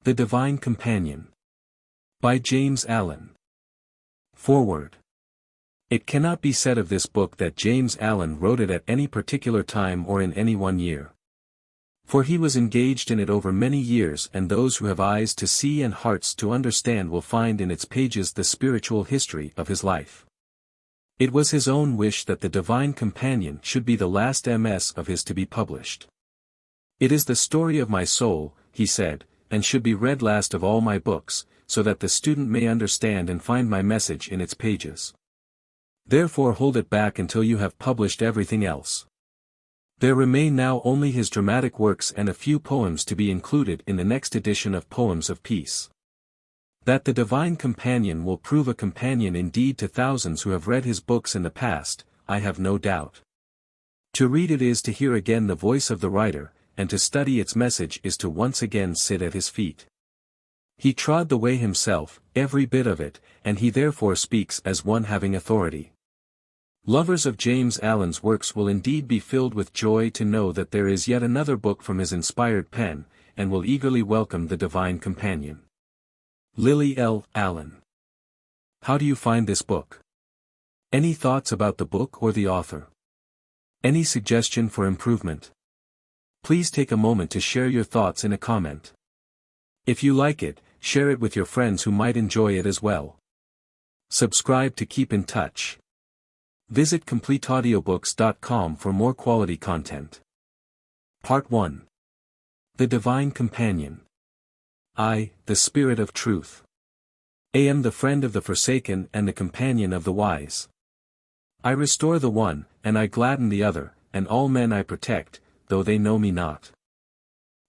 The Divine Companion. By James Allen. Foreword. It cannot be said of this book that James Allen wrote it at any particular time or in any one year. For he was engaged in it over many years, and those who have eyes to see and hearts to understand will find in its pages the spiritual history of his life. It was his own wish that the Divine Companion should be the last MS of his to be published. It is the story of my soul, he said, and should be read last of all my books, so that the student may understand and find my message in its pages. Therefore hold it back until you have published everything else. There remain now only his dramatic works and a few poems to be included in the next edition of Poems of Peace. That the Divine Companion will prove a companion indeed to thousands who have read his books in the past, I have no doubt. To read it is to hear again the voice of the writer, and to study its message is to once again sit at his feet. He trod the way himself, every bit of it, and he therefore speaks as one having authority. Lovers of James Allen's works will indeed be filled with joy to know that there is yet another book from his inspired pen, and will eagerly welcome the Divine Companion. Lily L. Allen. How do you find this book? Any thoughts about the book or the author? Any suggestion for improvement? Please take a moment to share your thoughts in a comment. If you like it, share it with your friends who might enjoy it as well. Subscribe to keep in touch. Visit CompleteAudiobooks.com for more quality content. Part 1. The Divine Companion. I, the Spirit of Truth. I am the friend of the forsaken and the companion of the wise. I restore the one, and I gladden the other, and all men I protect, though they know me not.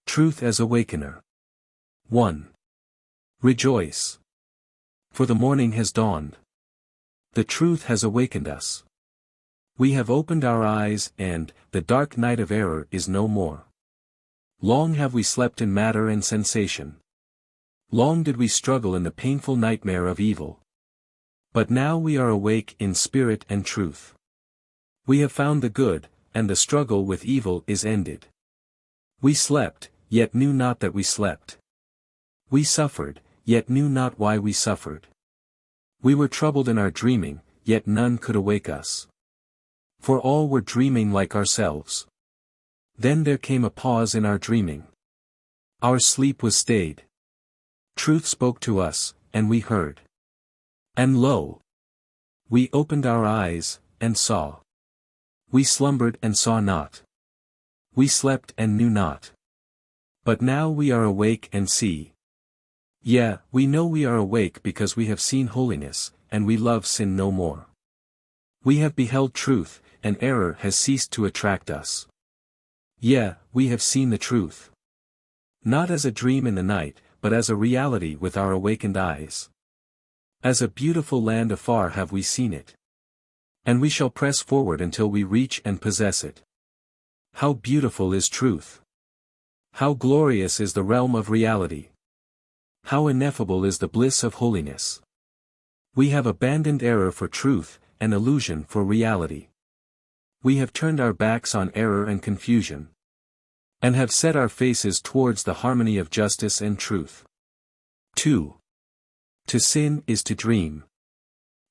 Truth as Awakener. 1. Rejoice. For the morning has dawned. The truth has awakened us. We have opened our eyes, and the dark night of error is no more. Long have we slept in matter and sensation. Long did we struggle in the painful nightmare of evil. But now we are awake in spirit and truth. We have found the good, and the struggle with evil is ended. We slept, yet knew not that we slept. We suffered, yet knew not why we suffered. We were troubled in our dreaming, yet none could awake us. For all were dreaming like ourselves. Then there came a pause in our dreaming. Our sleep was stayed. Truth spoke to us, and we heard. And lo! We opened our eyes, and saw. We slumbered and saw not. We slept and knew not. But now we are awake and see. Yeah, we know we are awake because we have seen holiness, and we love sin no more. We have beheld truth, and error has ceased to attract us. Yeah, we have seen the truth. Not as a dream in the night, but as a reality with our awakened eyes. As a beautiful land afar have we seen it. And we shall press forward until we reach and possess it. How beautiful is truth! How glorious is the realm of reality! How ineffable is the bliss of holiness! We have abandoned error for truth, and illusion for reality. We have turned our backs on error and confusion. And have set our faces towards the harmony of justice and truth. 2. To sin is to dream.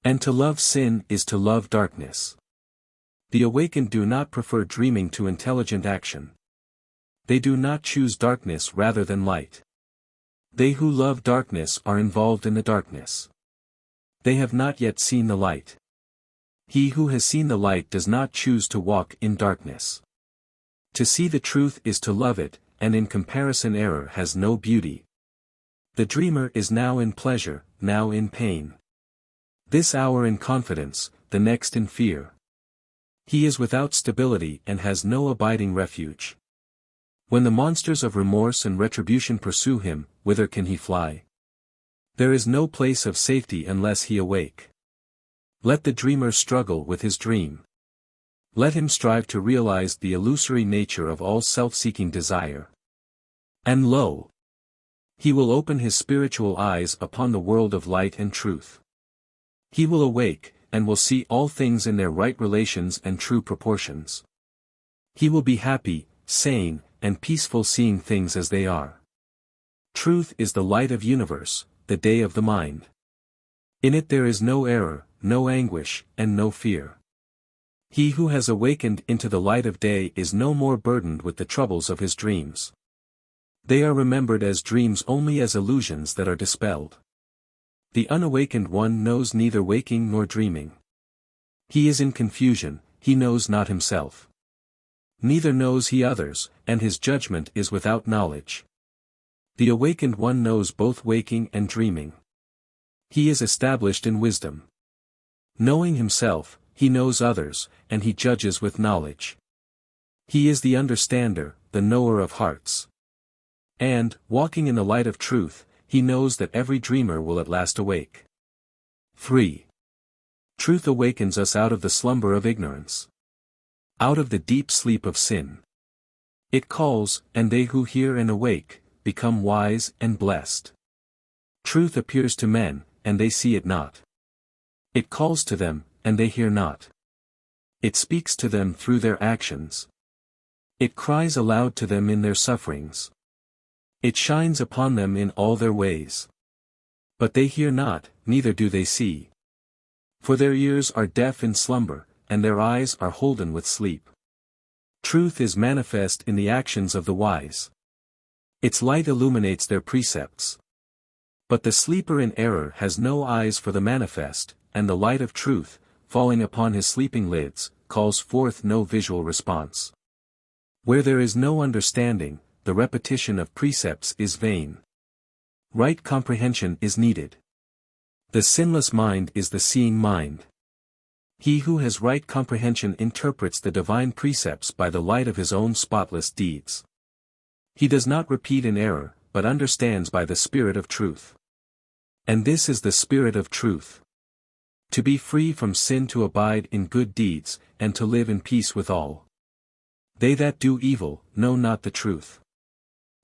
And to love sin is to love darkness. The awakened do not prefer dreaming to intelligent action. They do not choose darkness rather than light. They who love darkness are involved in the darkness. They have not yet seen the light. He who has seen the light does not choose to walk in darkness. To see the truth is to love it, and in comparison error has no beauty. The dreamer is now in pleasure, now in pain. This hour in confidence, the next in fear. He is without stability and has no abiding refuge. When the monsters of remorse and retribution pursue him, whither can he fly? There is no place of safety unless he awake. Let the dreamer struggle with his dream. Let him strive to realize the illusory nature of all self-seeking desire. And lo! He will open his spiritual eyes upon the world of light and truth. He will awake, and will see all things in their right relations and true proportions. He will be happy, sane, and peaceful seeing things as they are. Truth is the light of universe, the day of the mind. In it there is no error, no anguish, and no fear. He who has awakened into the light of day is no more burdened with the troubles of his dreams. They are remembered as dreams only, as illusions that are dispelled. The unawakened one knows neither waking nor dreaming. He is in confusion, he knows not himself. Neither knows he others, and his judgment is without knowledge. The awakened one knows both waking and dreaming. He is established in wisdom. Knowing himself, he knows others, and he judges with knowledge. He is the understander, the knower of hearts. And, walking in the light of truth, he knows that every dreamer will at last awake. 3. Truth awakens us out of the slumber of ignorance. Out of the deep sleep of sin. It calls, and they who hear and awake, become wise and blessed. Truth appears to men, and they see it not. It calls to them, and they hear not. It speaks to them through their actions. It cries aloud to them in their sufferings. It shines upon them in all their ways. But they hear not, neither do they see. For their ears are deaf in slumber, and their eyes are holden with sleep. Truth is manifest in the actions of the wise. Its light illuminates their precepts. But the sleeper in error has no eyes for the manifest, and the light of truth, falling upon his sleeping lids, calls forth no visual response. Where there is no understanding, the repetition of precepts is vain. Right comprehension is needed. The sinless mind is the seeing mind. He who has right comprehension interprets the divine precepts by the light of his own spotless deeds. He does not repeat in error, but understands by the Spirit of truth. And this is the Spirit of truth. To be free from sin, to abide in good deeds, and to live in peace with all. They that do evil, know not the truth.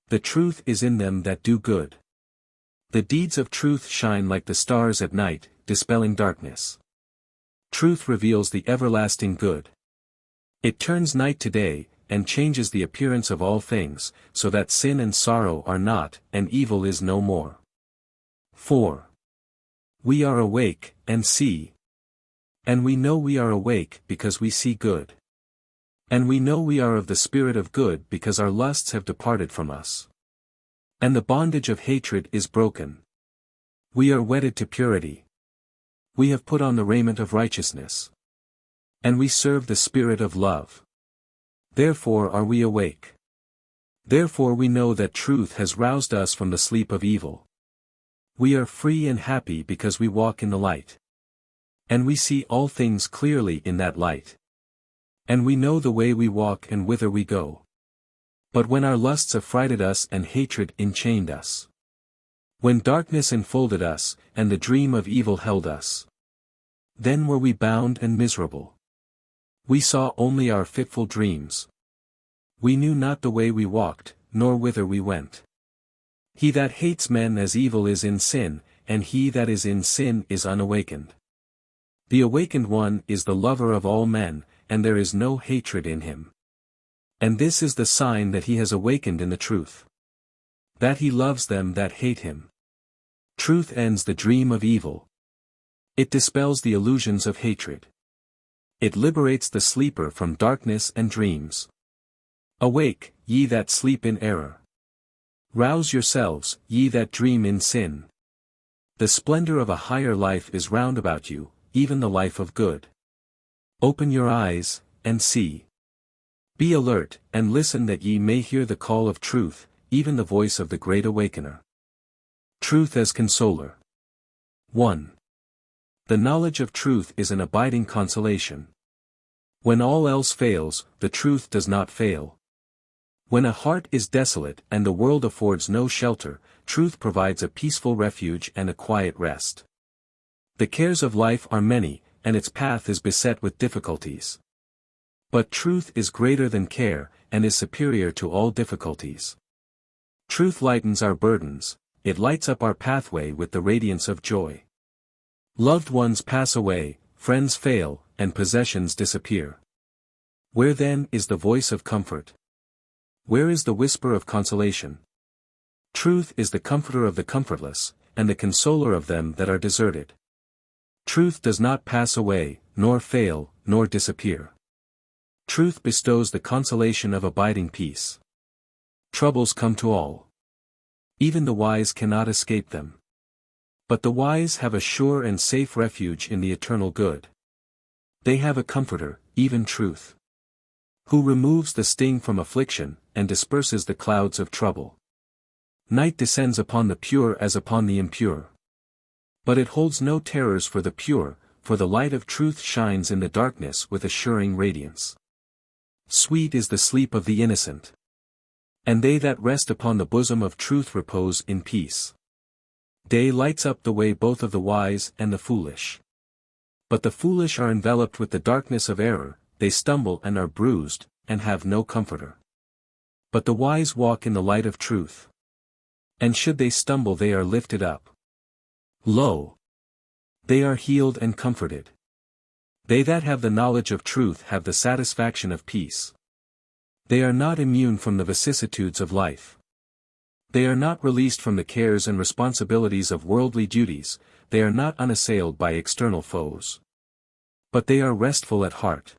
The truth is in them that do good. The deeds of truth shine like the stars at night, dispelling darkness. Truth reveals the everlasting good. It turns night to day, and changes the appearance of all things, so that sin and sorrow are not, and evil is no more. 4. We are awake, and see. And we know we are awake because we see good. And we know we are of the spirit of good because our lusts have departed from us. And the bondage of hatred is broken. We are wedded to purity. We have put on the raiment of righteousness. And we serve the spirit of love. Therefore are we awake. Therefore we know that truth has roused us from the sleep of evil. We are free and happy because we walk in the light. And we see all things clearly in that light. And we know the way we walk and whither we go. But when our lusts affrighted us and hatred enchained us. When darkness enfolded us, and the dream of evil held us. Then were we bound and miserable. We saw only our fitful dreams. We knew not the way we walked, nor whither we went. He that hates men as evil is in sin, and he that is in sin is unawakened. The awakened one is the lover of all men, and there is no hatred in him. And this is the sign that he has awakened in the truth. That he loves them that hate him. Truth ends the dream of evil. It dispels the illusions of hatred. It liberates the sleeper from darkness and dreams. Awake, ye that sleep in error. Rouse yourselves, ye that dream in sin. The splendor of a higher life is round about you, even the life of good. Open your eyes, and see. Be alert, and listen that ye may hear the call of truth, even the voice of the great Awakener. Truth as Consoler. 1. The knowledge of truth is an abiding consolation. When all else fails, the truth does not fail. When a heart is desolate and the world affords no shelter, truth provides a peaceful refuge and a quiet rest. The cares of life are many, and its path is beset with difficulties. But truth is greater than care, and is superior to all difficulties. Truth lightens our burdens, it lights up our pathway with the radiance of joy. Loved ones pass away, friends fail, and possessions disappear. Where then is the voice of comfort? Where is the whisper of consolation? Truth is the comforter of the comfortless, and the consoler of them that are deserted. Truth does not pass away, nor fail, nor disappear. Truth bestows the consolation of abiding peace. Troubles come to all. Even the wise cannot escape them. But the wise have a sure and safe refuge in the eternal good. They have a comforter, even truth, who removes the sting from affliction, and disperses the clouds of trouble. Night descends upon the pure as upon the impure. But it holds no terrors for the pure, for the light of truth shines in the darkness with assuring radiance. Sweet is the sleep of the innocent. And they that rest upon the bosom of truth repose in peace. Day lights up the way both of the wise and the foolish. But the foolish are enveloped with the darkness of error, they stumble and are bruised, and have no comforter. But the wise walk in the light of truth. And should they stumble they are lifted up. Lo! They are healed and comforted. They that have the knowledge of truth have the satisfaction of peace. They are not immune from the vicissitudes of life. They are not released from the cares and responsibilities of worldly duties, they are not unassailed by external foes. But they are restful at heart.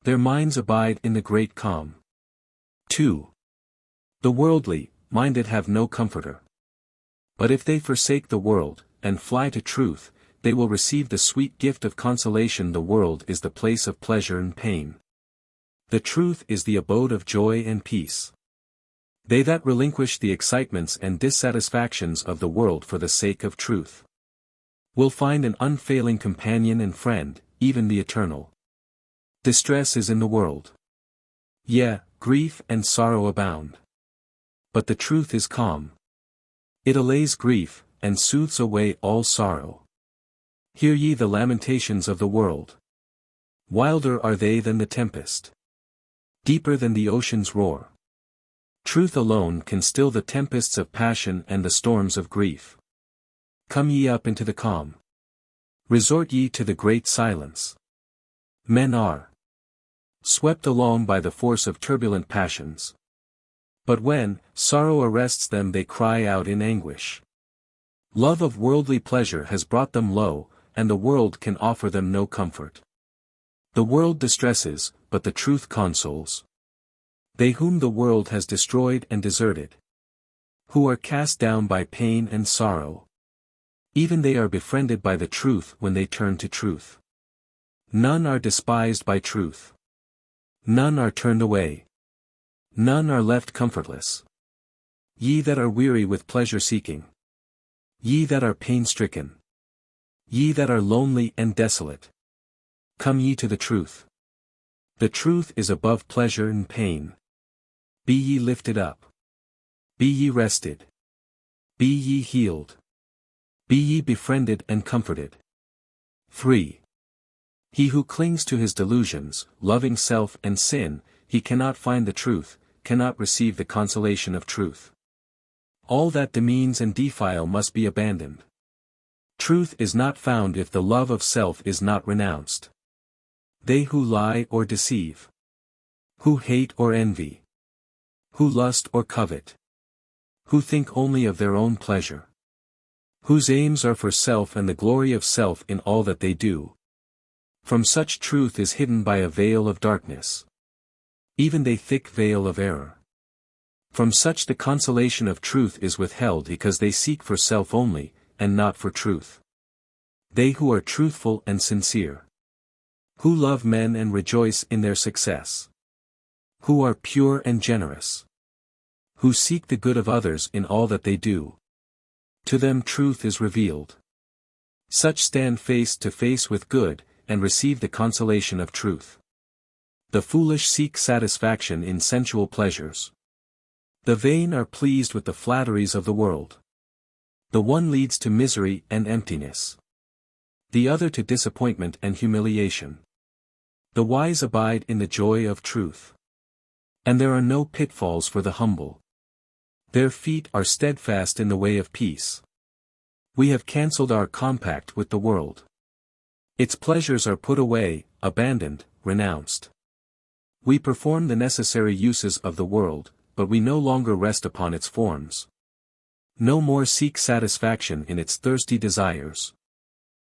Their minds abide in the great calm. 2. The worldly minded have no comforter. But if they forsake the world, and fly to truth, they will receive the sweet gift of consolation. The world is the place of pleasure and pain. The truth is the abode of joy and peace. They that relinquish the excitements and dissatisfactions of the world for the sake of truth will find an unfailing companion and friend, even the eternal. Distress is in the world. Yea, grief and sorrow abound. But the truth is calm. It allays grief, and soothes away all sorrow. Hear ye the lamentations of the world. Wilder are they than the tempest. Deeper than the ocean's roar. Truth alone can still the tempests of passion and the storms of grief. Come ye up into the calm. Resort ye to the great silence. Men are swept along by the force of turbulent passions. But when sorrow arrests them they cry out in anguish. Love of worldly pleasure has brought them low, and the world can offer them no comfort. The world distresses, but the truth consoles. They whom the world has destroyed and deserted, who are cast down by pain and sorrow, even they are befriended by the truth when they turn to truth. None are despised by truth. None are turned away. None are left comfortless. Ye that are weary with pleasure-seeking. Ye that are pain-stricken. Ye that are lonely and desolate. Come ye to the truth. The truth is above pleasure and pain. Be ye lifted up. Be ye rested. Be ye healed. Be ye befriended and comforted. 3. He who clings to his delusions, loving self and sin, he cannot find the truth, cannot receive the consolation of truth. All that demeans and defile must be abandoned. Truth is not found if the love of self is not renounced. They who lie or deceive, who hate or envy, who lust or covet, who think only of their own pleasure, whose aims are for self and the glory of self in all that they do. From such truth is hidden by a veil of darkness. Even a thick veil of error. From such the consolation of truth is withheld because they seek for self only, and not for truth. They who are truthful and sincere, who love men and rejoice in their success, who are pure and generous, who seek the good of others in all that they do, to them truth is revealed. Such stand face to face with good, and receive the consolation of truth. The foolish seek satisfaction in sensual pleasures. The vain are pleased with the flatteries of the world. The one leads to misery and emptiness. The other to disappointment and humiliation. The wise abide in the joy of truth. And there are no pitfalls for the humble. Their feet are steadfast in the way of peace. We have cancelled our compact with the world. Its pleasures are put away, abandoned, renounced. We perform the necessary uses of the world, but we no longer rest upon its forms. No more seek satisfaction in its thirsty desires.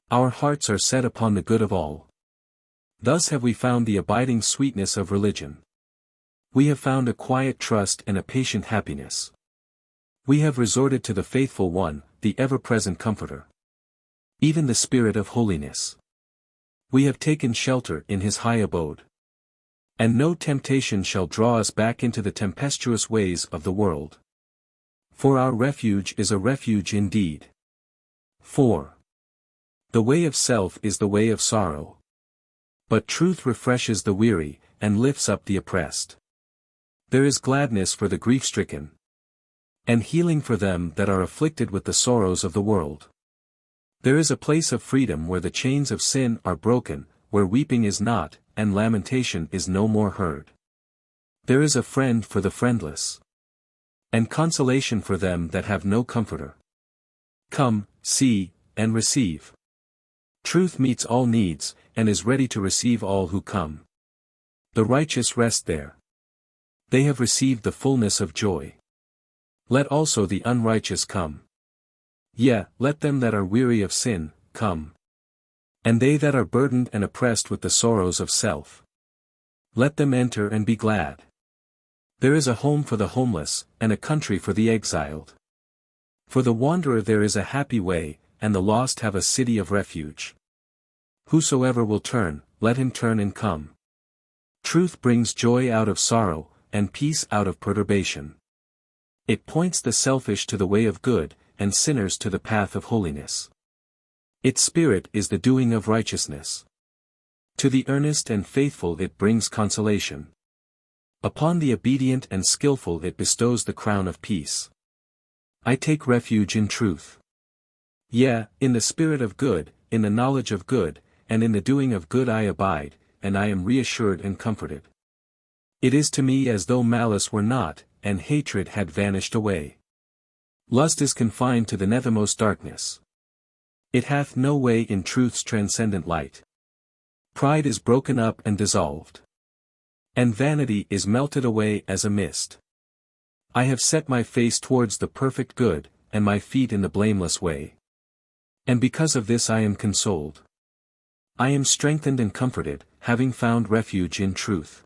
Our hearts are set upon the good of all. Thus have we found the abiding sweetness of religion. We have found a quiet trust and a patient happiness. We have resorted to the faithful one, the ever-present Comforter. Even the Spirit of holiness. We have taken shelter in his high abode. And no temptation shall draw us back into the tempestuous ways of the world. For our refuge is a refuge indeed. 4. The way of self is the way of sorrow. But truth refreshes the weary, and lifts up the oppressed. There is gladness for the grief-stricken, and healing for them that are afflicted with the sorrows of the world. There is a place of freedom where the chains of sin are broken, where weeping is not, and lamentation is no more heard. There is a friend for the friendless, and consolation for them that have no comforter. Come, see, and receive. Truth meets all needs, and is ready to receive all who come. The righteous rest there. They have received the fullness of joy. Let also the unrighteous come. Yea, let them that are weary of sin, come. And they that are burdened and oppressed with the sorrows of self. Let them enter and be glad. There is a home for the homeless, and a country for the exiled. For the wanderer there is a happy way, and the lost have a city of refuge. Whosoever will turn, let him turn and come. Truth brings joy out of sorrow, and peace out of perturbation. It points the selfish to the way of good, and sinners to the path of holiness. Its spirit is the doing of righteousness. To the earnest and faithful it brings consolation. Upon the obedient and skillful it bestows the crown of peace. I take refuge in truth. Yea, in the spirit of good, in the knowledge of good, and in the doing of good I abide, and I am reassured and comforted. It is to me as though malice were not, and hatred had vanished away. Lust is confined to the nethermost darkness. It hath no way in truth's transcendent light. Pride is broken up and dissolved. And vanity is melted away as a mist. I have set my face towards the perfect good, and my feet in the blameless way. And because of this I am consoled. I am strengthened and comforted, having found refuge in truth.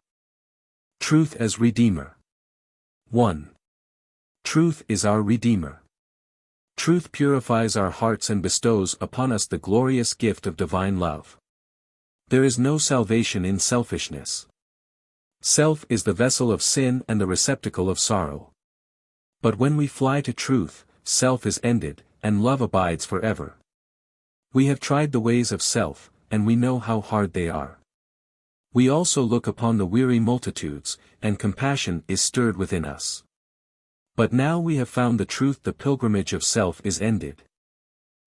Truth as Redeemer. 1. Truth is our Redeemer. Truth purifies our hearts and bestows upon us the glorious gift of divine love. There is no salvation in selfishness. Self is the vessel of sin and the receptacle of sorrow. But when we fly to truth, self is ended, and love abides forever. We have tried the ways of self, and we know how hard they are. We also look upon the weary multitudes, and compassion is stirred within us. But now we have found the truth, the pilgrimage of self is ended.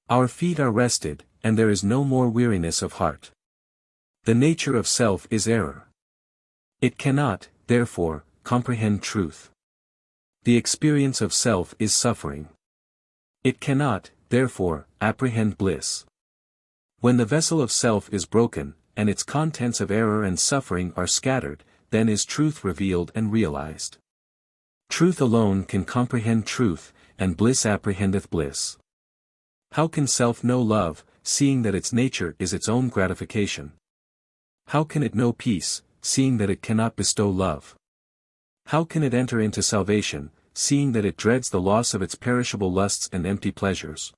Our feet are rested, and there is no more weariness of heart. The nature of self is error. It cannot, therefore, comprehend truth. The experience of self is suffering. It cannot, therefore, apprehend bliss. When the vessel of self is broken, and its contents of error and suffering are scattered, then is truth revealed and realized. Truth alone can comprehend truth, and bliss apprehendeth bliss. How can self know love, seeing that its nature is its own gratification? How can it know peace, seeing that it cannot bestow love? How can it enter into salvation, seeing that it dreads the loss of its perishable lusts and empty pleasures?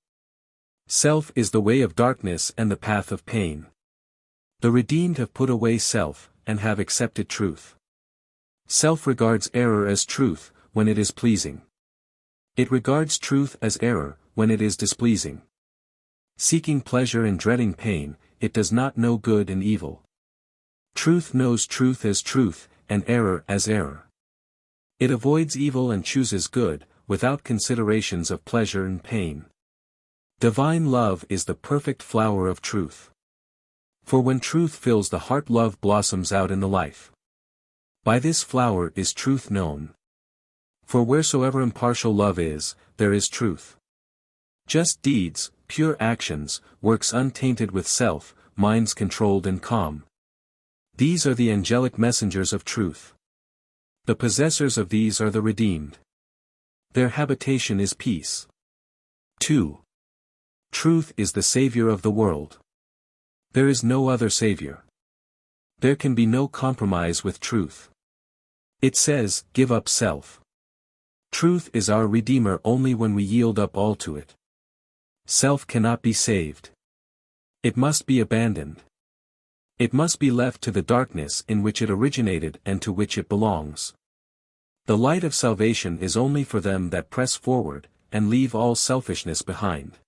Self is the way of darkness and the path of pain. The redeemed have put away self, and have accepted truth. Self regards error as truth, when it is pleasing. It regards truth as error, when it is displeasing. Seeking pleasure and dreading pain, it does not know good and evil. Truth knows truth as truth, and error as error. It avoids evil and chooses good, without considerations of pleasure and pain. Divine love is the perfect flower of truth. For when truth fills the heart, love blossoms out in the life. By this flower is truth known. For wheresoever impartial love is, there is truth. Just deeds, pure actions, works untainted with self, minds controlled and calm. These are the angelic messengers of truth. The possessors of these are the redeemed. Their habitation is peace. 2. Truth is the Savior of the world. There is no other Savior. There can be no compromise with truth. It says, give up self. Truth is our Redeemer only when we yield up all to it. Self cannot be saved. It must be abandoned. It must be left to the darkness in which it originated and to which it belongs. The light of salvation is only for them that press forward, and leave all selfishness behind.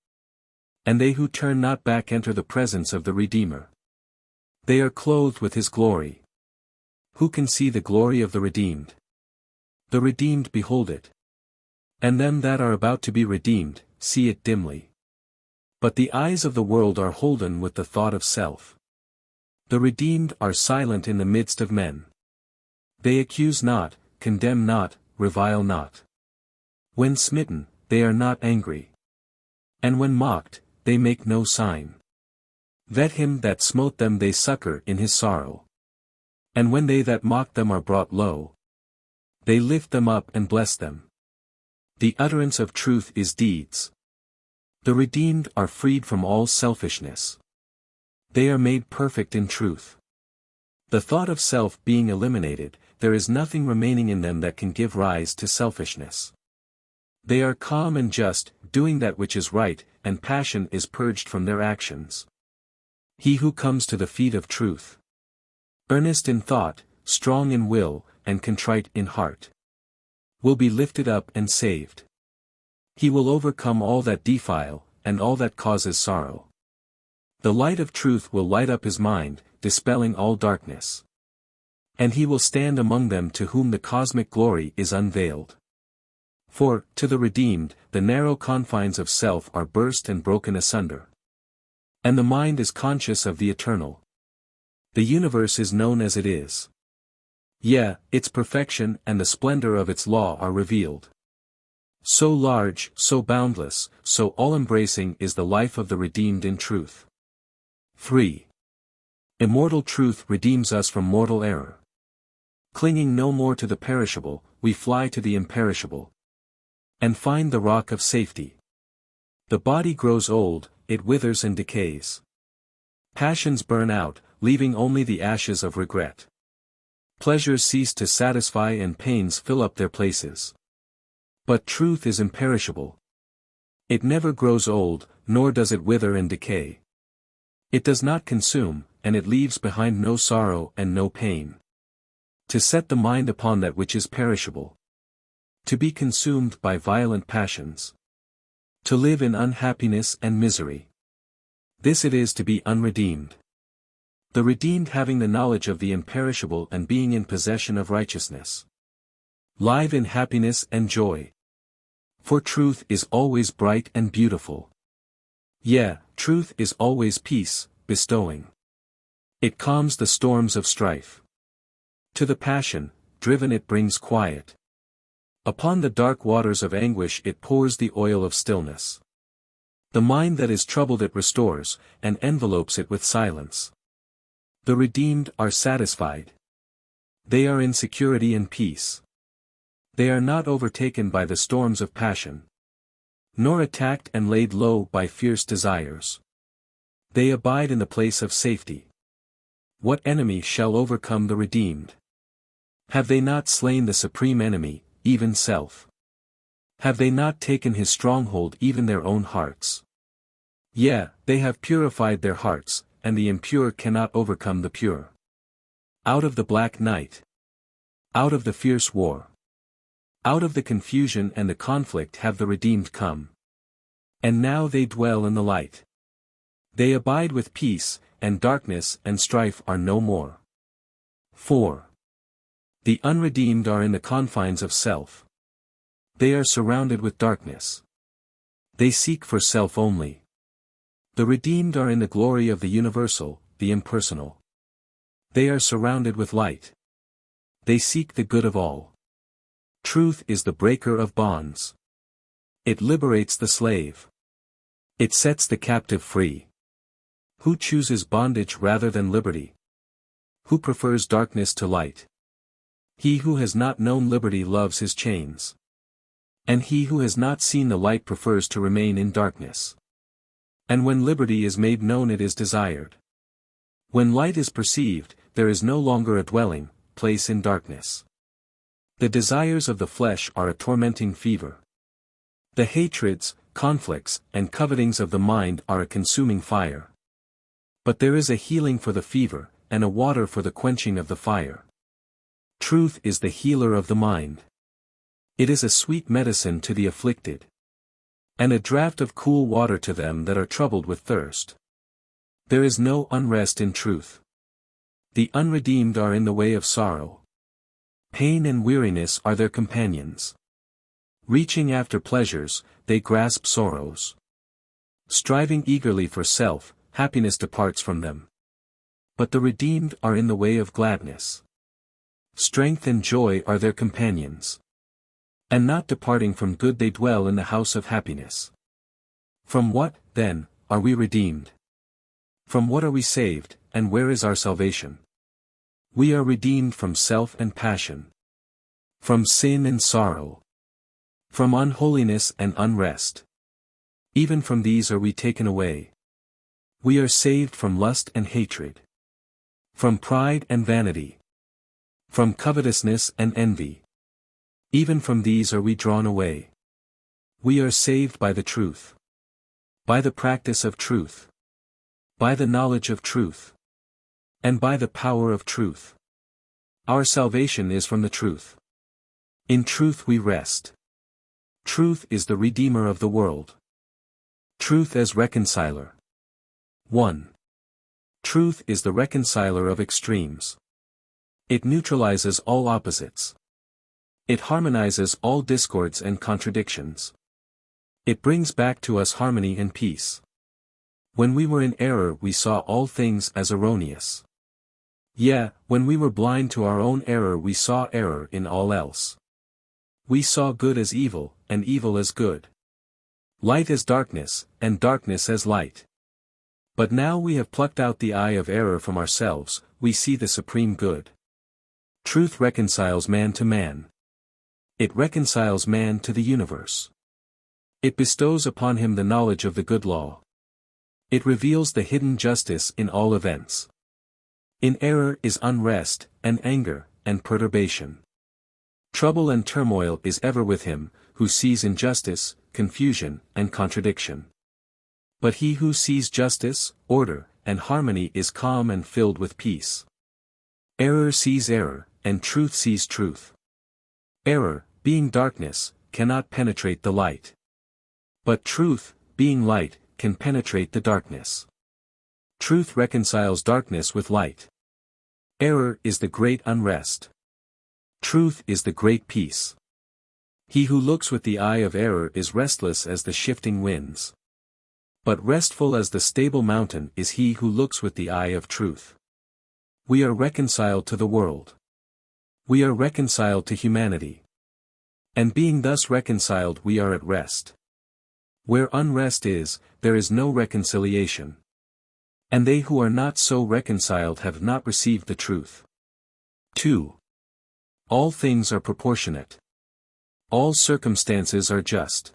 And they who turn not back enter the presence of the Redeemer. They are clothed with his glory. Who can see the glory of the redeemed? The redeemed behold it. And them that are about to be redeemed, see it dimly. But the eyes of the world are holden with the thought of self. The redeemed are silent in the midst of men. They accuse not, condemn not, revile not. When smitten, they are not angry. And when mocked, they make no sign. That him that smote them they succor in his sorrow. And when they that mock them are brought low, they lift them up and bless them. The utterance of truth is deeds. The redeemed are freed from all selfishness. They are made perfect in truth. The thought of self being eliminated, there is nothing remaining in them that can give rise to selfishness. They are calm and just, doing that which is right, and passion is purged from their actions. He who comes to the feet of truth, earnest in thought, strong in will, and contrite in heart, will be lifted up and saved. He will overcome all that defile, and all that causes sorrow. The light of truth will light up his mind, dispelling all darkness. And he will stand among them to whom the cosmic glory is unveiled. For, to the redeemed, the narrow confines of self are burst and broken asunder. And the mind is conscious of the eternal. The universe is known as it is. Yea, its perfection and the splendor of its law are revealed. So large, so boundless, so all-embracing is the life of the redeemed in truth. 3. Immortal truth redeems us from mortal error. Clinging no more to the perishable, we fly to the imperishable, and find the rock of safety. The body grows old, it withers and decays. Passions burn out, leaving only the ashes of regret. Pleasures cease to satisfy and pains fill up their places. But truth is imperishable. It never grows old, nor does it wither and decay. It does not consume, and it leaves behind no sorrow and no pain. To set the mind upon that which is perishable. To be consumed by violent passions. To live in unhappiness and misery. This it is to be unredeemed. The redeemed having the knowledge of the imperishable and being in possession of righteousness. Live in happiness and joy. For truth is always bright and beautiful. Yea, truth is always peace, bestowing. It calms the storms of strife. To the passion, driven it brings quiet. Upon the dark waters of anguish it pours the oil of stillness. The mind that is troubled it restores, and envelopes it with silence. The redeemed are satisfied. They are in security and peace. They are not overtaken by the storms of passion, nor attacked and laid low by fierce desires. They abide in the place of safety. What enemy shall overcome the redeemed? Have they not slain the supreme enemy, even self? Have they not taken his stronghold, even their own hearts? Yea, they have purified their hearts, and the impure cannot overcome the pure. Out of the black night, out of the fierce war, out of the confusion and the conflict have the redeemed come. And now they dwell in the light. They abide with peace, and darkness and strife are no more. 4. The unredeemed are in the confines of self. They are surrounded with darkness. They seek for self only. The redeemed are in the glory of the universal, the impersonal. They are surrounded with light. They seek the good of all. Truth is the breaker of bonds. It liberates the slave. It sets the captive free. Who chooses bondage rather than liberty? Who prefers darkness to light? He who has not known liberty loves his chains. And he who has not seen the light prefers to remain in darkness. And when liberty is made known it is desired. When light is perceived, there is no longer a dwelling place in darkness. The desires of the flesh are a tormenting fever. The hatreds, conflicts, and covetings of the mind are a consuming fire. But there is a healing for the fever, and a water for the quenching of the fire. Truth is the healer of the mind. It is a sweet medicine to the afflicted, and a draught of cool water to them that are troubled with thirst. There is no unrest in truth. The unredeemed are in the way of sorrow. Pain and weariness are their companions. Reaching after pleasures, they grasp sorrows. Striving eagerly for self, happiness departs from them. But the redeemed are in the way of gladness. Strength and joy are their companions. And not departing from good they dwell in the house of happiness. From what, then, are we redeemed? From what are we saved, and where is our salvation? We are redeemed from self and passion. From sin and sorrow. From unholiness and unrest. Even from these are we taken away. We are saved from lust and hatred. From pride and vanity. From covetousness and envy. Even from these are we drawn away. We are saved by the truth. By the practice of truth. By the knowledge of truth. And by the power of truth. Our salvation is from the truth. In truth we rest. Truth is the Redeemer of the world. Truth as Reconciler. 1. Truth is the reconciler of extremes. It neutralizes all opposites. It harmonizes all discords and contradictions. It brings back to us harmony and peace. When we were in error we saw all things as erroneous. Yeah, when we were blind to our own error we saw error in all else. We saw good as evil, and evil as good. Light as darkness, and darkness as light. But now we have plucked out the eye of error from ourselves, we see the supreme good. Truth reconciles man to man. It reconciles man to the universe. It bestows upon him the knowledge of the good law. It reveals the hidden justice in all events. In error is unrest, and anger, and perturbation. Trouble and turmoil is ever with him, who sees injustice, confusion, and contradiction. But he who sees justice, order, and harmony is calm and filled with peace. Error sees error, and truth sees truth. Error, being darkness, cannot penetrate the light. But truth, being light, can penetrate the darkness. Truth reconciles darkness with light. Error is the great unrest. Truth is the great peace. He who looks with the eye of error is restless as the shifting winds. But restful as the stable mountain is he who looks with the eye of truth. We are reconciled to the world. We are reconciled to humanity. And being thus reconciled we are at rest. Where unrest is, there is no reconciliation. And they who are not so reconciled have not received the truth. 2. All things are proportionate. All circumstances are just.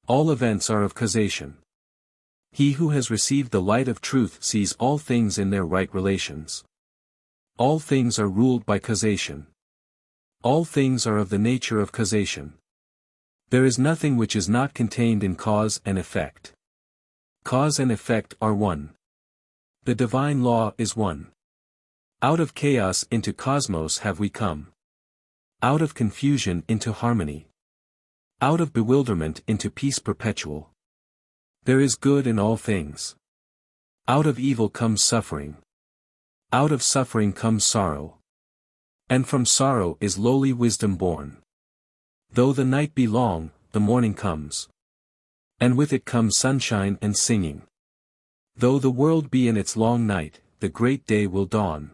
All events are of causation. He who has received the light of truth sees all things in their right relations. All things are ruled by causation. All things are of the nature of causation. There is nothing which is not contained in cause and effect. Cause and effect are one. The divine law is one. Out of chaos into cosmos have we come. Out of confusion into harmony. Out of bewilderment into peace perpetual. There is good in all things. Out of evil comes suffering. Out of suffering comes sorrow. And from sorrow is lowly wisdom born. Though the night be long, the morning comes. And with it comes sunshine and singing. Though the world be in its long night, the great day will dawn.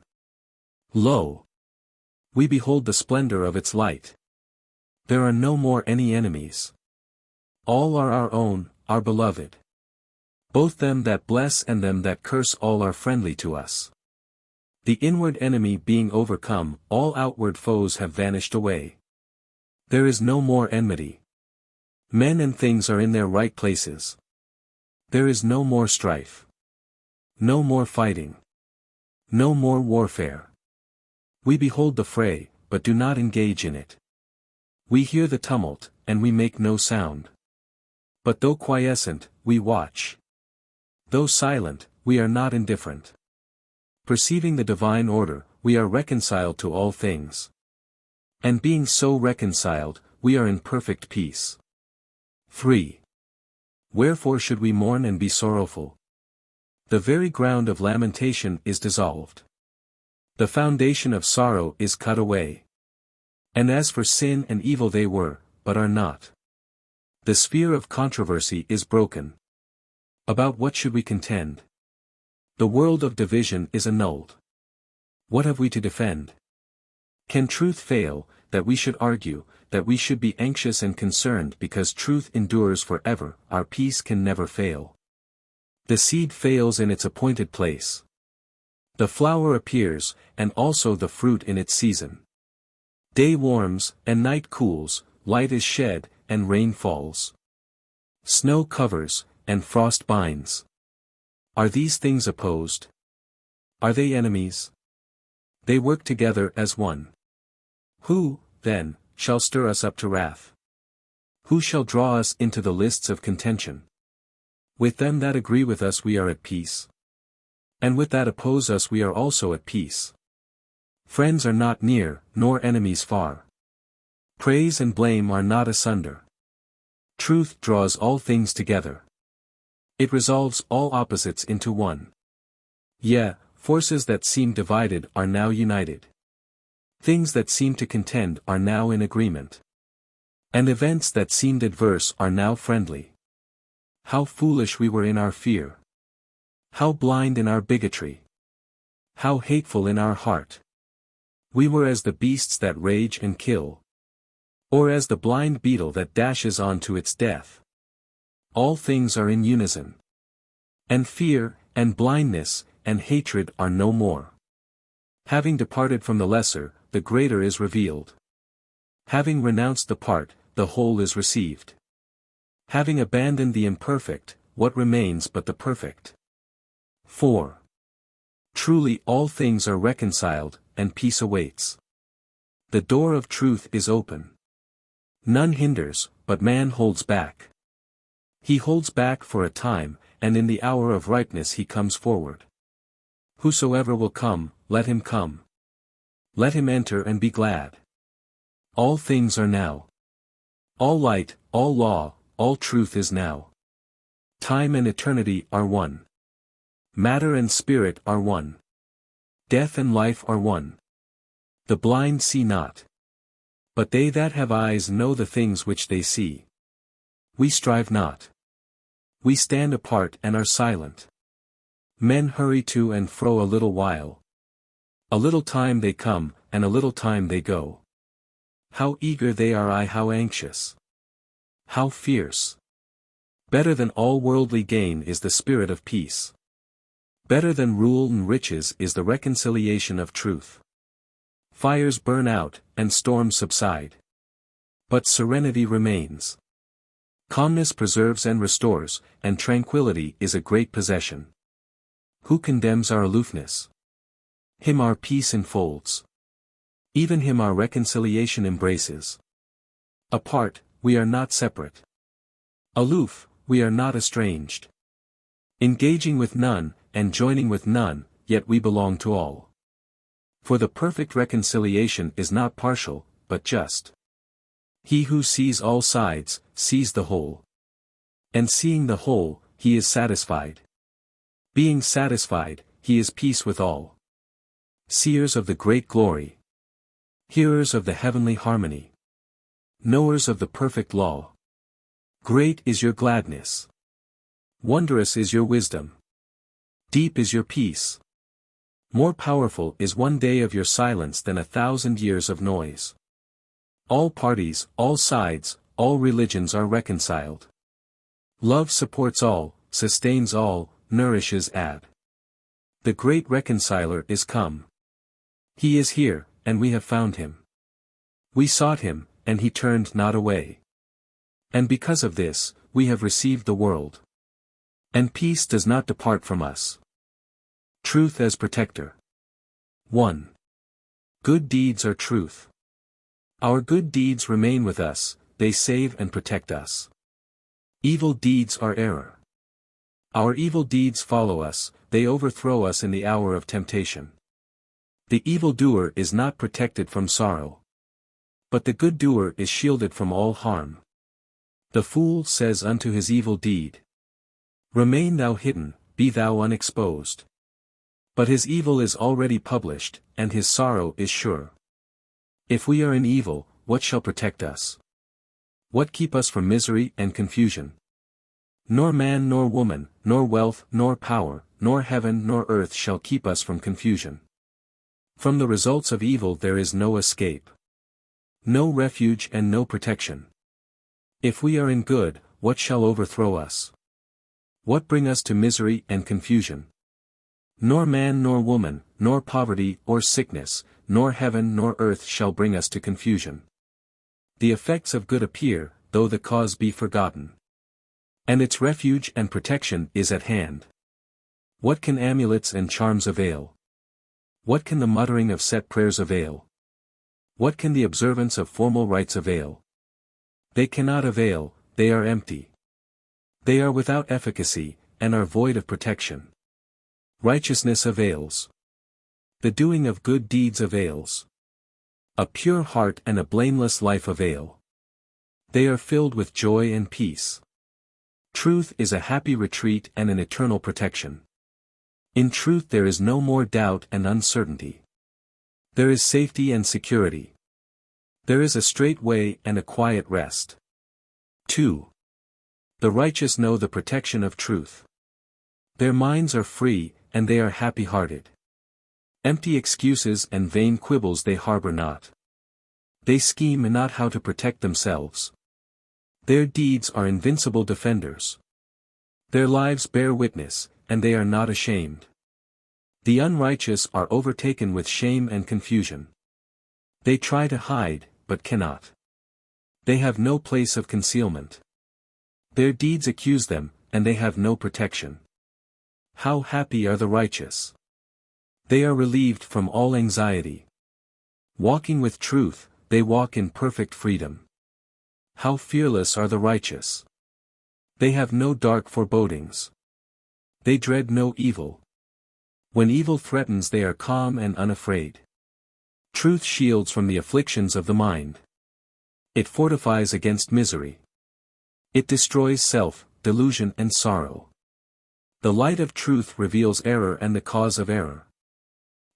Lo! We behold the splendor of its light. There are no more any enemies. All are our own, our beloved. Both them that bless and them that curse all are friendly to us. The inward enemy being overcome, all outward foes have vanished away. There is no more enmity. Men and things are in their right places. There is no more strife. No more fighting. No more warfare. We behold the fray, but do not engage in it. We hear the tumult, and we make no sound. But though quiescent, we watch. Though silent, we are not indifferent. Perceiving the divine order, we are reconciled to all things. And being so reconciled, we are in perfect peace. 3. Wherefore should we mourn and be sorrowful? The very ground of lamentation is dissolved. The foundation of sorrow is cut away. And as for sin and evil they were, but are not. The sphere of controversy is broken. About what should we contend? The world of division is annulled. What have we to defend? Can truth fail, that we should argue, that we should be anxious and concerned because truth endures forever? Our peace can never fail. The seed fails in its appointed place. The flower appears, and also the fruit in its season. Day warms, and night cools, light is shed, and rain falls. Snow covers, and frost binds. Are these things opposed? Are they enemies? They work together as one. Who, then, shall stir us up to wrath? Who shall draw us into the lists of contention? With them that agree with us we are at peace. And with that oppose us we are also at peace. Friends are not near, nor enemies far. Praise and blame are not asunder. Truth draws all things together. It resolves all opposites into one. Yea, forces that seem divided are now united. Things that seem to contend are now in agreement. And events that seemed adverse are now friendly. How foolish we were in our fear! How blind in our bigotry! How hateful in our heart! We were as the beasts that rage and kill. Or as the blind beetle that dashes on to its death. All things are in unison. And fear, and blindness, and hatred are no more. Having departed from the lesser, the greater is revealed. Having renounced the part, the whole is received. Having abandoned the imperfect, what remains but the perfect? 4. Truly all things are reconciled, and peace awaits. The door of truth is open. None hinders, but man holds back. He holds back for a time, and in the hour of ripeness he comes forward. Whosoever will come, let him come. Let him enter and be glad. All things are now. All light, all law, all truth is now. Time and eternity are one. Matter and spirit are one. Death and life are one. The blind see not. But they that have eyes know the things which they see. We strive not. We stand apart and are silent. Men hurry to and fro a little while. A little time they come, and a little time they go. How eager they are, how anxious. How fierce. Better than all worldly gain is the spirit of peace. Better than rule and riches is the reconciliation of truth. Fires burn out, and storms subside. But serenity remains. Calmness preserves and restores, and tranquility is a great possession. Who condemns our aloofness? Him our peace enfolds. Even him our reconciliation embraces. Apart, we are not separate. Aloof, we are not estranged. Engaging with none, and joining with none, yet we belong to all. For the perfect reconciliation is not partial, but just. He who sees all sides, sees the whole. And seeing the whole, he is satisfied. Being satisfied, he is peace with all. Seers of the great glory. Hearers of the heavenly harmony. Knowers of the perfect law. Great is your gladness. Wondrous is your wisdom. Deep is your peace. More powerful is one day of your silence than 1,000 years of noise. All parties, all sides, all religions are reconciled. Love supports all, sustains all, nourishes all. The great reconciler is come. He is here, and we have found him. We sought him, and he turned not away. And because of this, we have received the world. And peace does not depart from us. Truth as protector. 1. Good deeds are truth. Our good deeds remain with us, they save and protect us. Evil deeds are error. Our evil deeds follow us, they overthrow us in the hour of temptation. The evildoer is not protected from sorrow. But the good doer is shielded from all harm. The fool says unto his evil deed, Remain thou hidden, be thou unexposed. But his evil is already published, and his sorrow is sure. If we are in evil, what shall protect us? What keep us from misery and confusion? Nor man nor woman, nor wealth nor power, nor heaven nor earth shall keep us from confusion. From the results of evil there is no escape. No refuge and no protection. If we are in good, what shall overthrow us? What bring us to misery and confusion? Nor man nor woman, nor poverty or sickness, nor heaven nor earth shall bring us to confusion. The effects of good appear, though the cause be forgotten. And its refuge and protection is at hand. What can amulets and charms avail? What can the muttering of set prayers avail? What can the observance of formal rites avail? They cannot avail, they are empty. They are without efficacy, and are void of protection. Righteousness avails. The doing of good deeds avails. A pure heart and a blameless life avail. They are filled with joy and peace. Truth is a happy retreat and an eternal protection. In truth there is no more doubt and uncertainty. There is safety and security. There is a straight way and a quiet rest. 2. The righteous know the protection of truth. Their minds are free, and they are happy-hearted. Empty excuses and vain quibbles they harbor not. They scheme not how to protect themselves. Their deeds are invincible defenders. Their lives bear witness, and they are not ashamed. The unrighteous are overtaken with shame and confusion. They try to hide, but cannot. They have no place of concealment. Their deeds accuse them, and they have no protection. How happy are the righteous! They are relieved from all anxiety. Walking with truth, they walk in perfect freedom. How fearless are the righteous! They have no dark forebodings. They dread no evil. When evil threatens they are calm and unafraid. Truth shields from the afflictions of the mind. It fortifies against misery. It destroys self, delusion and sorrow. The light of truth reveals error and the cause of error.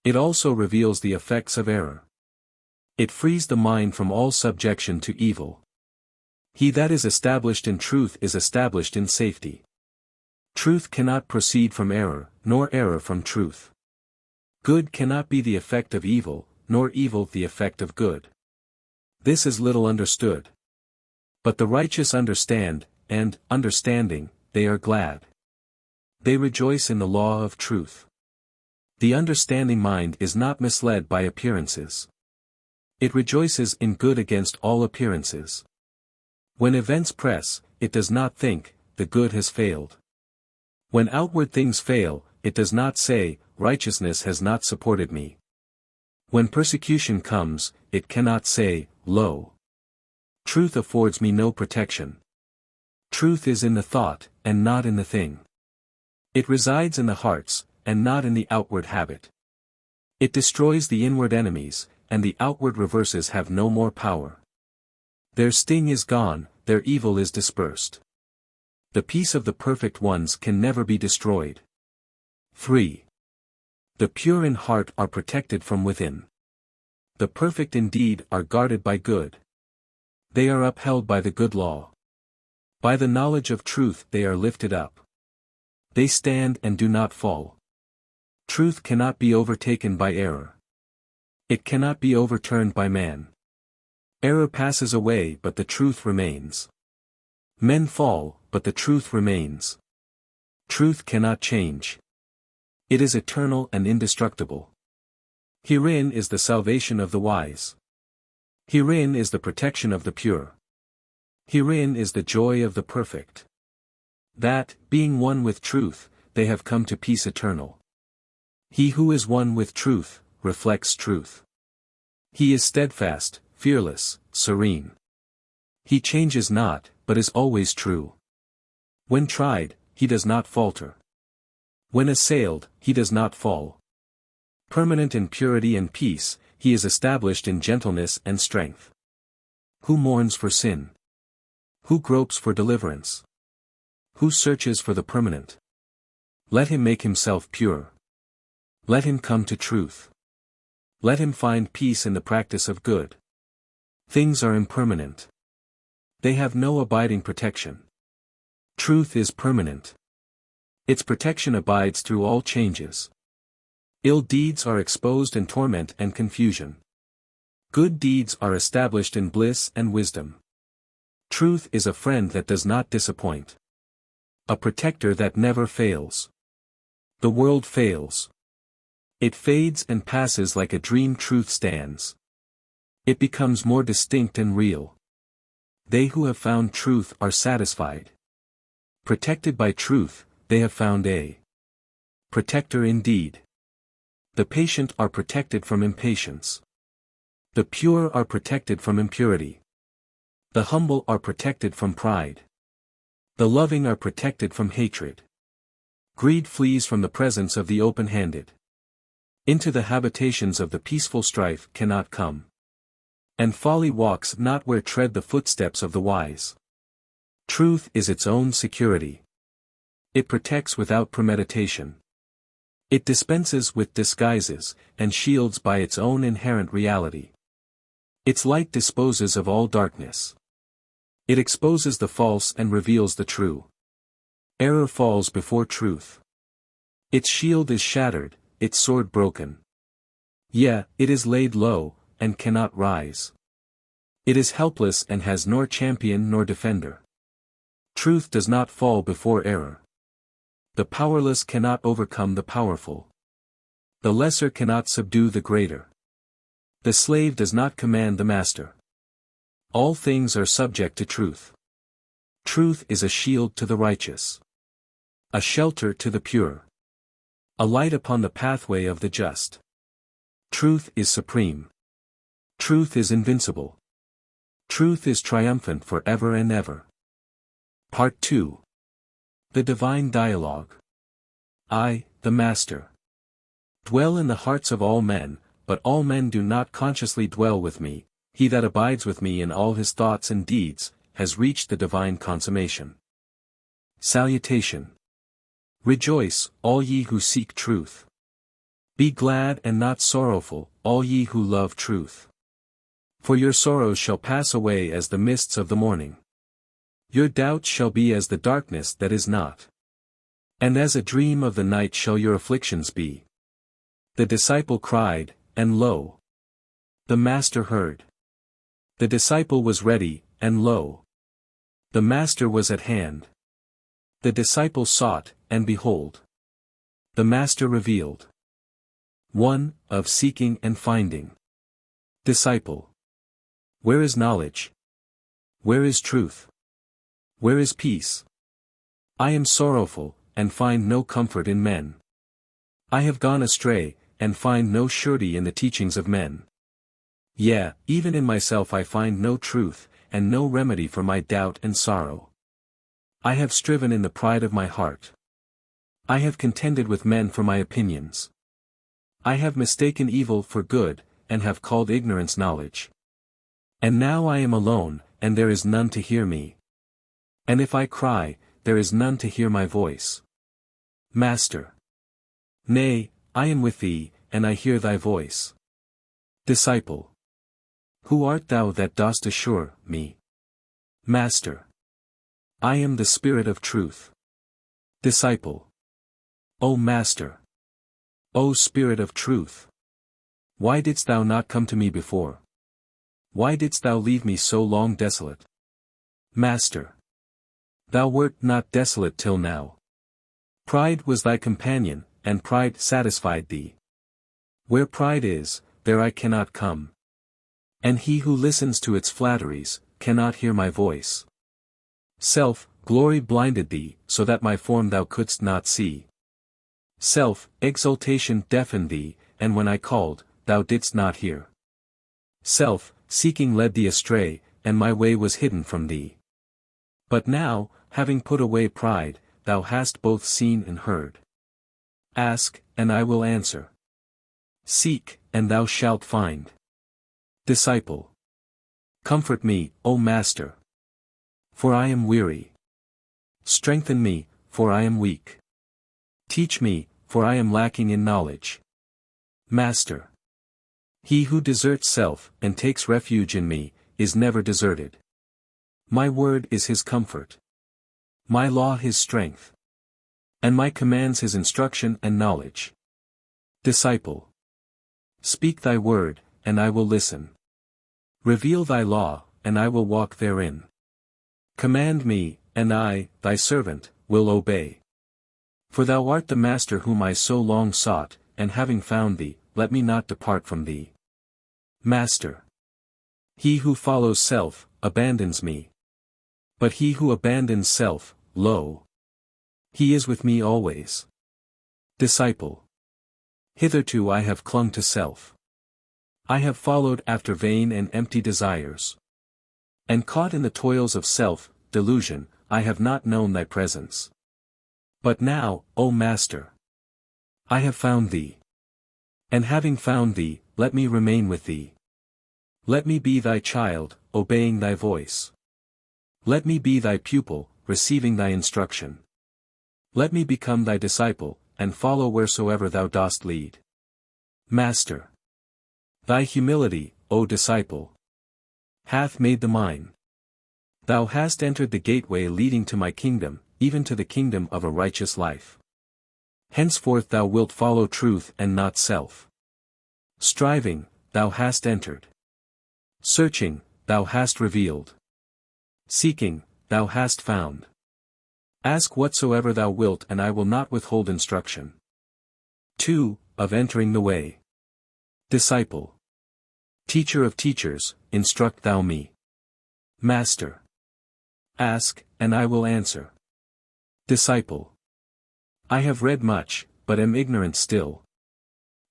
It also reveals the effects of error. It frees the mind from all subjection to evil. He that is established in truth is established in safety. Truth cannot proceed from error, nor error from truth. Good cannot be the effect of evil, nor evil the effect of good. This is little understood. But the righteous understand, and, understanding, they are glad. They rejoice in the law of truth. The understanding mind is not misled by appearances. It rejoices in good against all appearances. When events press, it does not think, the good has failed. When outward things fail, it does not say, righteousness has not supported me. When persecution comes, it cannot say, lo. Truth affords me no protection. Truth is in the thought, and not in the thing. It resides in the hearts, and not in the outward habit. It destroys the inward enemies, and the outward reverses have no more power. Their sting is gone, their evil is dispersed. The peace of the perfect ones can never be destroyed. 3. The pure in heart are protected from within. The perfect indeed are guarded by good. They are upheld by the good law. By the knowledge of truth they are lifted up. They stand and do not fall. Truth cannot be overtaken by error. It cannot be overturned by man. Error passes away but the truth remains. Men fall, but the truth remains. Truth cannot change. It is eternal and indestructible. Herein is the salvation of the wise. Herein is the protection of the pure. Herein is the joy of the perfect. That, being one with truth, they have come to peace eternal. He who is one with truth, reflects truth. He is steadfast, fearless, serene. He changes not, but is always true. When tried, he does not falter. When assailed, he does not fall. Permanent in purity and peace, he is established in gentleness and strength. Who mourns for sin? Who gropes for deliverance? Who searches for the permanent? Let him make himself pure. Let him come to truth. Let him find peace in the practice of good. Things are impermanent. They have no abiding protection. Truth is permanent. Its protection abides through all changes. Ill deeds are exposed in torment and confusion. Good deeds are established in bliss and wisdom. Truth is a friend that does not disappoint. A protector that never fails. The world fails. It fades and passes like a dream. Truth stands. It becomes more distinct and real. They who have found truth are satisfied. Protected by truth, they have found a protector indeed. The patient are protected from impatience. The pure are protected from impurity. The humble are protected from pride. The loving are protected from hatred. Greed flees from the presence of the open-handed. Into the habitations of the peaceful strife cannot come. And folly walks not where tread the footsteps of the wise. Truth is its own security. It protects without premeditation. It dispenses with disguises, and shields by its own inherent reality. Its light disposes of all darkness. It exposes the false and reveals the true. Error falls before truth. Its shield is shattered, its sword broken. Yea, it is laid low, and cannot rise. It is helpless and has nor champion nor defender. Truth does not fall before error. The powerless cannot overcome the powerful. The lesser cannot subdue the greater. The slave does not command the master. All things are subject to truth. Truth is a shield to the righteous. A shelter to the pure. A light upon the pathway of the just. Truth is supreme. Truth is invincible. Truth is triumphant forever and ever. Part 2. The Divine Dialogue. I, the Master, dwell in the hearts of all men, but all men do not consciously dwell with me. He that abides with me in all his thoughts and deeds, has reached the divine consummation. Salutation. Rejoice, all ye who seek truth. Be glad and not sorrowful, all ye who love truth. For your sorrows shall pass away as the mists of the morning. Your doubts shall be as the darkness that is not. And as a dream of the night shall your afflictions be. The disciple cried, and lo! The Master heard. The disciple was ready, and lo! The Master was at hand. The disciple sought, and behold! The Master revealed. 1. Of seeking and finding. Disciple. Where is knowledge? Where is truth? Where is peace? I am sorrowful, and find no comfort in men. I have gone astray, and find no surety in the teachings of men. Yea, even in myself I find no truth, and no remedy for my doubt and sorrow. I have striven in the pride of my heart. I have contended with men for my opinions. I have mistaken evil for good, and have called ignorance knowledge. And now I am alone, and there is none to hear me. And if I cry, there is none to hear my voice. Master. Nay, I am with thee, and I hear thy voice. Disciple. Who art thou that dost assure me? Master. I am the Spirit of truth. Disciple. O Master. O Spirit of truth. Why didst thou not come to me before? Why didst thou leave me so long desolate? Master. Thou wert not desolate till now. Pride was thy companion, and pride satisfied thee. Where pride is, there I cannot come. And he who listens to its flatteries, cannot hear my voice. Self, glory blinded thee, so that my form thou couldst not see. Self, exaltation deafened thee, and when I called, thou didst not hear. Self, seeking led thee astray, and my way was hidden from thee. But now, having put away pride, thou hast both seen and heard. Ask, and I will answer. Seek, and thou shalt find. Disciple. Comfort me, O Master. For I am weary. Strengthen me, for I am weak. Teach me, for I am lacking in knowledge. Master. He who deserts self, and takes refuge in me, is never deserted. My word is his comfort. My law his strength. And my commands his instruction and knowledge. Disciple. Speak thy word, and I will listen. Reveal thy law, and I will walk therein. Command me, and I, thy servant, will obey. For thou art the Master whom I so long sought, and having found thee, let me not depart from thee. Master. He who follows self, abandons me. But he who abandons self, lo, he is with me always. Disciple. Hitherto I have clung to self. I have followed after vain and empty desires. And caught in the toils of self-delusion, I have not known thy presence. But now, O Master, I have found thee. And having found thee, let me remain with thee. Let me be thy child, obeying thy voice. Let me be thy pupil, receiving thy instruction. Let me become thy disciple, and follow wheresoever thou dost lead. Master. Thy humility, O disciple, hath made the mine. Thou hast entered the gateway leading to my kingdom, even to the kingdom of a righteous life. Henceforth thou wilt follow truth and not self. Striving, thou hast entered. Searching, thou hast revealed. Seeking, thou hast found. Ask whatsoever thou wilt and I will not withhold instruction. 2. Of entering the way. Disciple. Teacher of teachers, instruct thou me. Master. Ask, and I will answer. Disciple. I have read much, but am ignorant still.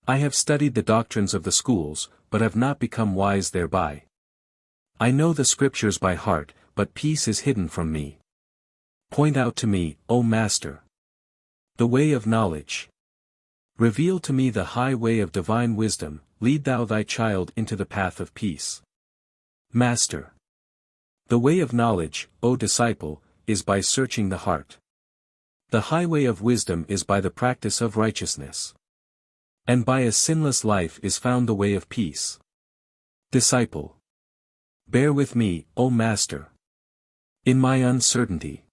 I have studied the doctrines of the schools, but have not become wise thereby. I know the scriptures by heart, but peace is hidden from me. Point out to me, O Master, the way of knowledge. Reveal to me the high way of divine wisdom, lead thou thy child into the path of peace. Master. The way of knowledge, O disciple, is by searching the heart. The highway of wisdom is by the practice of righteousness. And by a sinless life is found the way of peace. Disciple. Bear with me, O Master. In my uncertainty.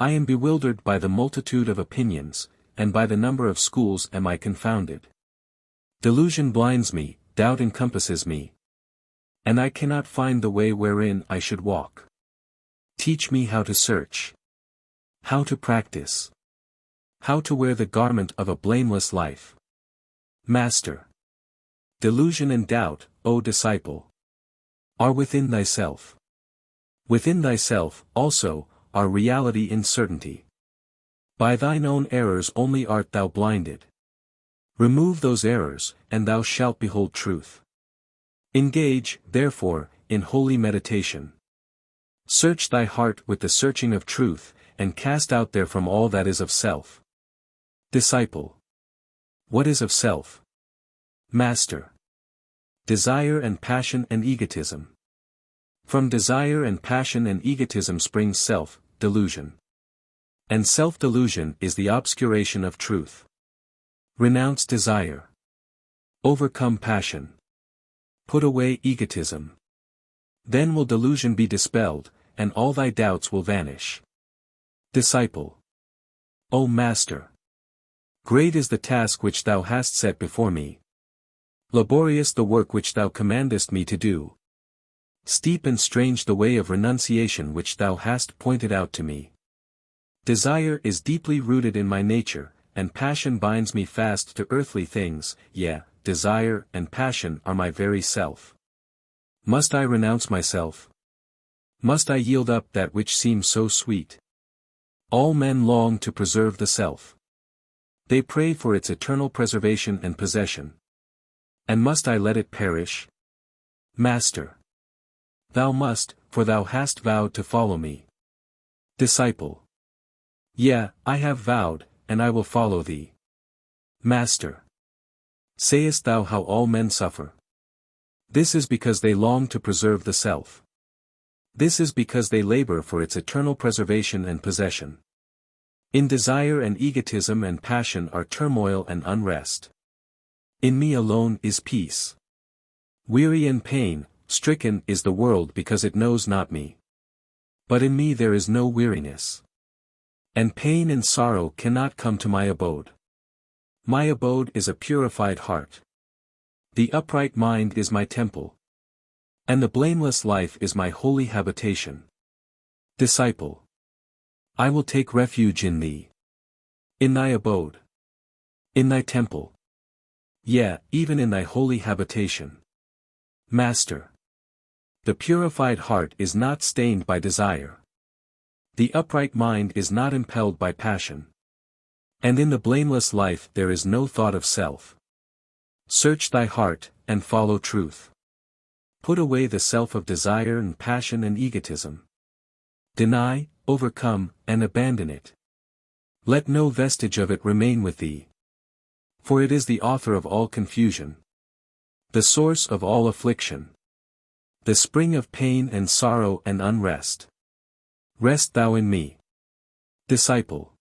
I am bewildered by the multitude of opinions, and by the number of schools am I confounded. Delusion blinds me, doubt encompasses me. And I cannot find the way wherein I should walk. Teach me how to search. How to practice. How to wear the garment of a blameless life. Master. Delusion and doubt, O disciple, are within thyself. Within thyself, also, are reality and certainty. By thine own errors only art thou blinded. Remove those errors, and thou shalt behold truth. Engage, therefore, in holy meditation. Search thy heart with the searching of truth, and cast out therefrom all that is of self. Disciple. What is of self? Master. Desire and passion and egotism. From desire and passion and egotism springs self-delusion. And self-delusion is the obscuration of truth. Renounce desire. Overcome passion. Put away egotism. Then will delusion be dispelled, and all thy doubts will vanish. Disciple. O Master. Great is the task which thou hast set before me. Laborious the work which thou commandest me to do. Steep and strange the way of renunciation which thou hast pointed out to me. Desire is deeply rooted in my nature, and passion binds me fast to earthly things, yea, desire and passion are my very self. Must I renounce myself? Must I yield up that which seems so sweet? All men long to preserve the self. They pray for its eternal preservation and possession. And must I let it perish? Master. Thou must, for thou hast vowed to follow me. Disciple. Yea, I have vowed, and I will follow thee. Master. Sayest thou how all men suffer? This is because they long to preserve the self. This is because they labor for its eternal preservation and possession. In desire and egotism and passion are turmoil and unrest. In me alone is peace. Weary and pain-stricken is the world because it knows not me. But in me there is no weariness. And pain and sorrow cannot come to my abode. My abode is a purified heart. The upright mind is my temple. And the blameless life is my holy habitation. Disciple. I will take refuge in thee. In thy abode. In thy temple. Yea, even in thy holy habitation. Master. The purified heart is not stained by desire. The upright mind is not impelled by passion. And in the blameless life there is no thought of self. Search thy heart, and follow truth. Put away the self of desire and passion and egotism. Deny, overcome, and abandon it. Let no vestige of it remain with thee. For it is the author of all confusion. The source of all affliction. The spring of pain and sorrow and unrest. Rest thou in me. Disciple.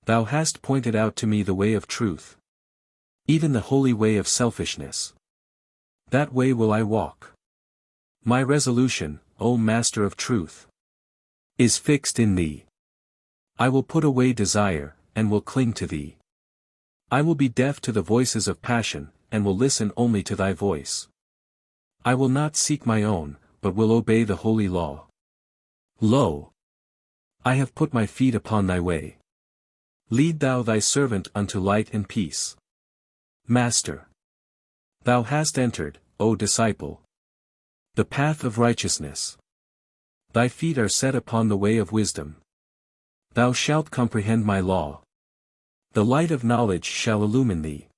Thou hast pointed out to me the way of truth. Even the holy way of selfishness. That way will I walk. My resolution, O Master of Truth, is fixed in thee. I will put away desire, and will cling to thee. I will be deaf to the voices of passion, and will listen only to thy voice. I will not seek my own, but will obey the holy law. Lo! I have put my feet upon thy way. Lead thou thy servant unto light and peace. Master. Thou hast entered, O disciple, the path of righteousness. Thy feet are set upon the way of wisdom. Thou shalt comprehend my law. The light of knowledge shall illumine thee.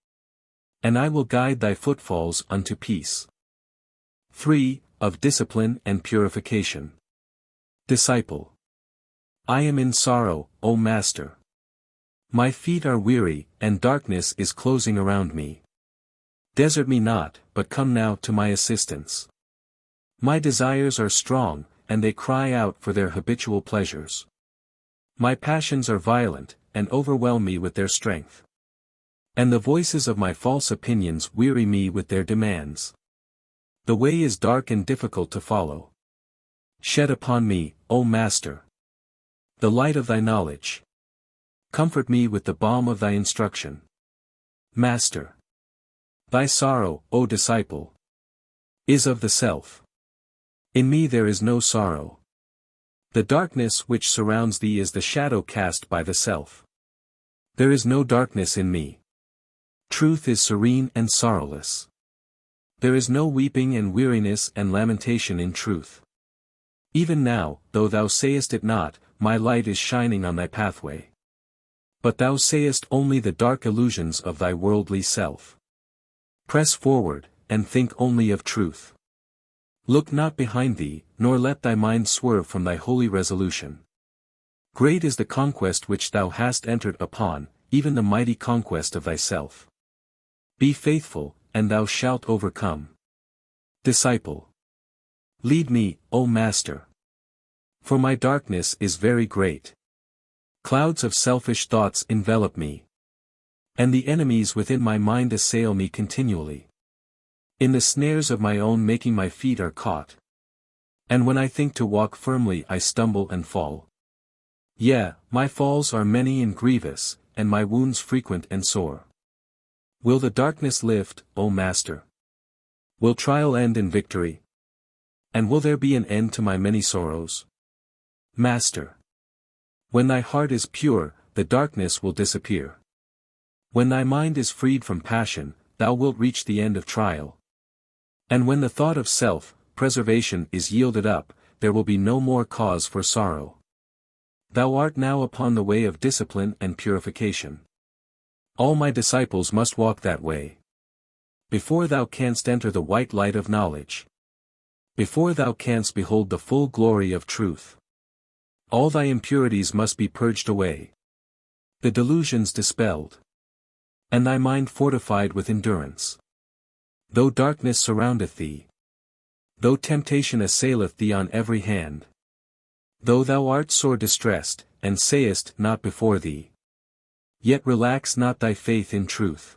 And I will guide thy footfalls unto peace. 3. Of Discipline and Purification. Disciple. I am in sorrow, O Master. My feet are weary, and darkness is closing around me. Desert me not, but come now to my assistance. My desires are strong, and they cry out for their habitual pleasures. My passions are violent, and overwhelm me with their strength. And the voices of my false opinions weary me with their demands. The way is dark and difficult to follow. Shed upon me, O Master, the light of thy knowledge. Comfort me with the balm of thy instruction. Master. Thy sorrow, O disciple, is of the self. In me there is no sorrow. The darkness which surrounds thee is the shadow cast by the self. There is no darkness in me. Truth is serene and sorrowless. There is no weeping and weariness and lamentation in truth. Even now, though thou sayest it not, my light is shining on thy pathway. But thou sayest only the dark illusions of thy worldly self. Press forward, and think only of truth. Look not behind thee, nor let thy mind swerve from thy holy resolution. Great is the conquest which thou hast entered upon, even the mighty conquest of thyself. Be faithful, and thou shalt overcome. Disciple. Lead me, O Master. For my darkness is very great. Clouds of selfish thoughts envelop me. And the enemies within my mind assail me continually. In the snares of my own making my feet are caught. And when I think to walk firmly I stumble and fall. Yea, my falls are many and grievous, and my wounds frequent and sore. Will the darkness lift, O Master? Will trial end in victory? And will there be an end to my many sorrows? Master. When thy heart is pure, the darkness will disappear. When thy mind is freed from passion, thou wilt reach the end of trial. And when the thought of self-preservation is yielded up, there will be no more cause for sorrow. Thou art now upon the way of discipline and purification. All my disciples must walk that way. Before thou canst enter the white light of knowledge. Before thou canst behold the full glory of truth. All thy impurities must be purged away. The delusions dispelled. And thy mind fortified with endurance. Though darkness surroundeth thee. Though temptation assaileth thee on every hand. Though thou art sore distressed, and sayest not before thee. Yet relax not thy faith in truth.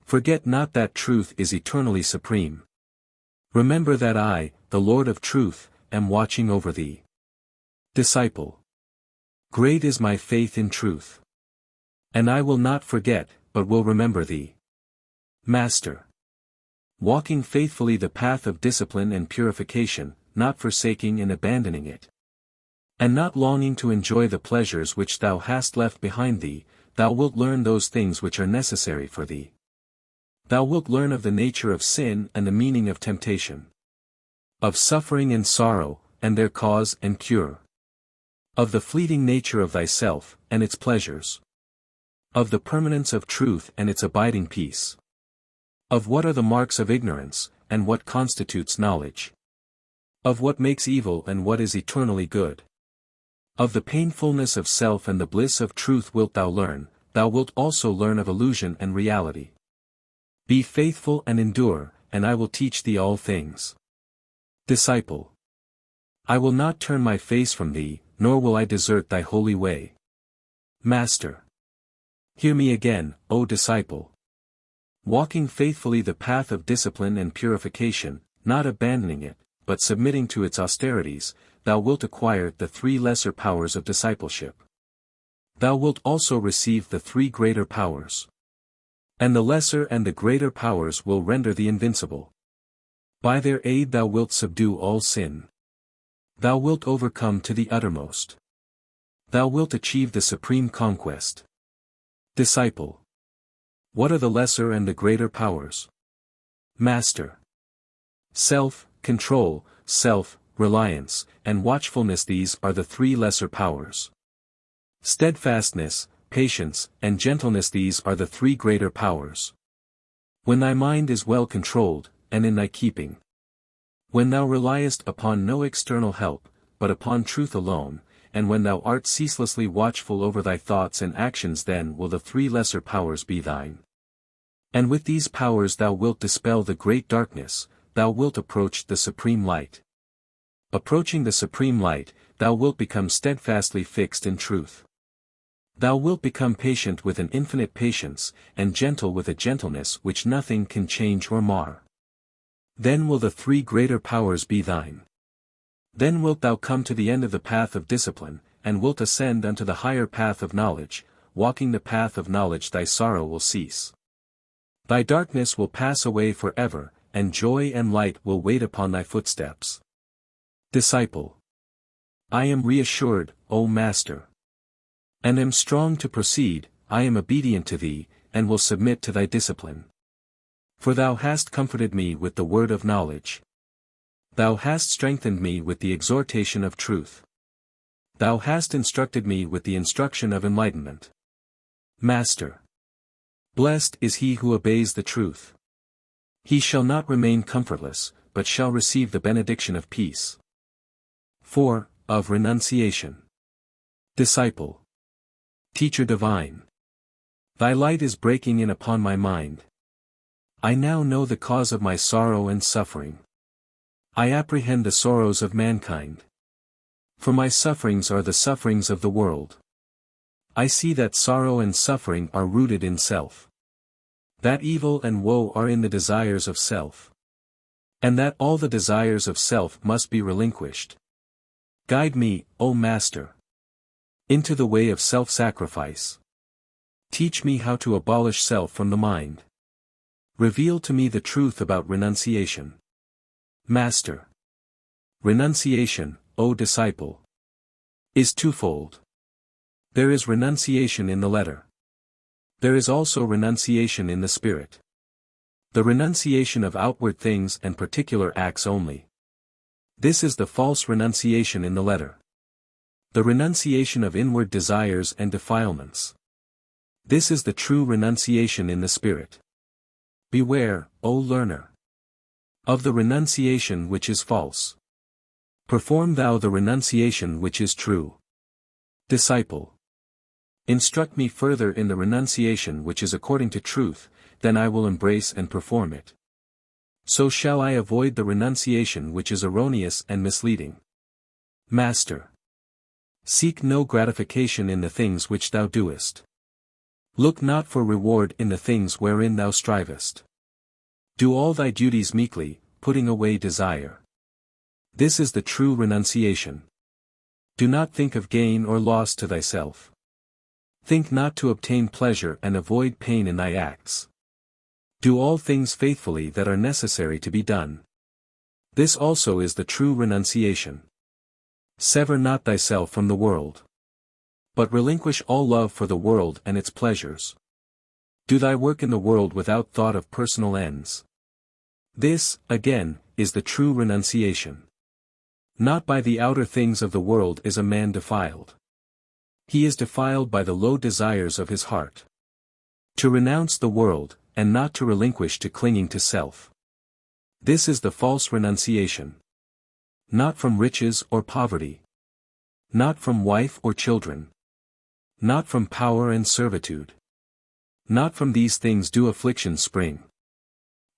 Forget not that truth is eternally supreme. Remember that I, the Lord of truth, am watching over thee. Disciple. Great is my faith in truth. And I will not forget, but will remember thee. Master. Walking faithfully the path of discipline and purification, not forsaking and abandoning it. And not longing to enjoy the pleasures which thou hast left behind thee, thou wilt learn those things which are necessary for thee. Thou wilt learn of the nature of sin and the meaning of temptation. Of suffering and sorrow, and their cause and cure. Of the fleeting nature of thyself, and its pleasures. Of the permanence of truth and its abiding peace. Of what are the marks of ignorance, and what constitutes knowledge. Of what makes evil and what is eternally good. Of the painfulness of self and the bliss of truth wilt thou learn, thou wilt also learn of illusion and reality. Be faithful and endure, and I will teach thee all things. Disciple. I will not turn my face from thee, nor will I desert thy holy way. Master. Hear me again, O disciple. Walking faithfully the path of discipline and purification, not abandoning it, but submitting to its austerities, thou wilt acquire the 3 lesser powers of discipleship. Thou wilt also receive the 3 greater powers. And the lesser and the greater powers will render thee invincible. By their aid thou wilt subdue all sin. Thou wilt overcome to the uttermost. Thou wilt achieve the supreme conquest. Disciple. What are the lesser and the greater powers? Master. Self-control, self-reliance, and watchfulness. These are the 3 lesser powers. Steadfastness, patience, and gentleness. These are the 3 greater powers. When thy mind is well controlled, and in thy keeping. When thou reliest upon no external help, but upon truth alone, and when thou art ceaselessly watchful over thy thoughts and actions, then will the 3 lesser powers be thine. And with these powers thou wilt dispel the great darkness, thou wilt approach the supreme light. Approaching the supreme light, thou wilt become steadfastly fixed in truth. Thou wilt become patient with an infinite patience, and gentle with a gentleness which nothing can change or mar. Then will the 3 greater powers be thine. Then wilt thou come to the end of the path of discipline, and wilt ascend unto the higher path of knowledge. Walking the path of knowledge, thy sorrow will cease. Thy darkness will pass away forever, and joy and light will wait upon thy footsteps. Disciple. I am reassured, O Master. And am strong to proceed. I am obedient to thee, and will submit to thy discipline. For thou hast comforted me with the word of knowledge. Thou hast strengthened me with the exhortation of truth. Thou hast instructed me with the instruction of enlightenment. Master. Blessed is he who obeys the truth. He shall not remain comfortless, but shall receive the benediction of peace. 4. Of Renunciation. Disciple. Teacher divine. Thy light is breaking in upon my mind. I now know the cause of my sorrow and suffering. I apprehend the sorrows of mankind. For my sufferings are the sufferings of the world. I see that sorrow and suffering are rooted in self. That evil and woe are in the desires of self. And that all the desires of self must be relinquished. Guide me, O Master, into the way of self-sacrifice. Teach me how to abolish self from the mind. Reveal to me the truth about renunciation. Master. Renunciation, O disciple, is twofold. There is renunciation in the letter. There is also renunciation in the spirit. The renunciation of outward things and particular acts only. This is the false renunciation in the letter. The renunciation of inward desires and defilements. This is the true renunciation in the Spirit. Beware, O learner, of the renunciation which is false. Perform thou the renunciation which is true. Disciple. Instruct me further in the renunciation which is according to truth, then I will embrace and perform it. So shall I avoid the renunciation which is erroneous and misleading. Master. Seek no gratification in the things which thou doest. Look not for reward in the things wherein thou strivest. Do all thy duties meekly, putting away desire. This is the true renunciation. Do not think of gain or loss to thyself. Think not to obtain pleasure and avoid pain in thy acts. Do all things faithfully that are necessary to be done. This also is the true renunciation. Sever not thyself from the world. But relinquish all love for the world and its pleasures. Do thy work in the world without thought of personal ends. This, again, is the true renunciation. Not by the outer things of the world is a man defiled. He is defiled by the low desires of his heart. To renounce the world, and not to relinquish to clinging to self. This is the false renunciation. Not from riches or poverty. Not from wife or children. Not from power and servitude. Not from these things do afflictions spring.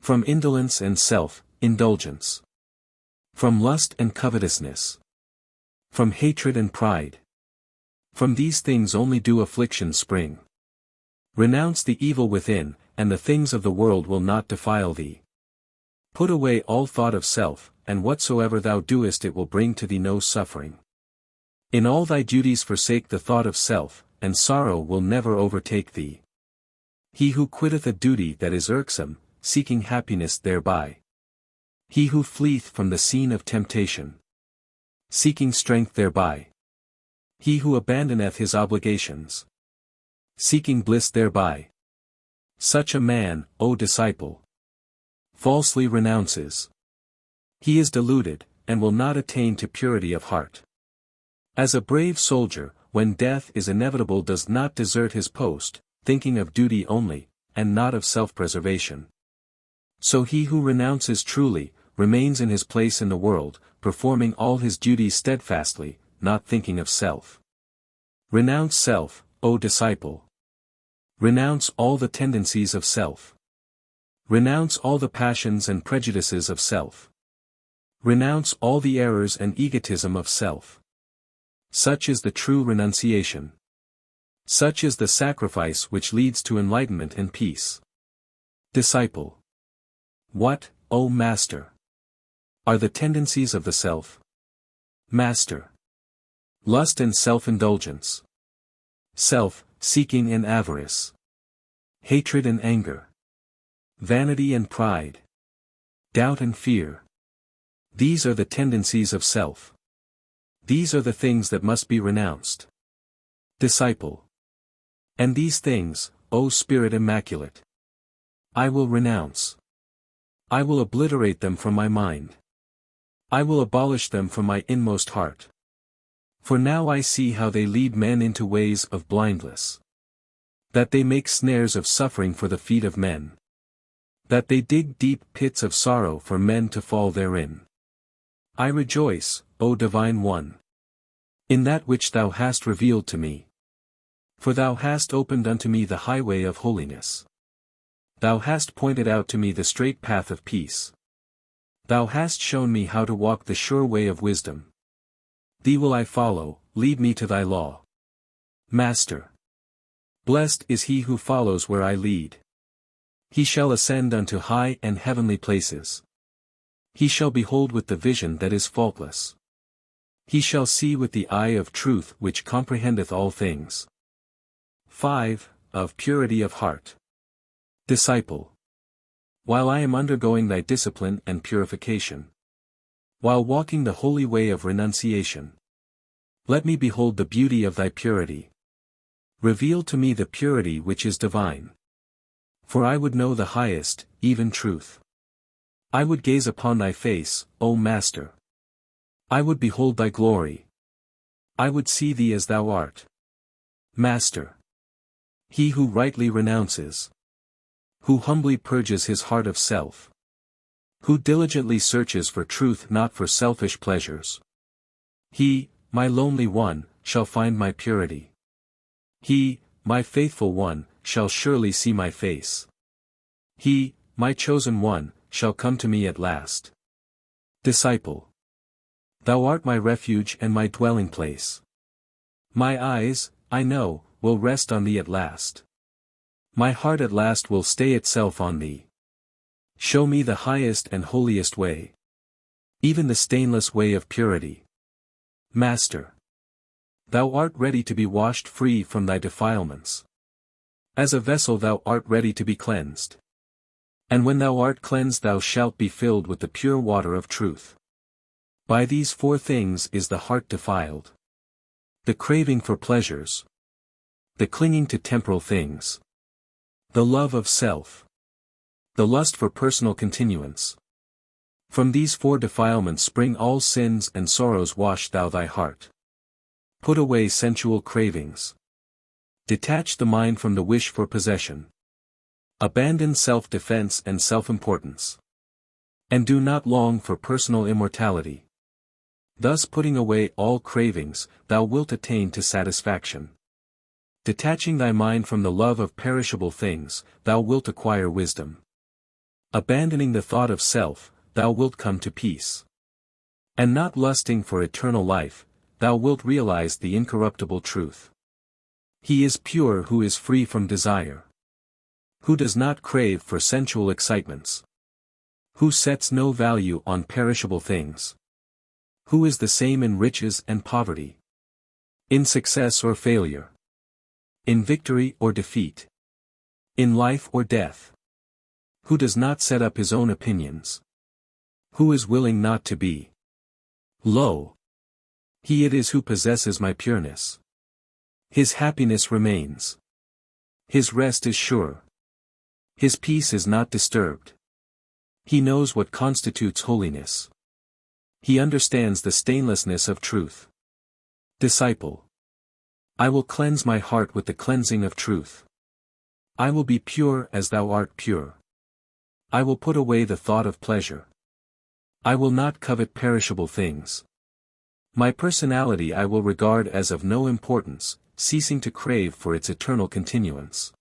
From indolence and self-indulgence. From lust and covetousness. From hatred and pride. From these things only do afflictions spring. Renounce the evil within, and the things of the world will not defile thee. Put away all thought of self, and whatsoever thou doest it will bring to thee no suffering. In all thy duties forsake the thought of self, and sorrow will never overtake thee. He who quitteth a duty that is irksome, seeking happiness thereby. He who fleeth from the scene of temptation, seeking strength thereby. He who abandoneth his obligations, seeking bliss thereby. Such a man, O disciple, falsely renounces. He is deluded, and will not attain to purity of heart. As a brave soldier, when death is inevitable, does not desert his post, thinking of duty only, and not of self-preservation. So he who renounces truly, remains in his place in the world, performing all his duties steadfastly, not thinking of self. Renounce self, O disciple. Renounce all the tendencies of self. Renounce all the passions and prejudices of self. Renounce all the errors and egotism of self. Such is the true renunciation. Such is the sacrifice which leads to enlightenment and peace. Disciple. What, O Master, are the tendencies of the self? Master. Lust and self-indulgence. Self-seeking and avarice. Hatred and anger. Vanity and pride. Doubt and fear. These are the tendencies of self. These are the things that must be renounced. Disciple. And these things, O Spirit Immaculate, I will renounce. I will obliterate them from my mind. I will abolish them from my inmost heart. For now I see how they lead men into ways of blindness. That they make snares of suffering for the feet of men. That they dig deep pits of sorrow for men to fall therein. I rejoice, O Divine One, in that which thou hast revealed to me. For thou hast opened unto me the highway of holiness. Thou hast pointed out to me the straight path of peace. Thou hast shown me how to walk the sure way of wisdom. Thee will I follow, lead me to thy law. Master. Blessed is he who follows where I lead. He shall ascend unto high and heavenly places. He shall behold with the vision that is faultless. He shall see with the eye of truth which comprehendeth all things. 5. Of purity of heart. Disciple. While I am undergoing thy discipline and purification, while walking the holy way of renunciation, let me behold the beauty of thy purity. Reveal to me the purity which is divine. For I would know the highest, even truth. I would gaze upon thy face, O Master. I would behold thy glory. I would see thee as thou art. Master. He who rightly renounces. Who humbly purges his heart of self. Who diligently searches for truth, not for selfish pleasures. He, my lonely one, shall find my purity. He, my faithful one, shall surely see my face. He, my chosen one, shall come to me at last. Disciple. Thou art my refuge and my dwelling place. My eyes, I know, will rest on thee at last. My heart at last will stay itself on thee. Show me the highest and holiest way. Even the stainless way of purity. Master. Thou art ready to be washed free from thy defilements. As a vessel thou art ready to be cleansed. And when thou art cleansed thou shalt be filled with the pure water of truth. By these four things is the heart defiled. The craving for pleasures. The clinging to temporal things. The love of self. The lust for personal continuance. From these four defilements spring all sins and sorrows. Wash thou thy heart. Put away sensual cravings. Detach the mind from the wish for possession. Abandon self-defense and self-importance. And do not long for personal immortality. Thus putting away all cravings, thou wilt attain to satisfaction. Detaching thy mind from the love of perishable things, thou wilt acquire wisdom. Abandoning the thought of self, thou wilt come to peace. And not lusting for eternal life, thou wilt realize the incorruptible truth. He is pure who is free from desire. Who does not crave for sensual excitements. Who sets no value on perishable things. Who is the same in riches and poverty. In success or failure. In victory or defeat. In life or death. Who does not set up his own opinions. Who is willing not to be. Lo! He it is who possesses my pureness. His happiness remains. His rest is sure. His peace is not disturbed. He knows what constitutes holiness. He understands the stainlessness of truth. Disciple. I will cleanse my heart with the cleansing of truth. I will be pure as thou art pure. I will put away the thought of pleasure. I will not covet perishable things. My personality I will regard as of no importance, ceasing to crave for its eternal continuance.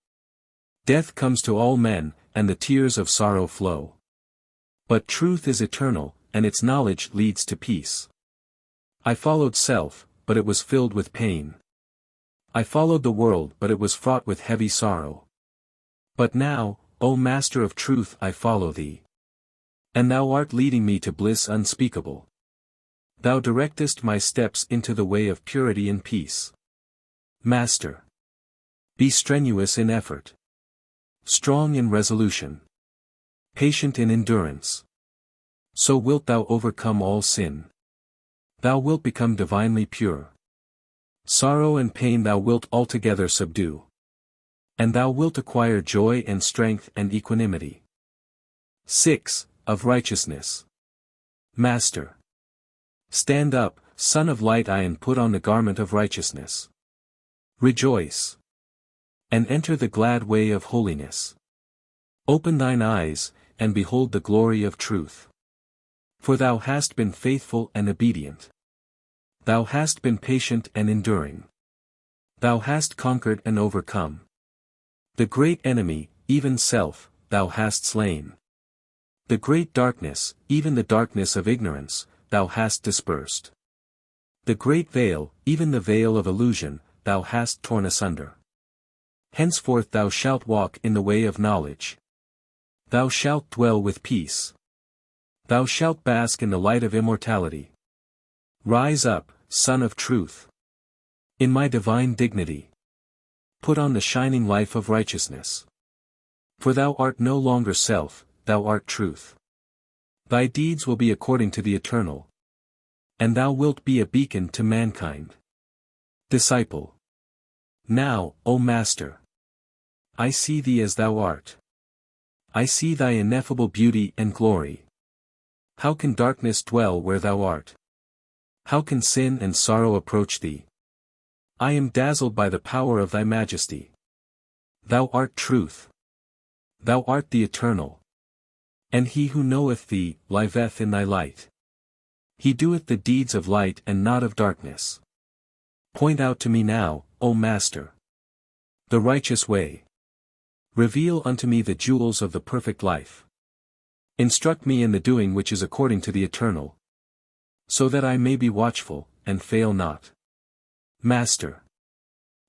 Death comes to all men, and the tears of sorrow flow. But truth is eternal, and its knowledge leads to peace. I followed self, but it was filled with pain. I followed the world, but it was fraught with heavy sorrow. But now, O Master of Truth, I follow thee. And thou art leading me to bliss unspeakable. Thou directest my steps into the way of purity and peace. Master. Be strenuous in effort. Strong in resolution. Patient in endurance. So wilt thou overcome all sin. Thou wilt become divinely pure. Sorrow and pain thou wilt altogether subdue. And thou wilt acquire joy and strength and equanimity. 6. Of righteousness. Master. Stand up, Son of Light, and put on the garment of righteousness. Rejoice. And enter the glad way of holiness. Open thine eyes, and behold the glory of truth. For thou hast been faithful and obedient. Thou hast been patient and enduring. Thou hast conquered and overcome. The great enemy, even self, thou hast slain. The great darkness, even the darkness of ignorance, thou hast dispersed. The great veil, even the veil of illusion, thou hast torn asunder. Henceforth thou shalt walk in the way of knowledge. Thou shalt dwell with peace. Thou shalt bask in the light of immortality. Rise up, Son of Truth. In my divine dignity. Put on the shining life of righteousness. For thou art no longer self, thou art truth. Thy deeds will be according to the eternal. And thou wilt be a beacon to mankind. Disciple. Now, O Master. I see thee as thou art. I see thy ineffable beauty and glory. How can darkness dwell where thou art? How can sin and sorrow approach thee? I am dazzled by the power of thy majesty. Thou art truth. Thou art the eternal. And he who knoweth thee, liveth in thy light. He doeth the deeds of light and not of darkness. Point out to me now, O Master, the righteous way. Reveal unto me the jewels of the perfect life. Instruct me in the doing which is according to the eternal, so that I may be watchful, and fail not. Master.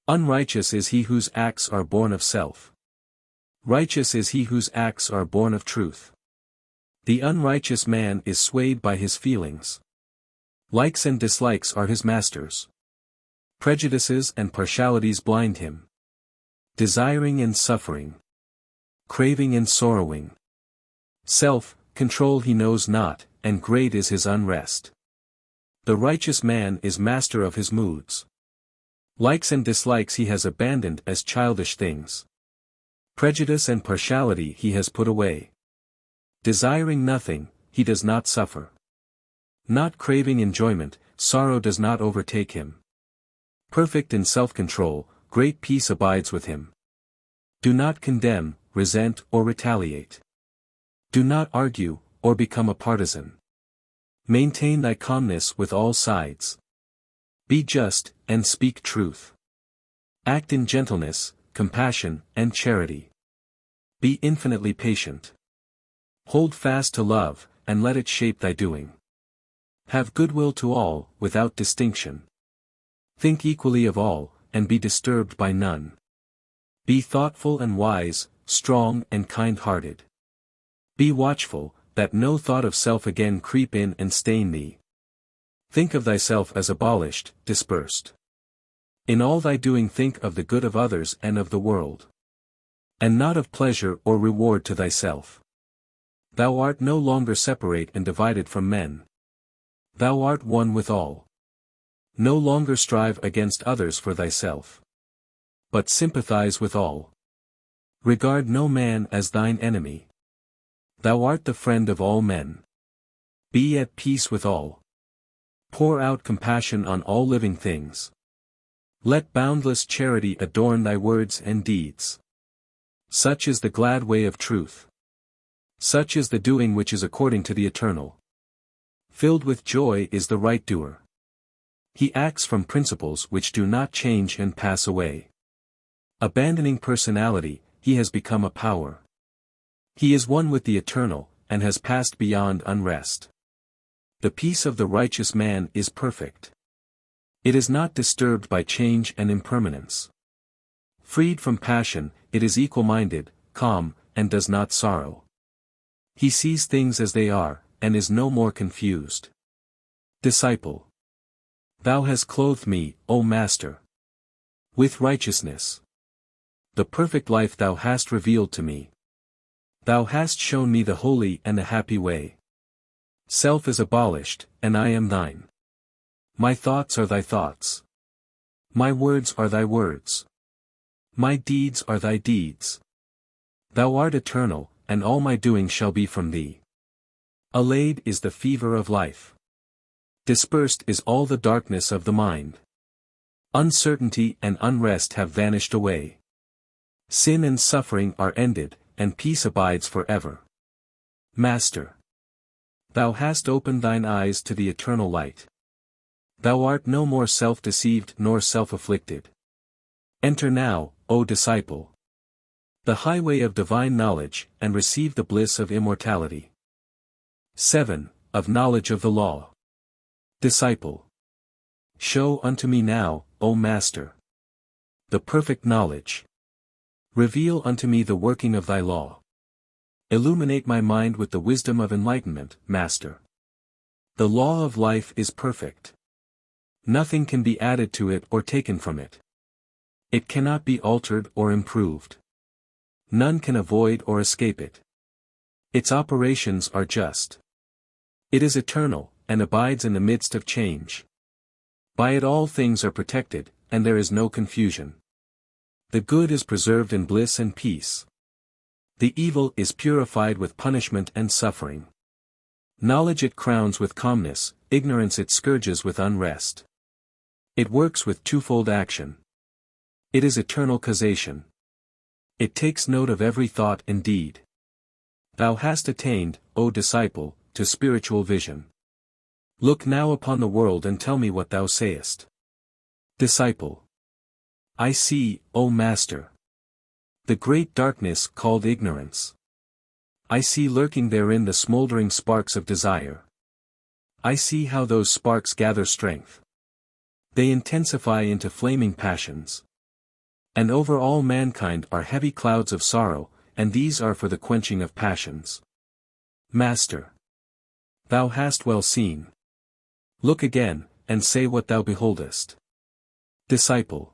Unrighteous is he whose acts are born of self. Righteous is he whose acts are born of truth. The unrighteous man is swayed by his feelings. Likes and dislikes are his masters. Prejudices and partialities blind him. Desiring and suffering. Craving and sorrowing. Self-control he knows not, and great is his unrest. The righteous man is master of his moods. Likes and dislikes he has abandoned as childish things. Prejudice and partiality he has put away. Desiring nothing, he does not suffer. Not craving enjoyment, sorrow does not overtake him. Perfect in self-control, great peace abides with him. Do not condemn, resent or retaliate. Do not argue, or become a partisan. Maintain thy calmness with all sides. Be just, and speak truth. Act in gentleness, compassion, and charity. Be infinitely patient. Hold fast to love, and let it shape thy doing. Have goodwill to all, without distinction. Think equally of all, and be disturbed by none. Be thoughtful and wise, strong and kind-hearted. Be watchful, that no thought of self again creep in and stain thee. Think of thyself as abolished, dispersed. In all thy doing think of the good of others and of the world. And not of pleasure or reward to thyself. Thou art no longer separate and divided from men. Thou art one with all. No longer strive against others for thyself. But sympathize with all. Regard no man as thine enemy. Thou art the friend of all men. Be at peace with all. Pour out compassion on all living things. Let boundless charity adorn thy words and deeds. Such is the glad way of truth. Such is the doing which is according to the eternal. Filled with joy is the right doer. He acts from principles which do not change and pass away. Abandoning personality, he has become a power. He is one with the eternal, and has passed beyond unrest. The peace of the righteous man is perfect. It is not disturbed by change and impermanence. Freed from passion, it is equal-minded, calm, and does not sorrow. He sees things as they are, and is no more confused. Disciple. Thou hast clothed me, O Master, with righteousness. The perfect life thou hast revealed to me. Thou hast shown me the holy and the happy way. Self is abolished, and I am thine. My thoughts are thy thoughts. My words are thy words. My deeds are thy deeds. Thou art eternal, and all my doing shall be from thee. Allayed is the fever of life. Dispersed is all the darkness of the mind. Uncertainty and unrest have vanished away. Sin and suffering are ended, and peace abides forever. Master. Thou hast opened thine eyes to the eternal light. Thou art no more self-deceived nor self-afflicted. Enter now, O disciple, the highway of divine knowledge, and receive the bliss of immortality. 7. Of knowledge of the law. Disciple. Show unto me now, O Master, the perfect knowledge. Reveal unto me the working of thy law. Illuminate my mind with the wisdom of enlightenment, Master. The law of life is perfect. Nothing can be added to it or taken from it. It cannot be altered or improved. None can avoid or escape it. Its operations are just. It is eternal, and abides in the midst of change. By it all things are protected, and there is no confusion. The good is preserved in bliss and peace. The evil is purified with punishment and suffering. Knowledge it crowns with calmness, ignorance it scourges with unrest. It works with twofold action. It is eternal causation. It takes note of every thought and deed. Thou hast attained, O disciple, to spiritual vision. Look now upon the world and tell me what thou sayest. Disciple. I see, O Master. The great darkness called ignorance. I see lurking therein the smoldering sparks of desire. I see how those sparks gather strength. They intensify into flaming passions. And over all mankind are heavy clouds of sorrow, and these are for the quenching of passions. Master. Thou hast well seen. Look again, and say what thou beholdest. Disciple.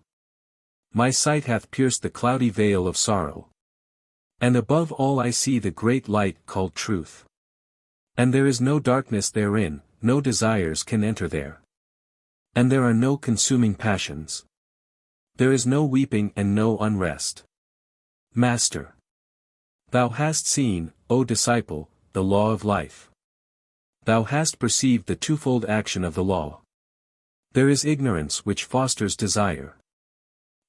My sight hath pierced the cloudy veil of sorrow. And above all I see the great light called truth. And there is no darkness therein, no desires can enter there. And there are no consuming passions. There is no weeping and no unrest. Master. Thou hast seen, O disciple, the law of life. Thou hast perceived the twofold action of the law. There is ignorance which fosters desire.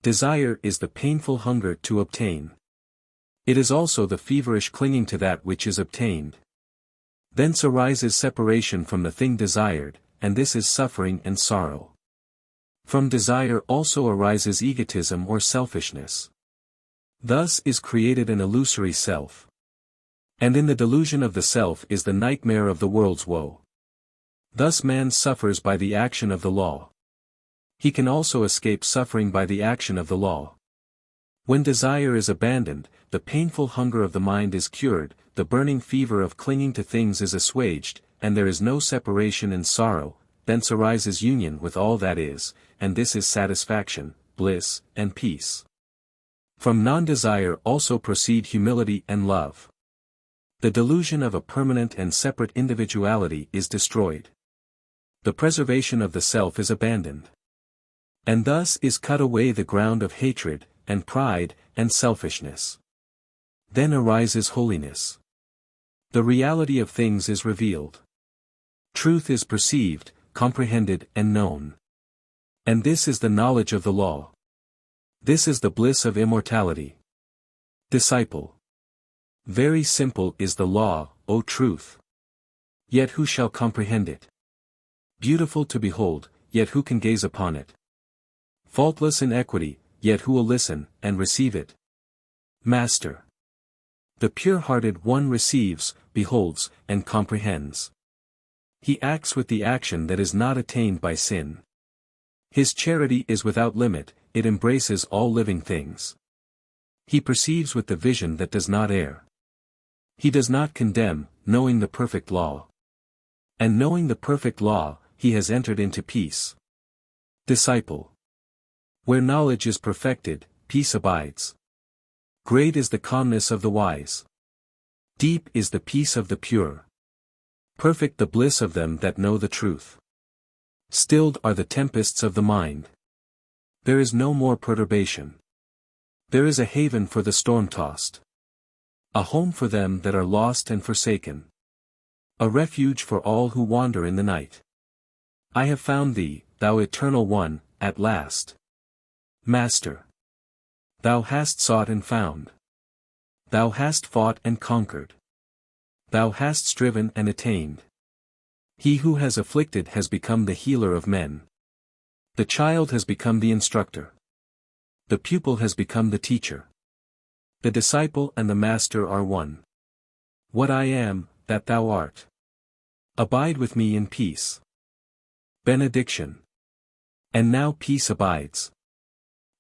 Desire is the painful hunger to obtain. It is also the feverish clinging to that which is obtained. Thence arises separation from the thing desired, and this is suffering and sorrow. From desire also arises egotism or selfishness. Thus is created an illusory self. And in the delusion of the self is the nightmare of the world's woe. Thus man suffers by the action of the law. He can also escape suffering by the action of the law. When desire is abandoned, the painful hunger of the mind is cured, the burning fever of clinging to things is assuaged, and there is no separation and sorrow, thence arises union with all that is, and this is satisfaction, bliss, and peace. From non-desire also proceed humility and love. The delusion of a permanent and separate individuality is destroyed. The preservation of the self is abandoned. And thus is cut away the ground of hatred, and pride, and selfishness. Then arises holiness. The reality of things is revealed. Truth is perceived, comprehended and known. And this is the knowledge of the law. This is the bliss of immortality. Disciple. Very simple is the law, O truth. Yet who shall comprehend it? Beautiful to behold, yet who can gaze upon it? Faultless in equity, yet who will listen, and receive it? Master. The pure-hearted one receives, beholds, and comprehends. He acts with the action that is not attained by sin. His charity is without limit, it embraces all living things. He perceives with the vision that does not err. He does not condemn, knowing the perfect law. And knowing the perfect law, he has entered into peace. Disciple. Where knowledge is perfected, peace abides. Great is the calmness of the wise. Deep is the peace of the pure. Perfect the bliss of them that know the truth. Stilled are the tempests of the mind. There is no more perturbation. There is a haven for the storm-tossed. A home for them that are lost and forsaken. A refuge for all who wander in the night. I have found thee, thou eternal one, at last. Master. Thou hast sought and found. Thou hast fought and conquered. Thou hast striven and attained. He who has afflicted has become the healer of men. The child has become the instructor. The pupil has become the teacher. The disciple and the master are one. What I am, that thou art. Abide with me in peace. Benediction. And now peace abides.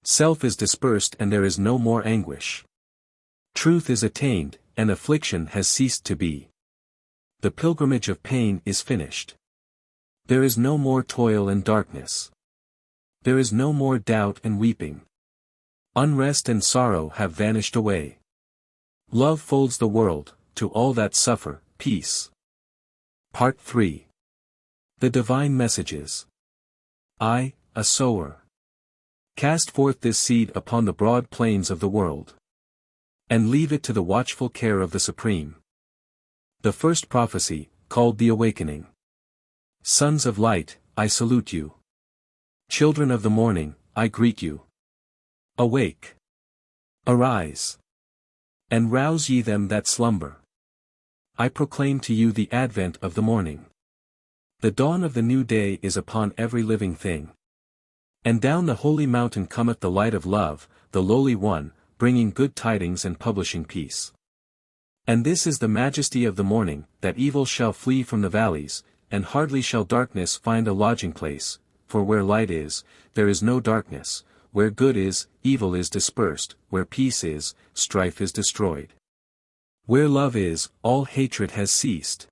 Self is dispersed and there is no more anguish. Truth is attained, and affliction has ceased to be. The pilgrimage of pain is finished. There is no more toil and darkness. There is no more doubt and weeping. Unrest and sorrow have vanished away. Love folds the world, to all that suffer, peace. Part 3. The Divine Messages. I, a sower. Cast forth this seed upon the broad plains of the world. And leave it to the watchful care of the Supreme. The first prophecy, called the awakening. Sons of light, I salute you. Children of the morning, I greet you. Awake! Arise! And rouse ye them that slumber. I proclaim to you the advent of the morning. The dawn of the new day is upon every living thing. And down the holy mountain cometh the light of love, the lowly one, bringing good tidings and publishing peace. And this is the majesty of the morning, that evil shall flee from the valleys, and hardly shall darkness find a lodging place, for where light is, there is no darkness, where good is, evil is dispersed, where peace is, strife is destroyed. Where love is, all hatred has ceased.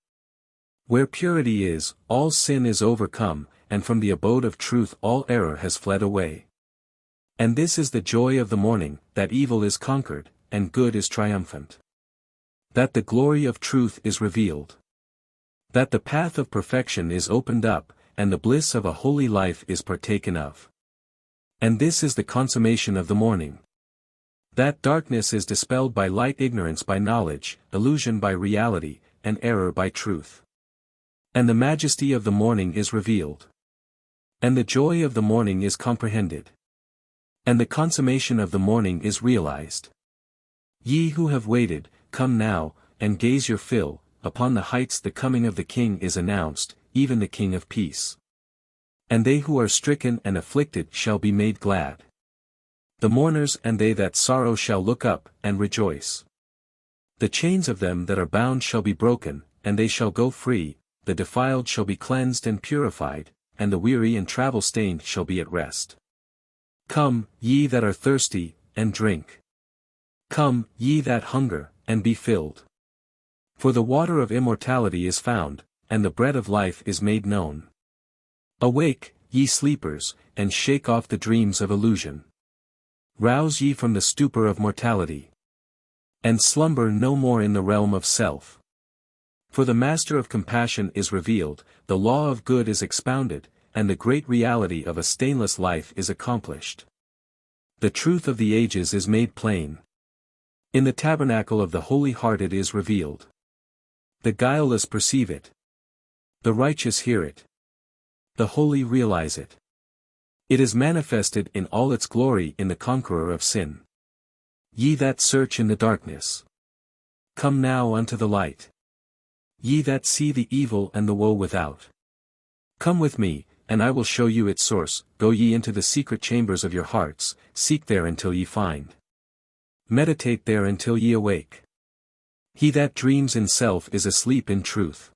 Where purity is, all sin is overcome, and from the abode of truth all error has fled away. And this is the joy of the morning, that evil is conquered, and good is triumphant. That the glory of truth is revealed. That the path of perfection is opened up, and the bliss of a holy life is partaken of. And this is the consummation of the morning. That darkness is dispelled by light, ignorance by knowledge, illusion by reality, and error by truth. And the majesty of the morning is revealed. And the joy of the morning is comprehended. And the consummation of the morning is realized. Ye who have waited, come now, and gaze your fill, upon the heights the coming of the King is announced, even the King of peace. And they who are stricken and afflicted shall be made glad. The mourners and they that sorrow shall look up, and rejoice. The chains of them that are bound shall be broken, and they shall go free, the defiled shall be cleansed and purified, and the weary and travel-stained shall be at rest. Come, ye that are thirsty, and drink. Come, ye that hunger, and be filled. For the water of immortality is found, and the bread of life is made known. Awake, ye sleepers, and shake off the dreams of illusion. Rouse ye from the stupor of mortality. And slumber no more in the realm of self. For the Master of compassion is revealed, the law of good is expounded, and the great reality of a stainless life is accomplished. The truth of the ages is made plain. In the tabernacle of the holy heart it is revealed. The guileless perceive it. The righteous hear it. The holy realize it. It is manifested in all its glory in the conqueror of sin. Ye that search in the darkness, come now unto the light. Ye that see the evil and the woe without, come with me, and I will show you its source. Go ye into the secret chambers of your hearts, seek there until ye find. Meditate there until ye awake. He that dreams in self is asleep in truth.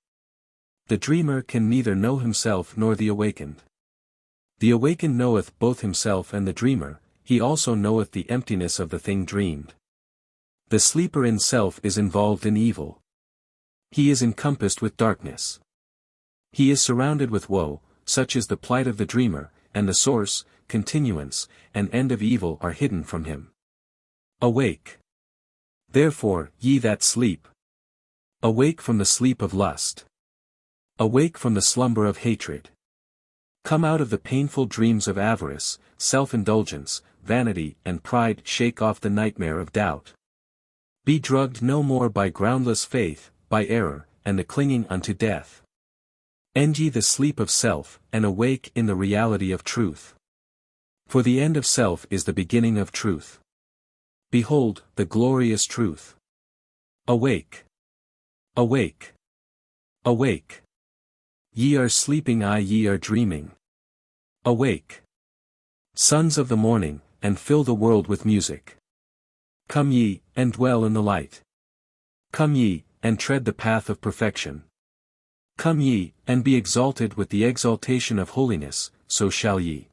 The dreamer can neither know himself nor the awakened. The awakened knoweth both himself and the dreamer, he also knoweth the emptiness of the thing dreamed. The sleeper in self is involved in evil. He is encompassed with darkness. He is surrounded with woe, such is the plight of the dreamer, and the source, continuance, and end of evil are hidden from him. Awake! Therefore, ye that sleep, awake from the sleep of lust. Awake from the slumber of hatred. Come out of the painful dreams of avarice, self-indulgence, vanity and pride. Shake off the nightmare of doubt. Be drugged no more by groundless faith, by error, and the clinging unto death. End ye the sleep of self, and awake in the reality of truth. For the end of self is the beginning of truth. Behold, the glorious truth. Awake! Awake! Awake! Ye are sleeping, aye, ye are dreaming. Awake! Sons of the morning, and fill the world with music. Come ye, and dwell in the light. Come ye, and tread the path of perfection. Come ye, and be exalted with the exaltation of holiness, so shall ye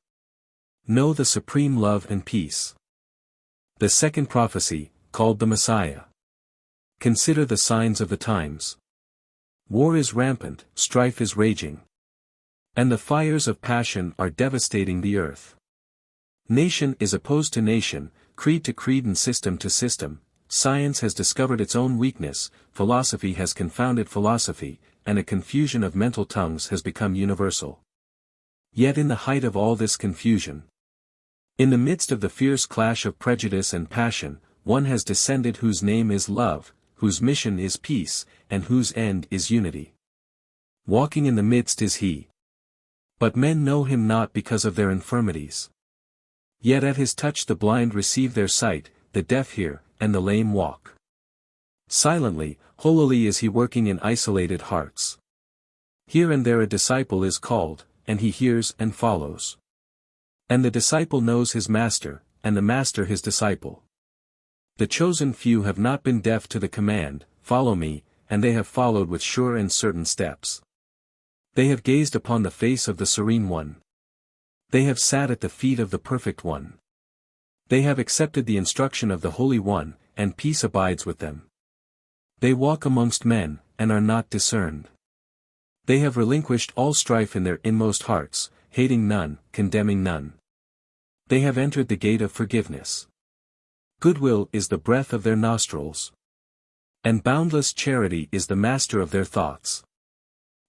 know the supreme love and peace. The second prophecy, called the Messiah. Consider the signs of the times. War is rampant, strife is raging. And the fires of passion are devastating the earth. Nation is opposed to nation, creed to creed and system to system. Science has discovered its own weakness, philosophy has confounded philosophy, and a confusion of mental tongues has become universal. Yet in the height of all this confusion, in the midst of the fierce clash of prejudice and passion, one has descended whose name is love, whose mission is peace, and whose end is unity. Walking in the midst is he. But men know him not because of their infirmities. Yet at his touch the blind receive their sight, the deaf hear, and the lame walk. Silently, holily is he working in isolated hearts. Here and there a disciple is called, and he hears and follows. And the disciple knows his master, and the master his disciple. The chosen few have not been deaf to the command, "Follow me," and they have followed with sure and certain steps. They have gazed upon the face of the Serene One. They have sat at the feet of the Perfect One. They have accepted the instruction of the Holy One, and peace abides with them. They walk amongst men, and are not discerned. They have relinquished all strife in their inmost hearts, hating none, condemning none. They have entered the gate of forgiveness. Goodwill is the breath of their nostrils. And boundless charity is the master of their thoughts.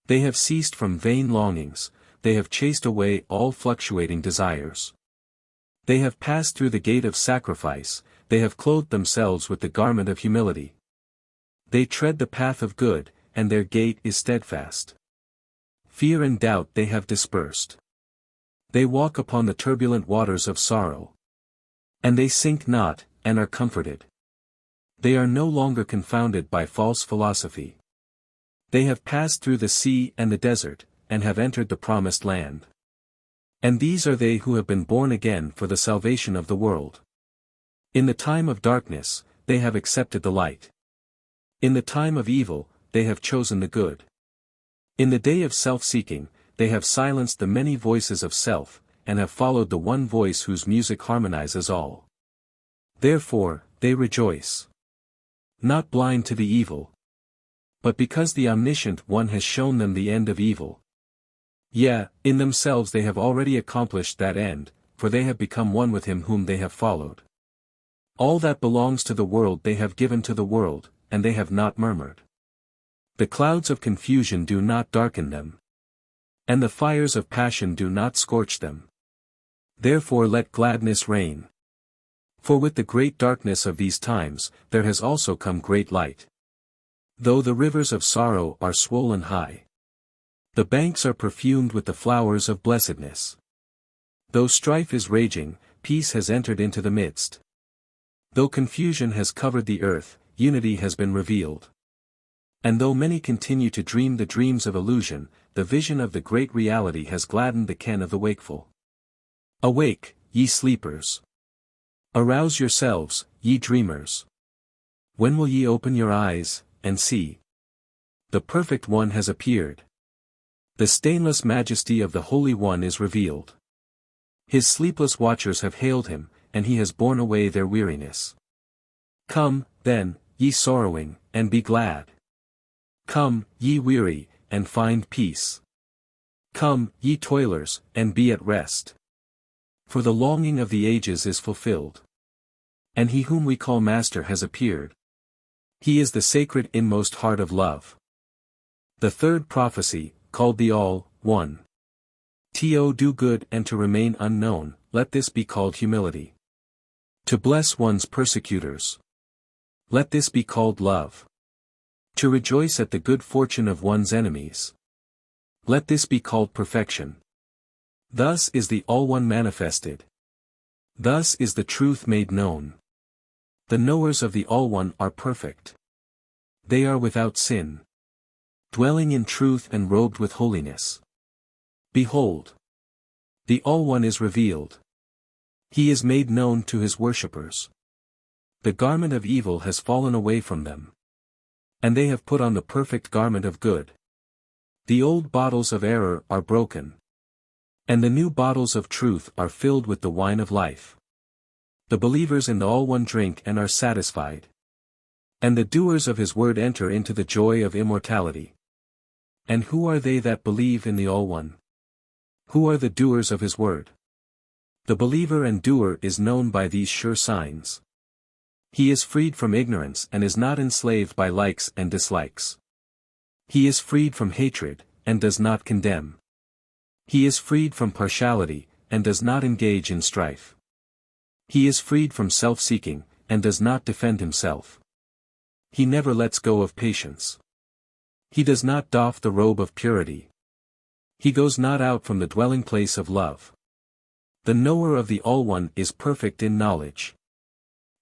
They have ceased from vain longings, they have chased away all fluctuating desires. They have passed through the gate of sacrifice, they have clothed themselves with the garment of humility. They tread the path of good, and their gait is steadfast. Fear and doubt they have dispersed. They walk upon the turbulent waters of sorrow. And they sink not, and are comforted. They are no longer confounded by false philosophy. They have passed through the sea and the desert, and have entered the promised land. And these are they who have been born again for the salvation of the world. In the time of darkness, they have accepted the light. In the time of evil, they have chosen the good. In the day of self-seeking, they have silenced the many voices of self, and have followed the one voice whose music harmonizes all. Therefore, they rejoice. Not blind to the evil, but because the Omniscient One has shown them the end of evil. Yeah, in themselves they have already accomplished that end, for they have become one with him whom they have followed. All that belongs to the world they have given to the world, and they have not murmured. The clouds of confusion do not darken them. And the fires of passion do not scorch them. Therefore let gladness reign. For with the great darkness of these times, there has also come great light. Though the rivers of sorrow are swollen high, the banks are perfumed with the flowers of blessedness. Though strife is raging, peace has entered into the midst. Though confusion has covered the earth, unity has been revealed. And though many continue to dream the dreams of illusion, the vision of the great reality has gladdened the ken of the wakeful. Awake, ye sleepers! Arouse yourselves, ye dreamers! When will ye open your eyes, and see? The Perfect One has appeared. The stainless majesty of the Holy One is revealed. His sleepless watchers have hailed him, and he has borne away their weariness. Come, then, ye sorrowing, and be glad. Come, ye weary, and find peace. Come, ye toilers, and be at rest. For the longing of the ages is fulfilled. And he whom we call Master has appeared. He is the sacred inmost heart of love. The third prophecy, called the All-One. To do good and to remain unknown, let this be called humility. To bless one's persecutors. Let this be called love. To rejoice at the good fortune of one's enemies. Let this be called perfection. Thus is the All-One manifested. Thus is the truth made known. The knowers of the All-One are perfect. They are without sin, dwelling in truth and robed with holiness. Behold! The All-One is revealed. He is made known to his worshippers. The garment of evil has fallen away from them. And they have put on the perfect garment of good. The old bottles of error are broken. And the new bottles of truth are filled with the wine of life. The believers in the All-One drink and are satisfied. And the doers of his word enter into the joy of immortality. And who are they that believe in the All-One? Who are the doers of his word? The believer and doer is known by these sure signs. He is freed from ignorance and is not enslaved by likes and dislikes. He is freed from hatred, and does not condemn. He is freed from partiality, and does not engage in strife. He is freed from self-seeking, and does not defend himself. He never lets go of patience. He does not doff the robe of purity. He goes not out from the dwelling place of love. The knower of the All-One is perfect in knowledge.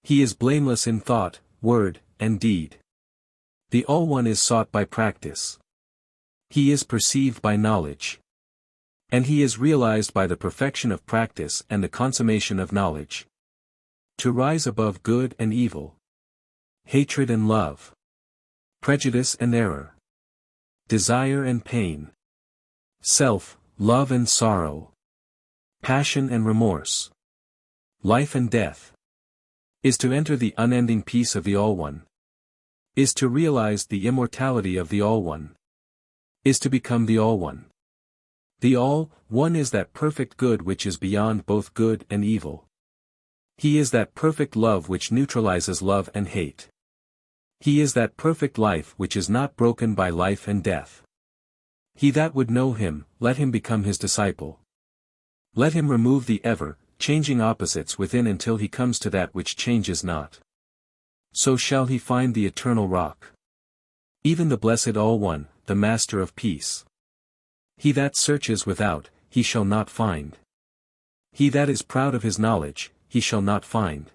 He is blameless in thought, word, and deed. The All-One is sought by practice. He is perceived by knowledge. And he is realized by the perfection of practice and the consummation of knowledge. To rise above good and evil, hatred and love, prejudice and error, desire and pain, self, love and sorrow, passion and remorse, life and death, is to enter the unending peace of the All-One, is to realize the immortality of the All-One, is to become the All-One. The All-One is that perfect good which is beyond both good and evil. He is that perfect love which neutralizes love and hate. He is that perfect life which is not broken by life and death. He that would know him, let him become his disciple. Let him remove the ever-changing opposites within until he comes to that which changes not. So shall he find the eternal rock. Even the blessed All-One, the Master of Peace. He that searches without, he shall not find. He that is proud of his knowledge, he shall not find.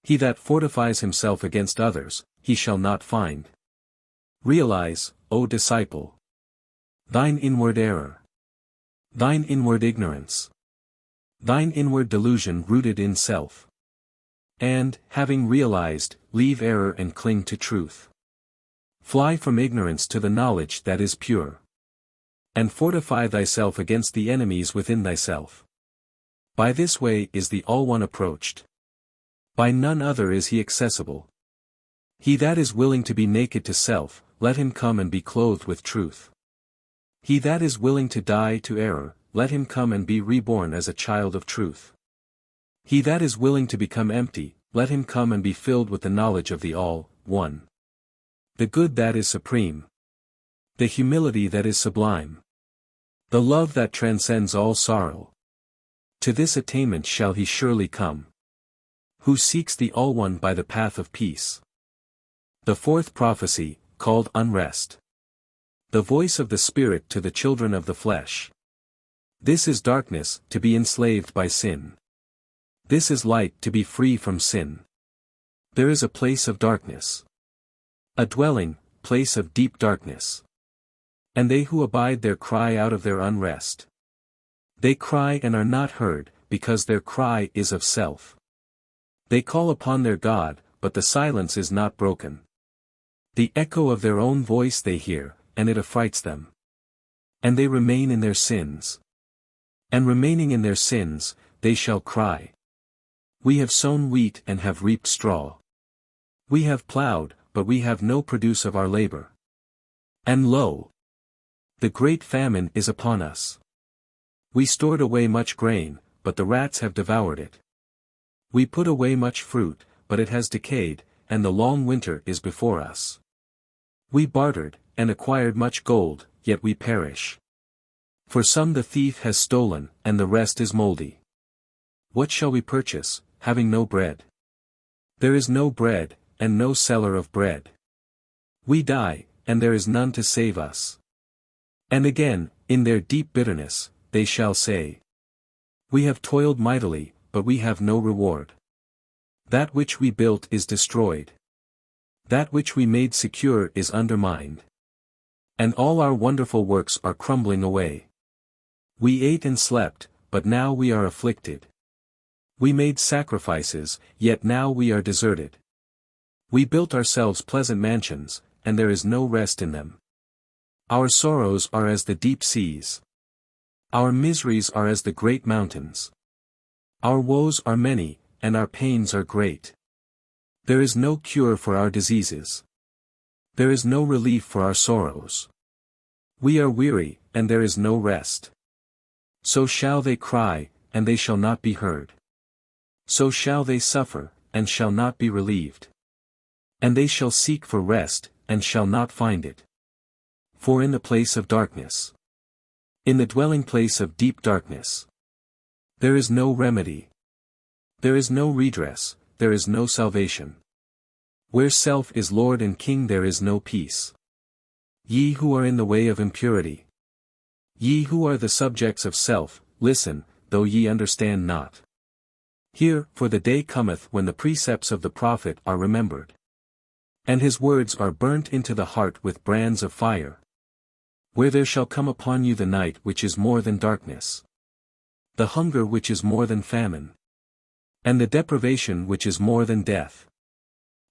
He that fortifies himself against others, he shall not find. Realize, O disciple, thine inward error, thine inward ignorance, thine inward delusion rooted in self. And, having realized, leave error and cling to truth. Fly from ignorance to the knowledge that is pure. And fortify thyself against the enemies within thyself. By this way is the All-One approached. By none other is he accessible. He that is willing to be naked to self, let him come and be clothed with truth. He that is willing to die to error, let him come and be reborn as a child of truth. He that is willing to become empty, let him come and be filled with the knowledge of the All-One. The good that is supreme. The humility that is sublime. The love that transcends all sorrow. To this attainment shall he surely come. Who seeks the All-One by the path of peace. The fourth prophecy, called Unrest. The voice of the Spirit to the children of the flesh. This is darkness, to be enslaved by sin. This is light, to be free from sin. There is a place of darkness. A dwelling, place of deep darkness. And they who abide there cry out of their unrest. They cry and are not heard, because their cry is of self. They call upon their God, but the silence is not broken. The echo of their own voice they hear, and it affrights them. And they remain in their sins. And remaining in their sins, they shall cry. We have sown wheat and have reaped straw. We have plowed, but we have no produce of our labor. And lo! The great famine is upon us. We stored away much grain, but the rats have devoured it. We put away much fruit, but it has decayed, and the long winter is before us. We bartered, and acquired much gold, yet we perish. For some the thief has stolen, and the rest is moldy. What shall we purchase, having no bread? There is no bread, and no seller of bread. We die, and there is none to save us. And again, in their deep bitterness, they shall say, we have toiled mightily, but we have no reward. That which we built is destroyed. That which we made secure is undermined. And all our wonderful works are crumbling away. We ate and slept, but now we are afflicted. We made sacrifices, yet now we are deserted. We built ourselves pleasant mansions, and there is no rest in them. Our sorrows are as the deep seas. Our miseries are as the great mountains. Our woes are many, and our pains are great. There is no cure for our diseases. There is no relief for our sorrows. We are weary, and there is no rest. So shall they cry, and they shall not be heard. So shall they suffer, and shall not be relieved. And they shall seek for rest, and shall not find it. For in the place of darkness, in the dwelling place of deep darkness, there is no remedy. There is no redress, there is no salvation. Where self is Lord and King there is no peace. Ye who are in the way of impurity. Ye who are the subjects of self, listen, though ye understand not. Hear, for the day cometh when the precepts of the prophet are remembered. And his words are burnt into the heart with brands of fire. Where there shall come upon you the night which is more than darkness. The hunger which is more than famine. And the deprivation which is more than death.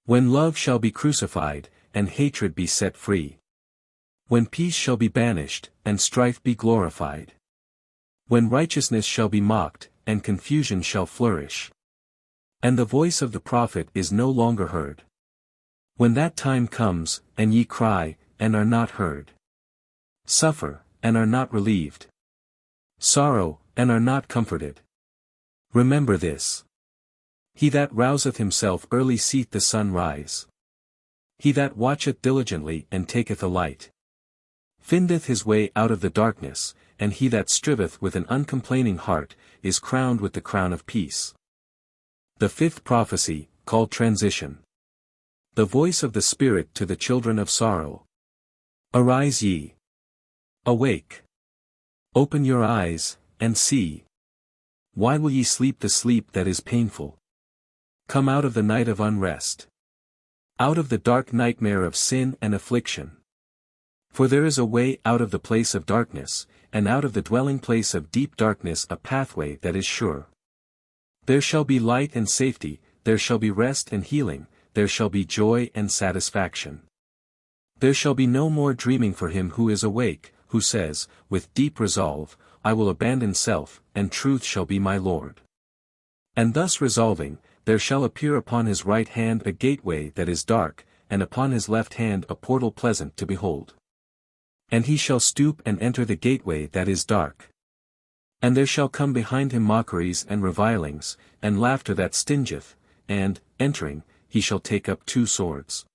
When love shall be crucified, and hatred be set free. When peace shall be banished, and strife be glorified. When righteousness shall be mocked, and confusion shall flourish. And the voice of the prophet is no longer heard. When that time comes, and ye cry, and are not heard. Suffer, and are not relieved. Sorrow, and are not comforted. Remember this. He that rouseth himself early seeth the sun rise. He that watcheth diligently and taketh a light. Findeth his way out of the darkness, and he that striveth with an uncomplaining heart, is crowned with the crown of peace. The fifth prophecy, called Transition. The voice of the Spirit to the children of sorrow. Arise ye. Awake. Open your eyes, and see. Why will ye sleep the sleep that is painful? Come out of the night of unrest. Out of the dark nightmare of sin and affliction. For there is a way out of the place of darkness, and out of the dwelling place of deep darkness a pathway that is sure. There shall be light and safety, there shall be rest and healing, there shall be joy and satisfaction. There shall be no more dreaming for him who is awake, who says, with deep resolve, I will abandon self, and truth shall be my Lord. And thus resolving, there shall appear upon his right hand a gateway that is dark, and upon his left hand a portal pleasant to behold. And he shall stoop and enter the gateway that is dark. And there shall come behind him mockeries and revilings, and laughter that stingeth, and, entering, he shall take up two swords.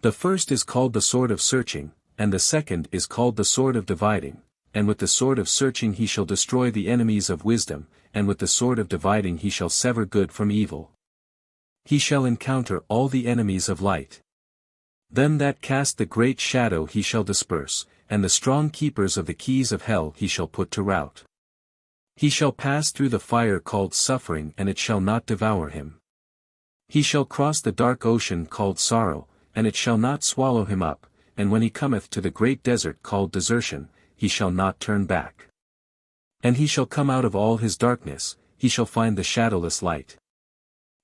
The first is called the sword of searching, and the second is called the sword of dividing, and with the sword of searching he shall destroy the enemies of wisdom, and with the sword of dividing he shall sever good from evil. He shall encounter all the enemies of light. Them that cast the great shadow he shall disperse, and the strong keepers of the keys of hell he shall put to rout. He shall pass through the fire called suffering and it shall not devour him. He shall cross the dark ocean called sorrow, and it shall not swallow him up, and when he cometh to the great desert called desertion, he shall not turn back. And he shall come out of all his darkness, he shall find the shadowless light.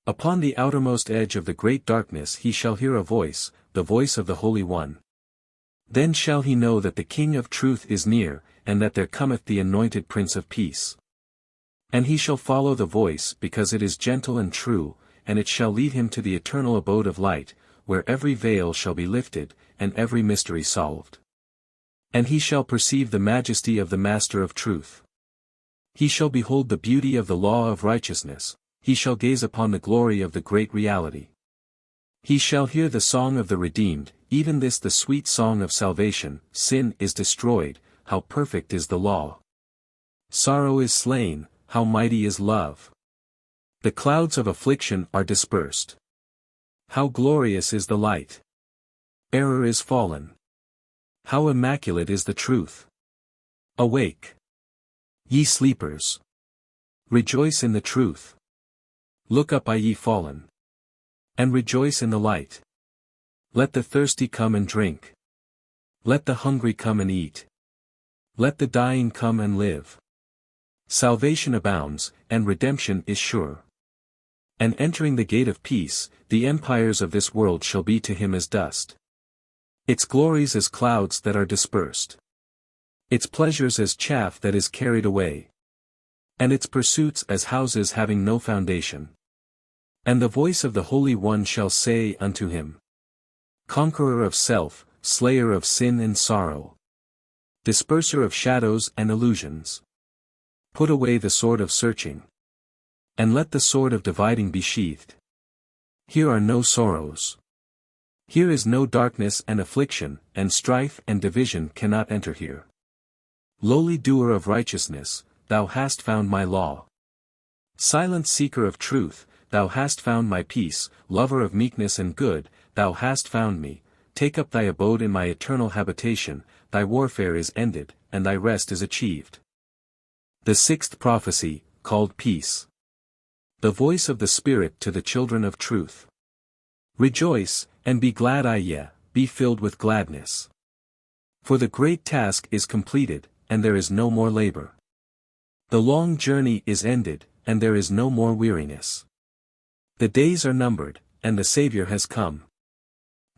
Upon the outermost edge of the great darkness he shall hear a voice, the voice of the Holy One. Then shall he know that the King of truth is near, and that there cometh the anointed Prince of Peace. And he shall follow the voice because it is gentle and true, and it shall lead him to the eternal abode of light, where every veil shall be lifted, and every mystery solved. And he shall perceive the majesty of the Master of truth. He shall behold the beauty of the law of righteousness, he shall gaze upon the glory of the great reality. He shall hear the song of the redeemed, even this the sweet song of salvation, sin is destroyed, how perfect is the law. Sorrow is slain, how mighty is love. The clouds of affliction are dispersed. How glorious is the light. Error is fallen. How immaculate is the truth. Awake, ye sleepers. Rejoice in the truth. Look up, ye fallen. And rejoice in the light. Let the thirsty come and drink. Let the hungry come and eat. Let the dying come and live. Salvation abounds, and redemption is sure. And entering the gate of peace, the empires of this world shall be to him as dust. Its glories as clouds that are dispersed. Its pleasures as chaff that is carried away. And its pursuits as houses having no foundation. And the voice of the Holy One shall say unto him, Conqueror of self, slayer of sin and sorrow. Disperser of shadows and illusions. Put away the sword of searching. And let the sword of dividing be sheathed. Here are no sorrows. Here is no darkness and affliction, and strife and division cannot enter here. Lowly doer of righteousness, thou hast found my law. Silent seeker of truth, thou hast found my peace, lover of meekness and good, thou hast found me, take up thy abode in my eternal habitation, thy warfare is ended, and thy rest is achieved. The sixth prophecy, called Peace. The voice of the Spirit to the children of truth. Rejoice, and be glad, be filled with gladness. For the great task is completed, and there is no more labor. The long journey is ended, and there is no more weariness. The days are numbered, and the Savior has come.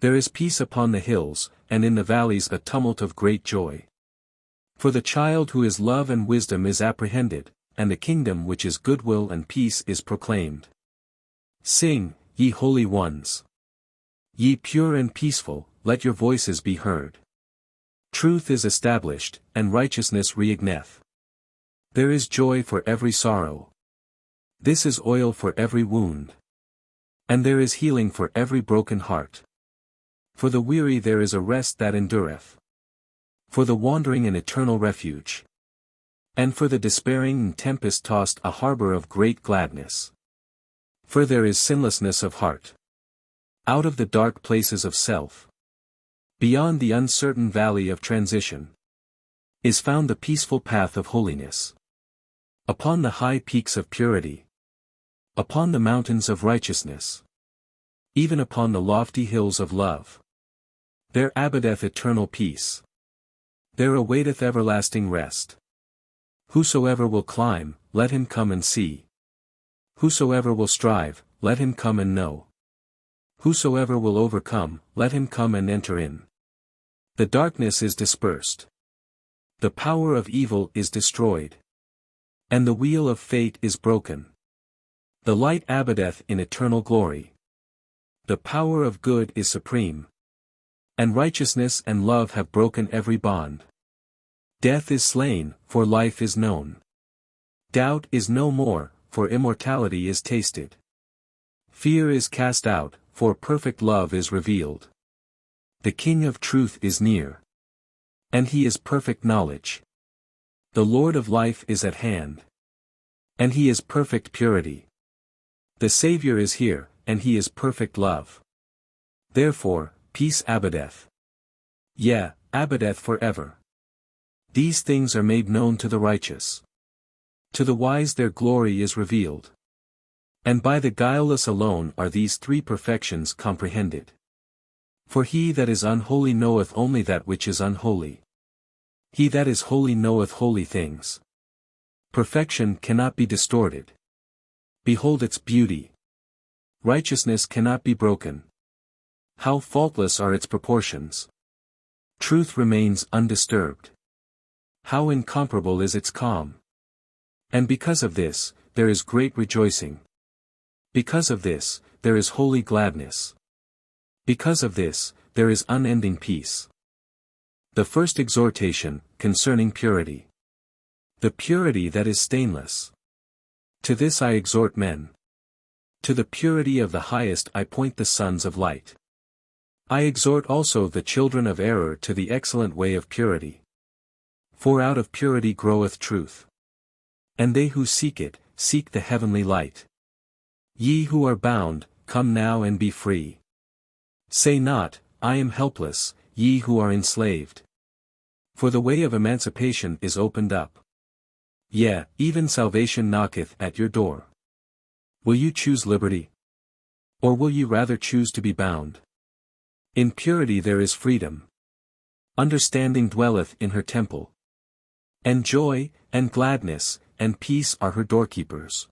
There is peace upon the hills, and in the valleys a tumult of great joy. For the child who is love and wisdom is apprehended, and the kingdom which is goodwill and peace is proclaimed. Sing, ye holy ones. Ye pure and peaceful, let your voices be heard. Truth is established, and righteousness reigneth. There is joy for every sorrow. This is oil for every wound. And there is healing for every broken heart. For the weary there is a rest that endureth. For the wandering an eternal refuge. And for the despairing and tempest-tossed a harbor of great gladness. For there is sinlessness of heart. Out of the dark places of self. Beyond the uncertain valley of transition. Is found the peaceful path of holiness. Upon the high peaks of purity. Upon the mountains of righteousness. Even upon the lofty hills of love. There abideth eternal peace. There awaiteth everlasting rest. Whosoever will climb, let him come and see. Whosoever will strive, let him come and know. Whosoever will overcome, let him come and enter in. The darkness is dispersed. The power of evil is destroyed. And the wheel of fate is broken. The light abideth in eternal glory. The power of good is supreme. And righteousness and love have broken every bond. Death is slain, for life is known. Doubt is no more, for immortality is tasted. Fear is cast out, for perfect love is revealed. The King of truth is near. And he is perfect knowledge. The Lord of life is at hand. And he is perfect purity. The Savior is here, and he is perfect love. Therefore, peace abideth. Yea, abideth forever. These things are made known to the righteous. To the wise their glory is revealed. And by the guileless alone are these three perfections comprehended. For he that is unholy knoweth only that which is unholy. He that is holy knoweth holy things. Perfection cannot be distorted. Behold its beauty. Righteousness cannot be broken. How faultless are its proportions. Truth remains undisturbed. How incomparable is its calm. And because of this, there is great rejoicing. Because of this, there is holy gladness. Because of this, there is unending peace. The first exhortation, concerning purity. The purity that is stainless. To this I exhort men. To the purity of the highest I point the sons of light. I exhort also the children of error to the excellent way of purity. For out of purity groweth truth. And they who seek it, seek the heavenly light. Ye who are bound, come now and be free. Say not, I am helpless, ye who are enslaved. For the way of emancipation is opened up. Yea, even salvation knocketh at your door. Will you choose liberty? Or will you rather choose to be bound? In purity there is freedom. Understanding dwelleth in her temple. And joy, and gladness, and peace are her doorkeepers.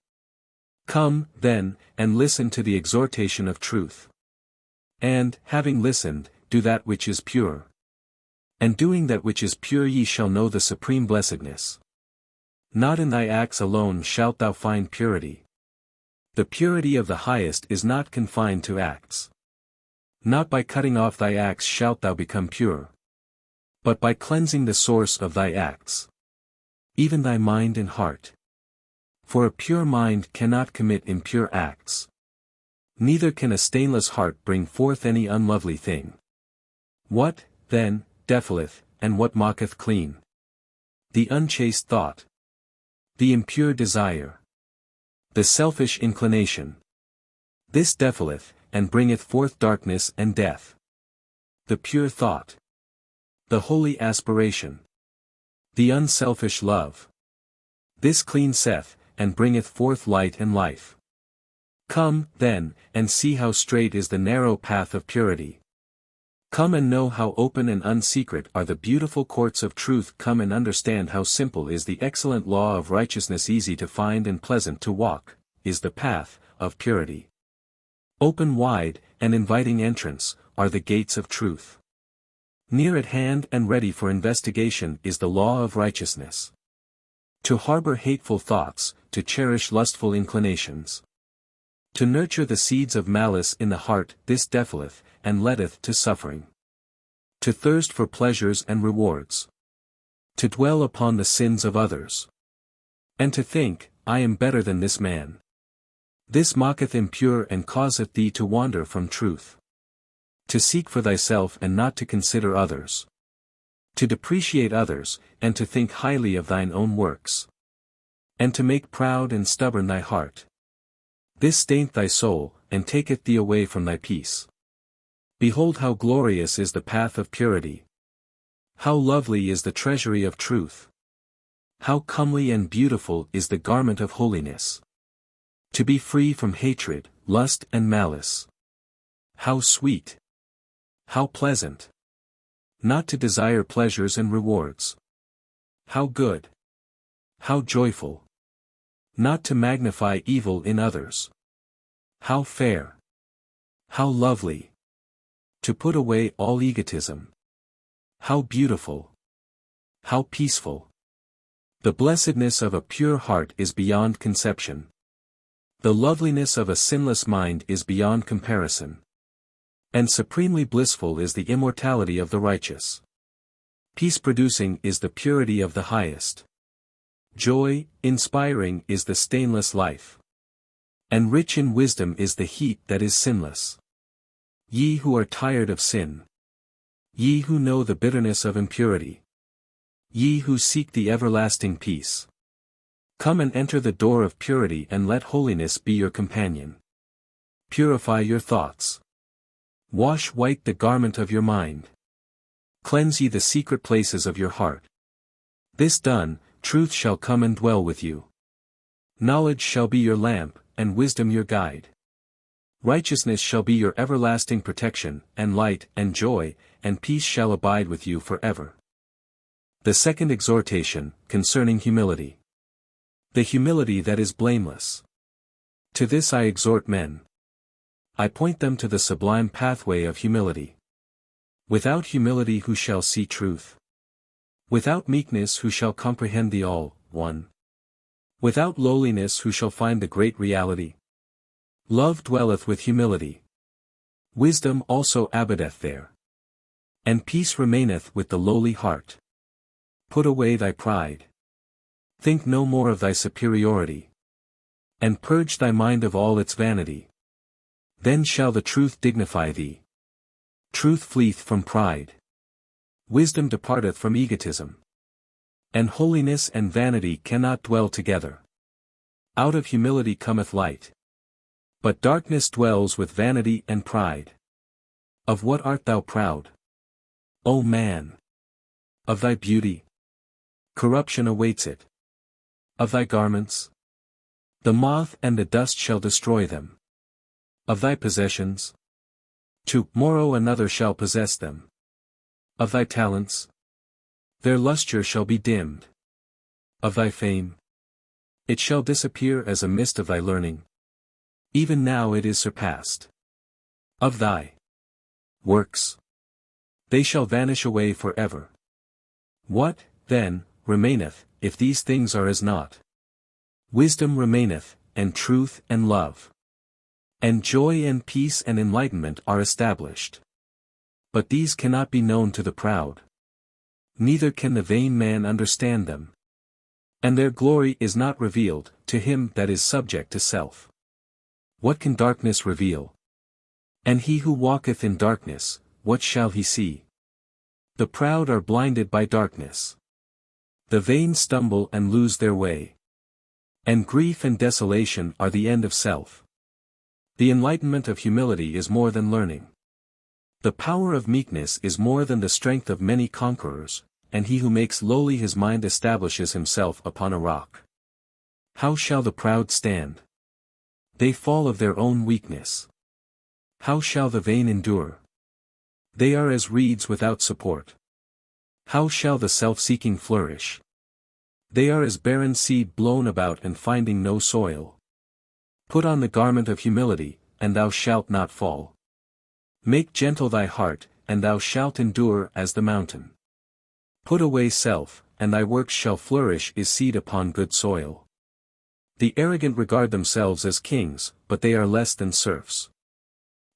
Come, then, and listen to the exhortation of truth. And, having listened, do that which is pure. And doing that which is pure ye shall know the supreme blessedness. Not in thy acts alone shalt thou find purity. The purity of the highest is not confined to acts. Not by cutting off thy acts shalt thou become pure. But by cleansing the source of thy acts. Even thy mind and heart. For a pure mind cannot commit impure acts. Neither can a stainless heart bring forth any unlovely thing. What, then, defileth, and what mocketh clean? The unchaste thought. The impure desire. The selfish inclination. This defileth, and bringeth forth darkness and death. the pure thought, the holy aspiration, the unselfish love. This cleanseth, and bringeth forth light and life. Come, then, and see how straight is the narrow path of purity. Come and know how open and unsecret are the beautiful courts of truth. Come and understand how simple is the excellent law of righteousness. Easy to find and pleasant to walk, is the path of purity. Open wide, and inviting entrance, are the gates of truth. Near at hand and ready for investigation is the law of righteousness. To harbor hateful thoughts, to cherish lustful inclinations, to nurture the seeds of malice in the heart, this defileth, and leadeth to suffering. To thirst for pleasures and rewards. To dwell upon the sins of others. And to think, I am better than this man. This mocketh impure and causeth thee to wander from truth. To seek for thyself and not to consider others. To depreciate others, and to think highly of thine own works. And to make proud and stubborn thy heart. This staineth thy soul, and taketh thee away from thy peace. Behold how glorious is the path of purity. How lovely is the treasury of truth. How comely and beautiful is the garment of holiness. To be free from hatred, lust and malice. How sweet! How pleasant! Not to desire pleasures and rewards. How good! How joyful! Not to magnify evil in others. How fair! How lovely! To put away all egotism. How beautiful! How peaceful! The blessedness of a pure heart is beyond conception. The loveliness of a sinless mind is beyond comparison. And supremely blissful is the immortality of the righteous. Peace-producing is the purity of the highest. Joy-inspiring is the stainless life. And rich in wisdom is the heat that is sinless. Ye who are tired of sin. Ye who know the bitterness of impurity. Ye who seek the everlasting peace. Come and enter the door of purity and let holiness be your companion. Purify your thoughts. Wash white the garment of your mind. Cleanse ye the secret places of your heart. This done, truth shall come and dwell with you. Knowledge shall be your lamp, and wisdom your guide. Righteousness shall be your everlasting protection, and light, and joy, and peace shall abide with you forever. The second exhortation, concerning humility. The humility that is blameless. To this I exhort men. I point them to the sublime pathway of humility. Without humility who shall see truth? Without meekness who shall comprehend the All-One? Without lowliness who shall find the great reality? Love dwelleth with humility. Wisdom also abideth there. And peace remaineth with the lowly heart. Put away thy pride. Think no more of thy superiority. And purge thy mind of all its vanity. Then shall the truth dignify thee. Truth fleeth from pride. Wisdom departeth from egotism. And holiness and vanity cannot dwell together. Out of humility cometh light. But darkness dwells with vanity and pride. Of what art thou proud? O man! Of thy beauty? Corruption awaits it. Of thy garments? The moth and the dust shall destroy them. Of thy possessions? To-morrow another shall possess them. Of thy talents? Their lustre shall be dimmed. Of thy fame? It shall disappear as a mist of thy learning. Even now it is surpassed. Of thy works? They shall vanish away forever. What, then, remaineth, if these things are as naught? Wisdom remaineth, and truth and love. And joy and peace and enlightenment are established. But these cannot be known to the proud. Neither can the vain man understand them. And their glory is not revealed to him that is subject to self. What can darkness reveal? And he who walketh in darkness, what shall he see? The proud are blinded by darkness. The vain stumble and lose their way. And grief and desolation are the end of self. The enlightenment of humility is more than learning. The power of meekness is more than the strength of many conquerors, and he who makes lowly his mind establishes himself upon a rock. How shall the proud stand? They fall of their own weakness. How shall the vain endure? They are as reeds without support. How shall the self-seeking flourish? They are as barren seed blown about and finding no soil. Put on the garment of humility, and thou shalt not fall. Make gentle thy heart, and thou shalt endure as the mountain. Put away self, and thy works shall flourish as seed upon good soil. The arrogant regard themselves as kings, but they are less than serfs.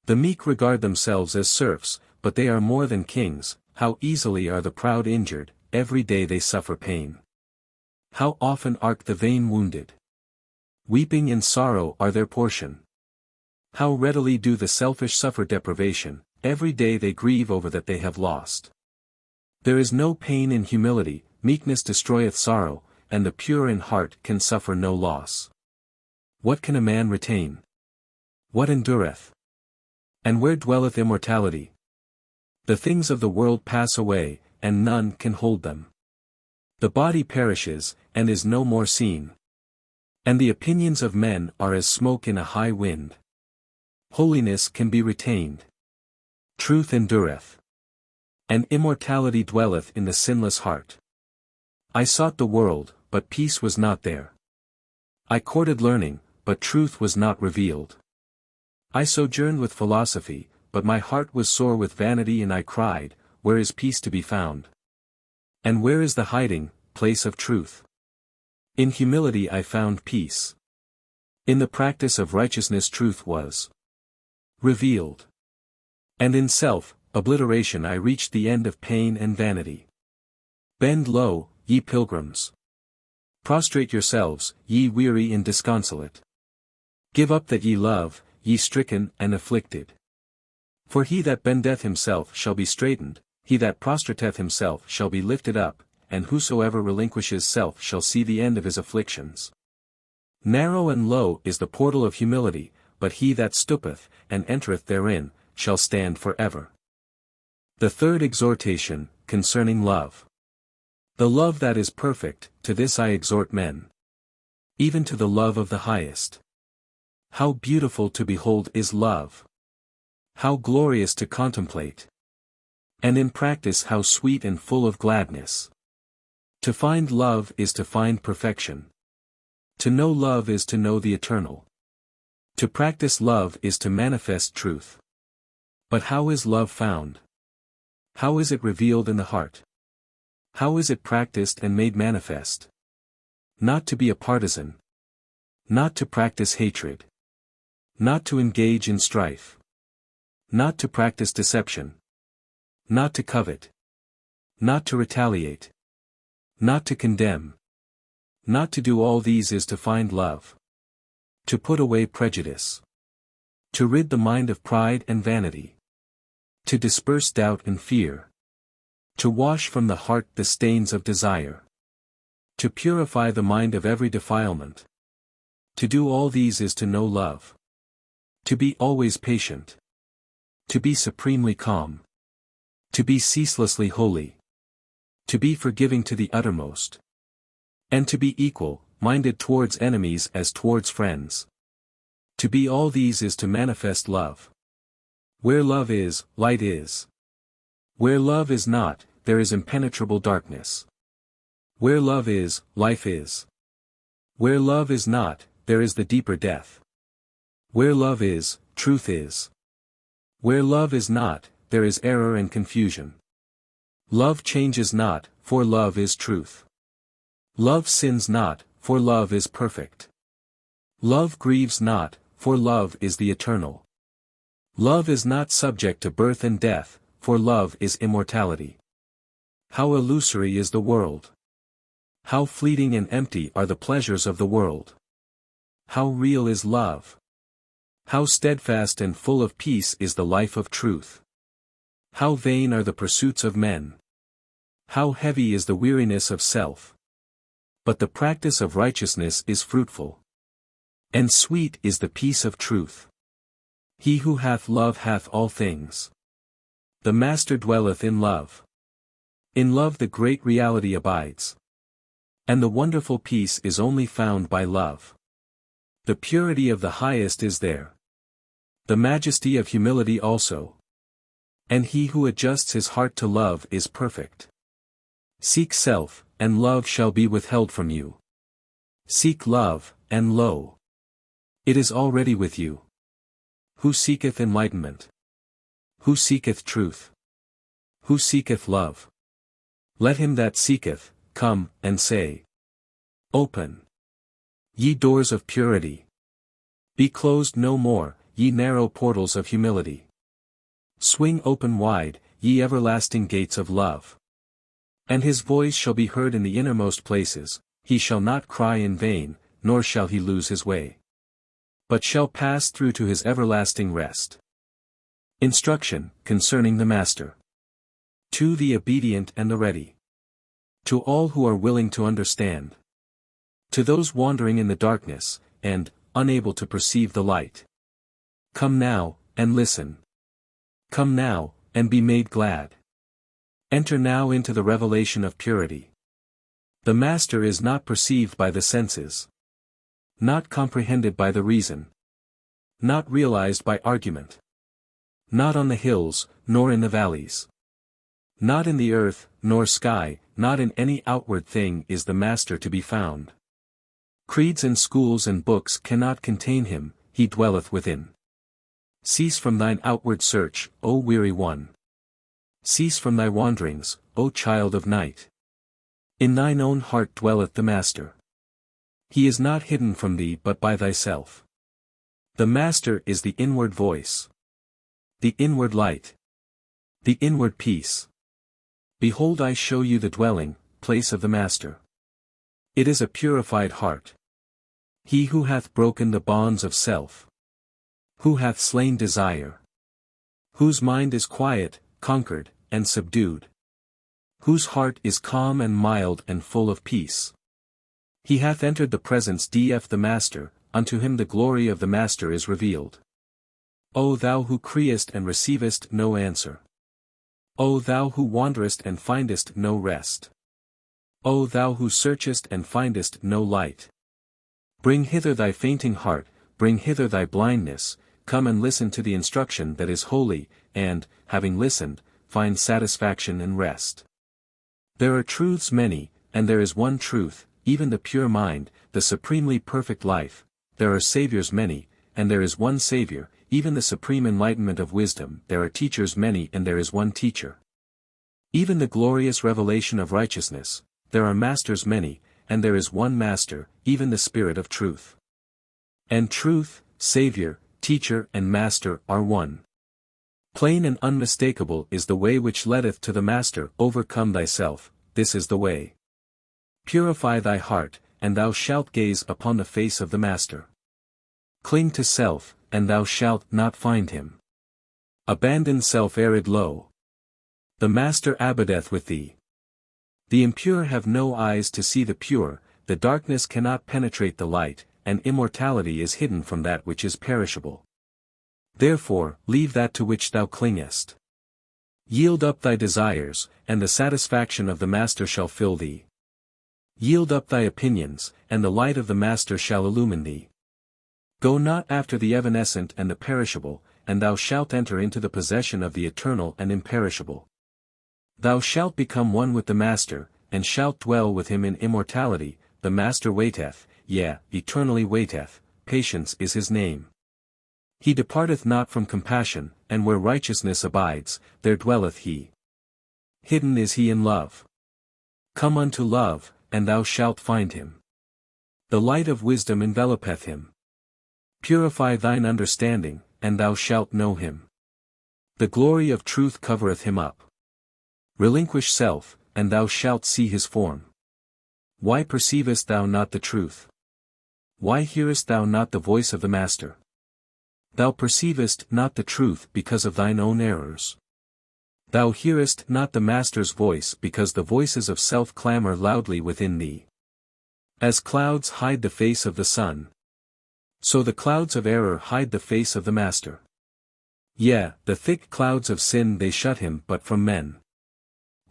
The meek regard themselves as serfs, but they are more than kings. How easily are the proud injured, every day they suffer pain. How often are the vain wounded. Weeping and sorrow are their portion. How readily do the selfish suffer deprivation, every day they grieve over that they have lost. There is no pain in humility, meekness destroyeth sorrow, and the pure in heart can suffer no loss. What can a man retain? What endureth? And where dwelleth immortality? The things of the world pass away, and none can hold them. The body perishes, and is no more seen. And the opinions of men are as smoke in a high wind. Holiness can be retained. Truth endureth. And immortality dwelleth in the sinless heart. I sought the world, but peace was not there. I courted learning, but truth was not revealed. I sojourned with philosophy, but my heart was sore with vanity, and I cried, where is peace to be found? And where is the hiding place of truth? In humility I found peace. In the practice of righteousness truth was revealed. And in self-obliteration I reached the end of pain and vanity. Bend low, ye pilgrims. Prostrate yourselves, ye weary and disconsolate. Give up that ye love, ye stricken and afflicted. For he that bendeth himself shall be straitened, he that prostrateth himself shall be lifted up, and whosoever relinquishes self shall see the end of his afflictions. Narrow and low is the portal of humility, but he that stoopeth, and entereth therein, shall stand for ever. The third exhortation, concerning love. The love that is perfect, to this I exhort men. Even to the love of the highest. How beautiful to behold is love! How glorious to contemplate! And in practice how sweet and full of gladness! To find love is to find perfection. To know love is to know the eternal. To practice love is to manifest truth. But how is love found? How is it revealed in the heart? How is it practiced and made manifest? Not to be a partisan. Not to practice hatred. Not to engage in strife. Not to practice deception. Not to covet. Not to retaliate. Not to condemn. Not to do all these is to find love. To put away prejudice. To rid the mind of pride and vanity. To disperse doubt and fear. To wash from the heart the stains of desire. To purify the mind of every defilement. To do all these is to know love. To be always patient. To be supremely calm. To be ceaselessly holy. To be forgiving to the uttermost. And to be equal-minded towards enemies as towards friends. To be all these is to manifest love. Where love is, light is. Where love is not, there is impenetrable darkness. Where love is, life is. Where love is not, there is the deeper death. Where love is, truth is. Where love is not, there is error and confusion. Love changes not, for love is truth. Love sins not, for love is perfect. Love grieves not, for love is the eternal. Love is not subject to birth and death, for love is immortality. How illusory is the world! How fleeting and empty are the pleasures of the world! How real is love! How steadfast and full of peace is the life of truth! How vain are the pursuits of men! How heavy is the weariness of self! But the practice of righteousness is fruitful. And sweet is the peace of truth. He who hath love hath all things. The Master dwelleth in love. In love the great reality abides. And the wonderful peace is only found by love. The purity of the highest is there. The majesty of humility also. And he who adjusts his heart to love is perfect. Seek self, and love shall be withheld from you. Seek love, and lo! It is already with you. Who seeketh enlightenment? Who seeketh truth? Who seeketh love? Let him that seeketh, come, and say, Open, ye doors of purity. Be closed no more, ye narrow portals of humility. Swing open wide, ye everlasting gates of love. And his voice shall be heard in the innermost places, he shall not cry in vain, nor shall he lose his way, but shall pass through to his everlasting rest. Instruction, concerning the Master. To the obedient and the ready. To all who are willing to understand. To those wandering in the darkness, and, unable to perceive the light. Come now, and listen. Come now, and be made glad. Enter now into the revelation of purity. The Master is not perceived by the senses. Not comprehended by the reason. Not realized by argument. Not on the hills, nor in the valleys. Not in the earth, nor sky, not in any outward thing is the Master to be found. Creeds and schools and books cannot contain him, he dwelleth within. Cease from thine outward search, O weary one. Cease from thy wanderings, O child of night. In thine own heart dwelleth the Master. He is not hidden from thee but by thyself. The Master is the inward voice. The inward light. The inward peace. Behold, I show you the dwelling place of the Master. It is a purified heart. He who hath broken the bonds of self. Who hath slain desire. Whose mind is quiet, conquered, and subdued. Whose heart is calm and mild and full of peace. He hath entered the presence of the Master, unto him the glory of the Master is revealed. O thou who criest and receivest no answer. O thou who wanderest and findest no rest. O thou who searchest and findest no light. Bring hither thy fainting heart, bring hither thy blindness, come and listen to the instruction that is holy, and, having listened, find satisfaction and rest. There are truths many, and there is one truth, even the pure mind, the supremely perfect life. There are saviors many, and there is one Savior, even the supreme enlightenment of wisdom. There are teachers many and there is one teacher. Even the glorious revelation of righteousness, there are masters many, and there is one Master, even the Spirit of truth. And truth, Savior, teacher and Master are one. Plain and unmistakable is the way which leadeth to the Master. Overcome thyself, this is the way. Purify thy heart, and thou shalt gaze upon the face of the Master. Cling to self, and thou shalt not find him. Abandon self-arid low. The Master abideth with thee. The impure have no eyes to see the pure, the darkness cannot penetrate the light, and immortality is hidden from that which is perishable. Therefore, leave that to which thou clingest. Yield up thy desires, and the satisfaction of the Master shall fill thee. Yield up thy opinions, and the light of the Master shall illumine thee. Go not after the evanescent and the perishable, and thou shalt enter into the possession of the eternal and imperishable. Thou shalt become one with the Master, and shalt dwell with him in immortality. The Master waiteth, yea, eternally waiteth, patience is his name. He departeth not from compassion, and where righteousness abides, there dwelleth he. Hidden is he in love. Come unto love, and thou shalt find him. The light of wisdom envelopeth him. Purify thine understanding, and thou shalt know him. The glory of truth covereth him up. Relinquish self, and thou shalt see his form. Why perceivest thou not the truth? Why hearest thou not the voice of the Master? Thou perceivest not the truth because of thine own errors. Thou hearest not the Master's voice because the voices of self clamor loudly within thee. As clouds hide the face of the sun, so the clouds of error hide the face of the Master. Yea, the thick clouds of sin they shut him but from men.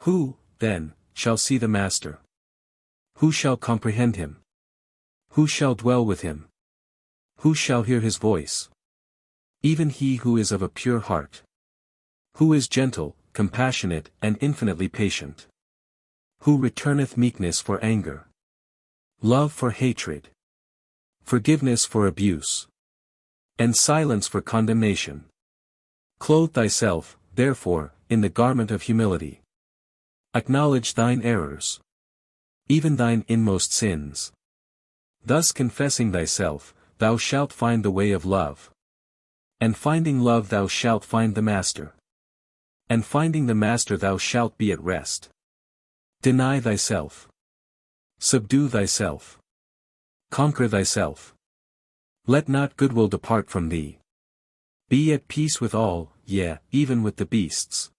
Who, then, shall see the Master? Who shall comprehend him? Who shall dwell with him? Who shall hear his voice? Even he who is of a pure heart. Who is gentle, compassionate, and infinitely patient. Who returneth meekness for anger. Love for hatred. Forgiveness for abuse. And silence for condemnation. Clothe thyself, therefore, in the garment of humility. Acknowledge thine errors. Even thine inmost sins. Thus confessing thyself, thou shalt find the way of love. And finding love thou shalt find the Master. And finding the Master thou shalt be at rest. Deny thyself. Subdue thyself. Conquer thyself. Let not goodwill depart from thee. Be at peace with all, yea, even with the beasts.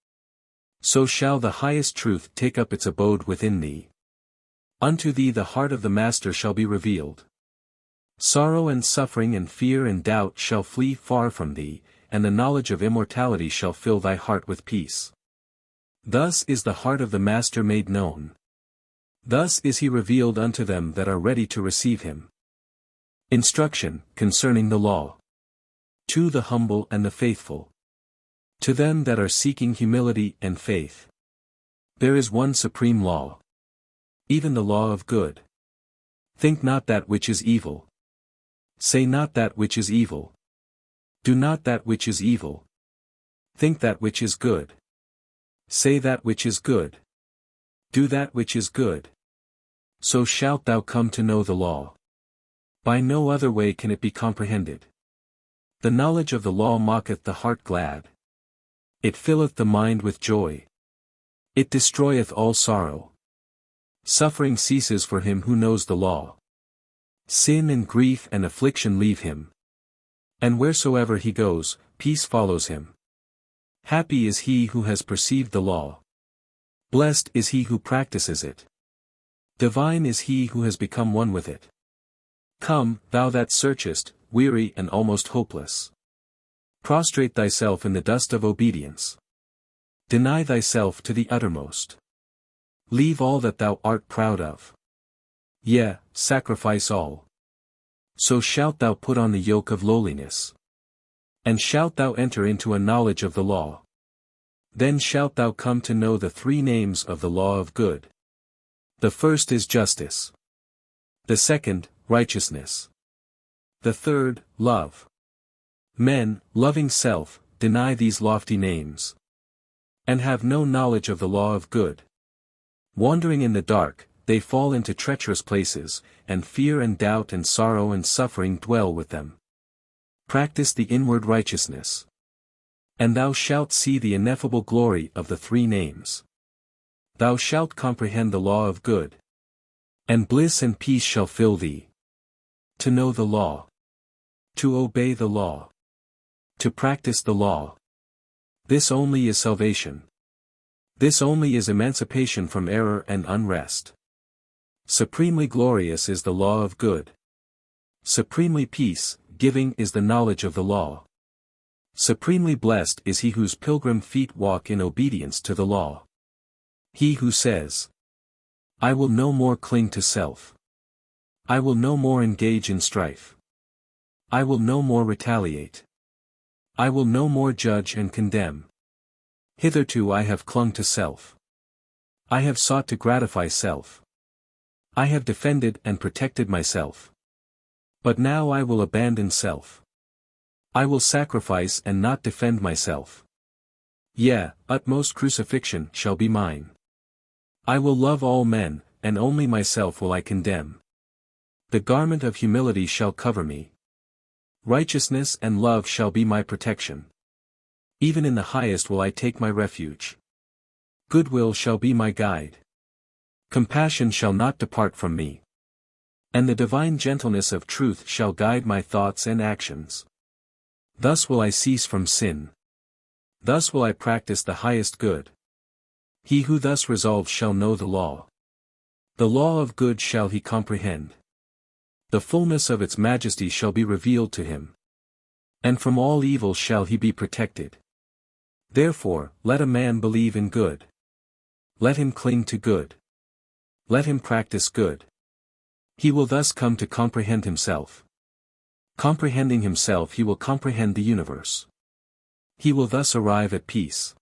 So shall the highest truth take up its abode within thee. Unto thee the heart of the Master shall be revealed. Sorrow and suffering and fear and doubt shall flee far from thee, and the knowledge of immortality shall fill thy heart with peace. Thus is the heart of the Master made known. Thus is he revealed unto them that are ready to receive him. Instruction, concerning the law. To the humble and the faithful. To them that are seeking humility and faith. There is one supreme law. Even the law of good. Think not that which is evil. Say not that which is evil. Do not that which is evil. Think that which is good. Say that which is good. Do that which is good. So shalt thou come to know the law. By no other way can it be comprehended. The knowledge of the law maketh the heart glad. It filleth the mind with joy. It destroyeth all sorrow. Suffering ceases for him who knows the law. Sin and grief and affliction leave him. And wheresoever he goes, peace follows him. Happy is he who has perceived the law. Blessed is he who practices it. Divine is he who has become one with it. Come, thou that searchest, weary and almost hopeless. Prostrate thyself in the dust of obedience. Deny thyself to the uttermost. Leave all that thou art proud of. Yea, sacrifice all. So shalt thou put on the yoke of lowliness. And shalt thou enter into a knowledge of the law. Then shalt thou come to know the three names of the law of good. The first is justice. The second, righteousness. The third, love. Men, loving self, deny these lofty names. And have no knowledge of the law of good. Wandering in the dark, they fall into treacherous places, and fear and doubt and sorrow and suffering dwell with them. Practice the inward righteousness. And thou shalt see the ineffable glory of the three names. Thou shalt comprehend the law of good. And bliss and peace shall fill thee. To know the law. To obey the law. To practice the law. This only is salvation. This only is emancipation from error and unrest. Supremely glorious is the law of good. Supremely peace-giving is the knowledge of the law. Supremely blessed is he whose pilgrim feet walk in obedience to the law. He who says, I will no more cling to self. I will no more engage in strife. I will no more retaliate. I will no more judge and condemn. Hitherto I have clung to self. I have sought to gratify self. I have defended and protected myself. But now I will abandon self. I will sacrifice and not defend myself. Yea, utmost crucifixion shall be mine. I will love all men, and only myself will I condemn. The garment of humility shall cover me. Righteousness and love shall be my protection. Even in the highest will I take my refuge. Goodwill shall be my guide. Compassion shall not depart from me. And the divine gentleness of truth shall guide my thoughts and actions. Thus will I cease from sin. Thus will I practice the highest good. He who thus resolves shall know the law. The law of good shall he comprehend. The fullness of its majesty shall be revealed to him. And from all evil shall he be protected. Therefore, let a man believe in good. Let him cling to good. Let him practice good. He will thus come to comprehend himself. Comprehending himself, he will comprehend the universe. He will thus arrive at peace.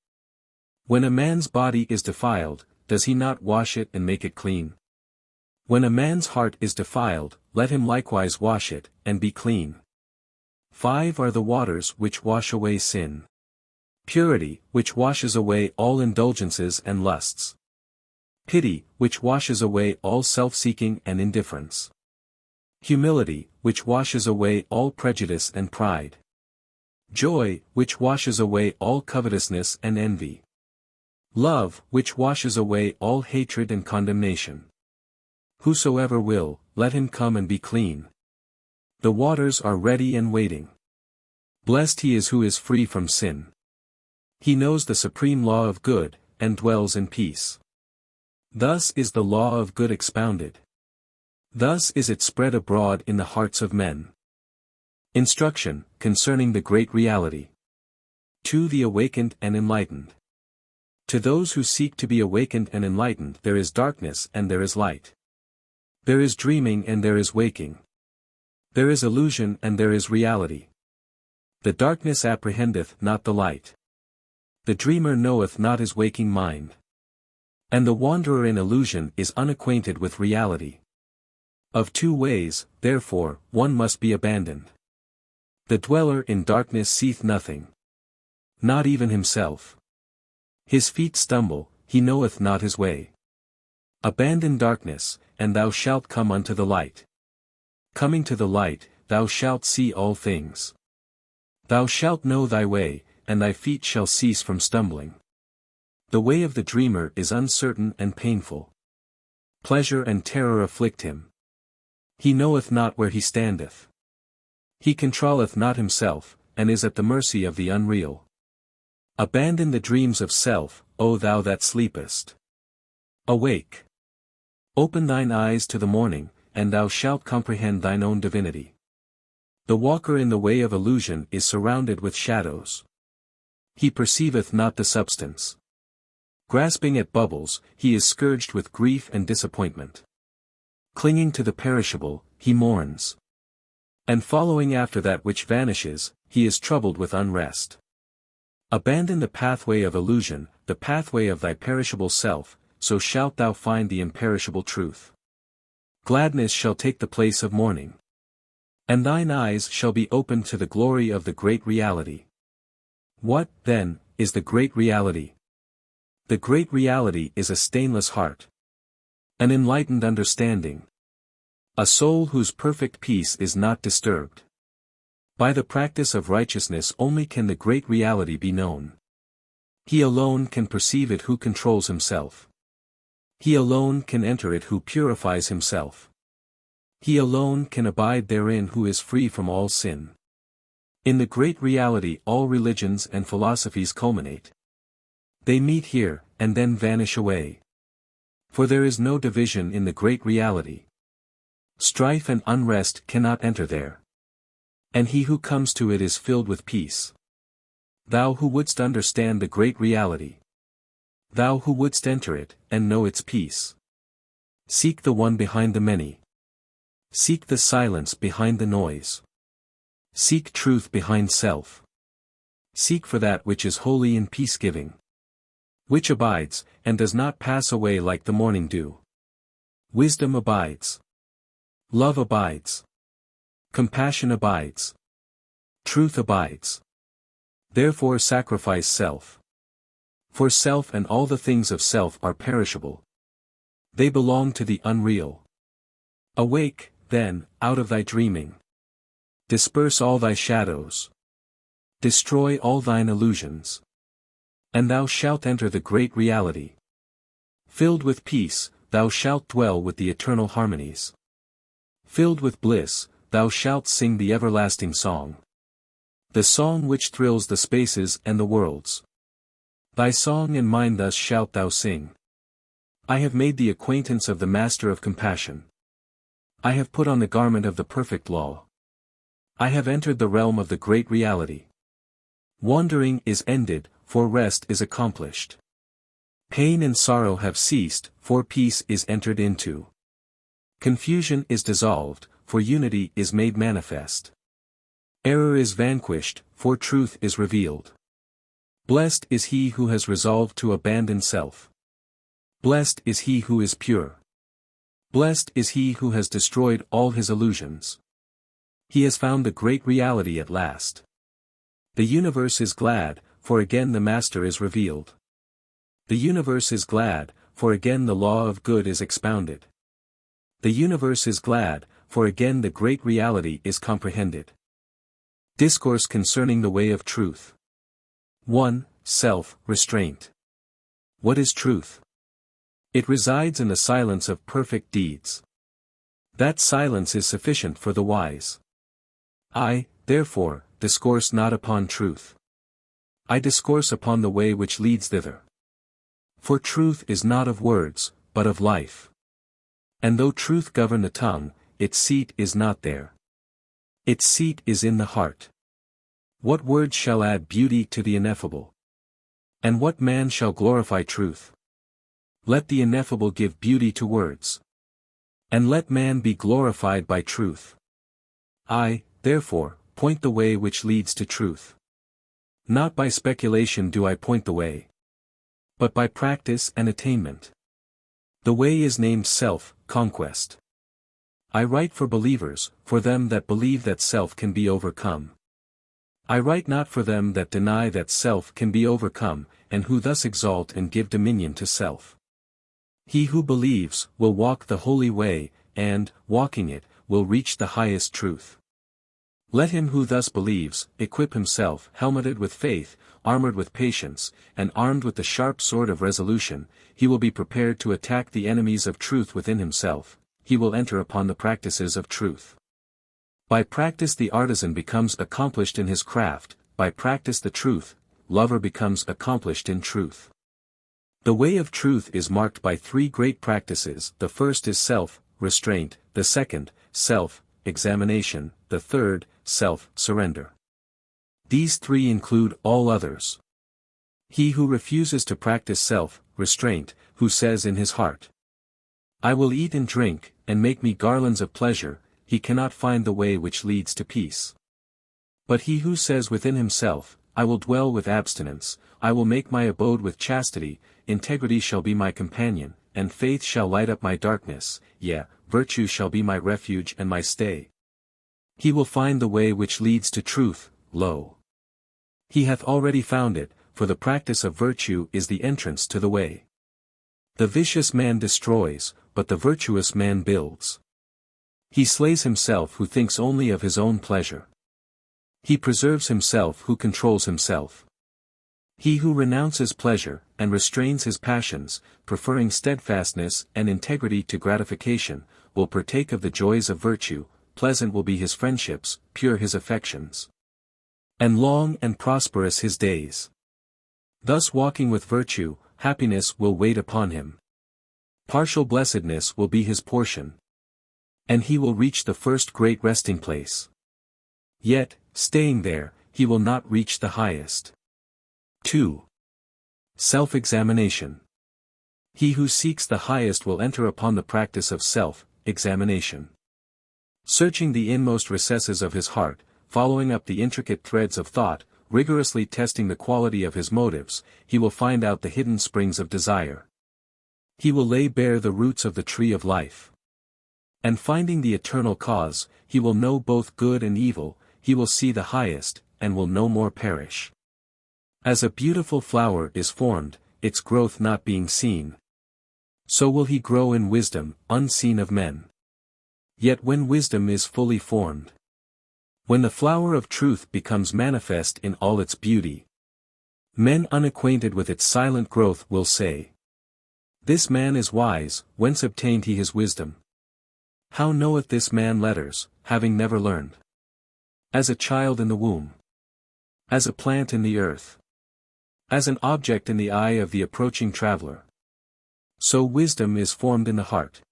When a man's body is defiled, does he not wash it and make it clean? When a man's heart is defiled, let him likewise wash it, and be clean. 5 are the waters which wash away sin. Purity, which washes away all indulgences and lusts. Pity, which washes away all self-seeking and indifference. Humility, which washes away all prejudice and pride. Joy, which washes away all covetousness and envy. Love, which washes away all hatred and condemnation. Whosoever will, let him come and be clean. The waters are ready and waiting. Blessed he is who is free from sin. He knows the supreme law of good, and dwells in peace. Thus is the law of good expounded. Thus is it spread abroad in the hearts of men. Instruction, concerning the great reality. To the awakened and enlightened. To those who seek to be awakened and enlightened there is darkness and there is light. There is dreaming and there is waking. There is illusion and there is reality. The darkness apprehendeth not the light. The dreamer knoweth not his waking mind. And the wanderer in illusion is unacquainted with reality. Of 2 ways, therefore, one must be abandoned. The dweller in darkness seeth nothing. Not even himself. His feet stumble, he knoweth not his way. Abandon darkness, and thou shalt come unto the light. Coming to the light, thou shalt see all things. Thou shalt know thy way, and thy feet shall cease from stumbling. The way of the dreamer is uncertain and painful. Pleasure and terror afflict him. He knoweth not where he standeth. He controlleth not himself, and is at the mercy of the unreal. Abandon the dreams of self, O thou that sleepest. Awake. Open thine eyes to the morning, and thou shalt comprehend thine own divinity. The walker in the way of illusion is surrounded with shadows. He perceiveth not the substance. Grasping at bubbles, he is scourged with grief and disappointment. Clinging to the perishable, he mourns. And following after that which vanishes, he is troubled with unrest. Abandon the pathway of illusion, the pathway of thy perishable self, so shalt thou find the imperishable truth. Gladness shall take the place of mourning. And thine eyes shall be opened to the glory of the great reality. What, then, is the great reality? The great reality is a stainless heart. An enlightened understanding. A soul whose perfect peace is not disturbed. By the practice of righteousness only can the great reality be known. He alone can perceive it who controls himself. He alone can enter it who purifies himself. He alone can abide therein who is free from all sin. In the great reality all religions and philosophies culminate. They meet here, and then vanish away. For there is no division in the great reality. Strife and unrest cannot enter there. And he who comes to it is filled with peace. Thou who wouldst understand the great reality. Thou who wouldst enter it, and know its peace. Seek the one behind the many. Seek the silence behind the noise. Seek truth behind self. Seek for that which is holy and peace-giving. Which abides, and does not pass away like the morning dew. Wisdom abides. Love abides. Compassion abides. Truth abides. Therefore sacrifice self. For self and all the things of self are perishable. They belong to the unreal. Awake, then, out of thy dreaming. Disperse all thy shadows. Destroy all thine illusions. And thou shalt enter the great reality. Filled with peace, thou shalt dwell with the eternal harmonies. Filled with bliss, thou shalt sing the everlasting song. The song which thrills the spaces and the worlds. Thy song and mine thus shalt thou sing. I have made the acquaintance of the Master of Compassion. I have put on the garment of the perfect law. I have entered the realm of the great reality. Wandering is ended, for rest is accomplished. Pain and sorrow have ceased, for peace is entered into. Confusion is dissolved, for unity is made manifest. Error is vanquished, for truth is revealed. Blessed is he who has resolved to abandon self. Blessed is he who is pure. Blessed is he who has destroyed all his illusions. He has found the great reality at last. The universe is glad, for again the Master is revealed. The universe is glad, for again the law of good is expounded. The universe is glad, for again the great reality is comprehended. Discourse concerning the way of truth. 1. Self-restraint. What is truth? It resides in the silence of perfect deeds. That silence is sufficient for the wise. I, therefore, discourse not upon truth. I discourse upon the way which leads thither. For truth is not of words, but of life. And though truth govern the tongue, its seat is not there. Its seat is in the heart. What words shall add beauty to the ineffable? And what man shall glorify truth? Let the ineffable give beauty to words. And let man be glorified by truth. I, therefore, point the way which leads to truth. Not by speculation do I point the way, but by practice and attainment. The way is named self-conquest. I write for believers, for them that believe that self can be overcome. I write not for them that deny that self can be overcome, and who thus exalt and give dominion to self. He who believes, will walk the holy way, and, walking it, will reach the highest truth. Let him who thus believes, equip himself, helmeted with faith, armored with patience, and armed with the sharp sword of resolution. He will be prepared to attack the enemies of truth within himself. He will enter upon the practices of truth. By practice the artisan becomes accomplished in his craft, by practice the truth, lover becomes accomplished in truth. The way of truth is marked by three great practices. The first is self-restraint, the second, self-examination, the third, self-surrender. These three include all others. He who refuses to practice self-restraint, who says in his heart, I will eat and drink, and make me garlands of pleasure, he cannot find the way which leads to peace. But he who says within himself, I will dwell with abstinence, I will make my abode with chastity, integrity shall be my companion, and faith shall light up my darkness, yea, virtue shall be my refuge and my stay. He will find the way which leads to truth, lo. He hath already found it, for the practice of virtue is the entrance to the way. The vicious man destroys, but the virtuous man builds. He slays himself who thinks only of his own pleasure. He preserves himself who controls himself. He who renounces pleasure, and restrains his passions, preferring steadfastness and integrity to gratification, will partake of the joys of virtue, pleasant will be his friendships, pure his affections, and long and prosperous his days. Thus walking with virtue, happiness will wait upon him. Partial blessedness will be his portion. And he will reach the first great resting place. Yet, staying there, he will not reach the highest. 2. Self-examination. He who seeks the highest will enter upon the practice of self-examination. Searching the inmost recesses of his heart, following up the intricate threads of thought, rigorously testing the quality of his motives, he will find out the hidden springs of desire. He will lay bare the roots of the tree of life. And finding the eternal cause, he will know both good and evil, he will see the highest, and will no more perish. As a beautiful flower is formed, its growth not being seen, so will he grow in wisdom, unseen of men. Yet when wisdom is fully formed, when the flower of truth becomes manifest in all its beauty, men unacquainted with its silent growth will say, this man is wise, whence obtained he his wisdom? How knoweth this man letters, having never learned? As a child in the womb, as a plant in the earth, as an object in the eye of the approaching traveler. So wisdom is formed in the heart.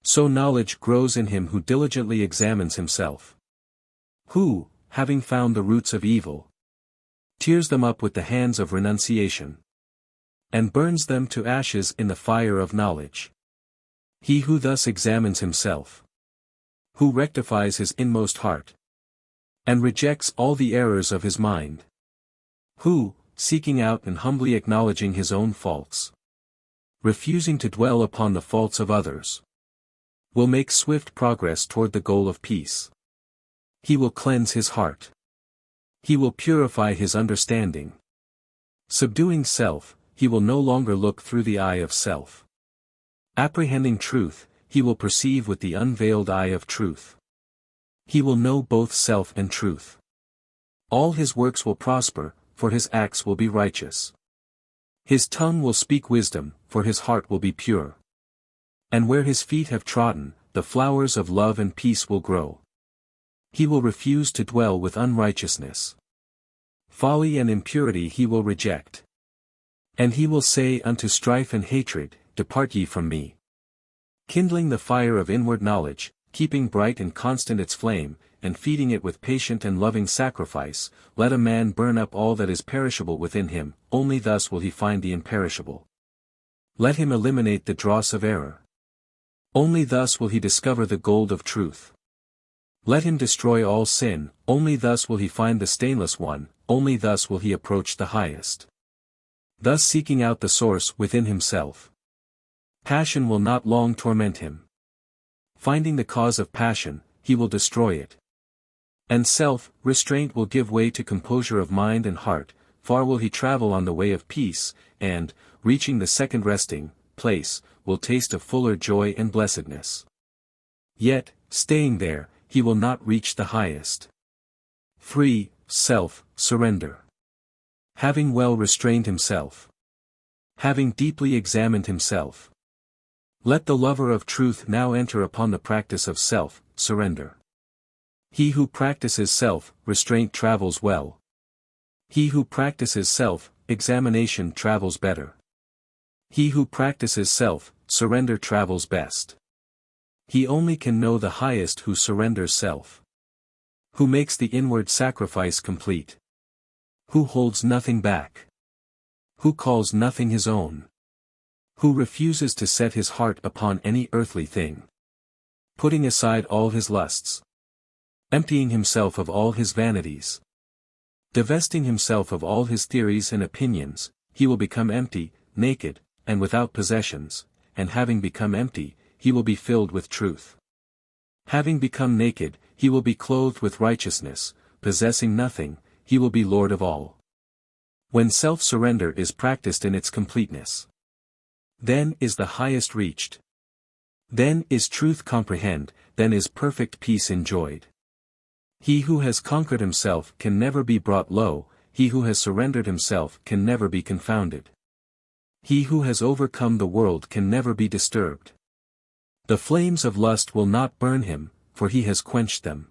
So knowledge grows in him who diligently examines himself. Who, having found the roots of evil, tears them up with the hands of renunciation, and burns them to ashes in the fire of knowledge. He who thus examines himself, who rectifies his inmost heart, and rejects all the errors of his mind, who, seeking out and humbly acknowledging his own faults, refusing to dwell upon the faults of others, will make swift progress toward the goal of peace. He will cleanse his heart. He will purify his understanding. Subduing self, he will no longer look through the eye of self. Apprehending truth, he will perceive with the unveiled eye of truth. He will know both self and truth. All his works will prosper, for his acts will be righteous. His tongue will speak wisdom, for his heart will be pure. And where his feet have trodden, the flowers of love and peace will grow. He will refuse to dwell with unrighteousness. Folly and impurity he will reject. And he will say unto strife and hatred, Depart ye from me. Kindling the fire of inward knowledge, keeping bright and constant its flame, and feeding it with patient and loving sacrifice, let a man burn up all that is perishable within him, only thus will he find the imperishable. Let him eliminate the dross of error. Only thus will he discover the gold of truth. Let him destroy all sin, only thus will he find the stainless one, only thus will he approach the highest. Thus seeking out the source within himself. Passion will not long torment him. Finding the cause of passion, he will destroy it. And self-restraint will give way to composure of mind and heart, far will he travel on the way of peace, and, reaching the second resting place, will taste of fuller joy and blessedness. Yet, staying there, he will not reach the highest. Free, self-surrender. Having well restrained himself. Having deeply examined himself. Let the lover of truth now enter upon the practice of self-surrender. He who practices self-restraint travels well. He who practices self-examination travels better. He who practices self-surrender travels best. He only can know the highest who surrenders self. Who makes the inward sacrifice complete. Who holds nothing back. Who calls nothing his own. Who refuses to set his heart upon any earthly thing. Putting aside all his lusts. Emptying himself of all his vanities. Divesting himself of all his theories and opinions, he will become empty, naked, and without possessions, and having become empty, he will be filled with truth. Having become naked, he will be clothed with righteousness, possessing nothing, he will be Lord of all. When self-surrender is practiced in its completeness, then is the highest reached. Then is truth comprehended, then is perfect peace enjoyed. He who has conquered himself can never be brought low, he who has surrendered himself can never be confounded. He who has overcome the world can never be disturbed. The flames of lust will not burn him, for he has quenched them.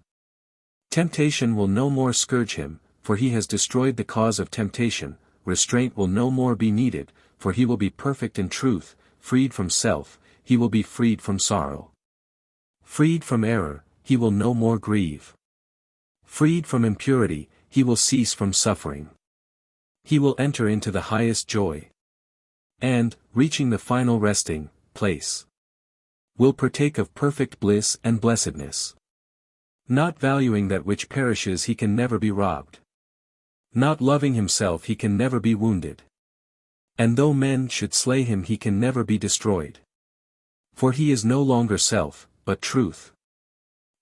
Temptation will no more scourge him, for he has destroyed the cause of temptation. Restraint will no more be needed, for he will be perfect in truth, freed from self, he will be freed from sorrow. Freed from error, he will no more grieve. Freed from impurity, he will cease from suffering. He will enter into the highest joy. And, reaching the final resting place, will partake of perfect bliss and blessedness. Not valuing that which perishes, he can never be robbed. Not loving himself, he can never be wounded. And though men should slay him, he can never be destroyed. For he is no longer self, but truth.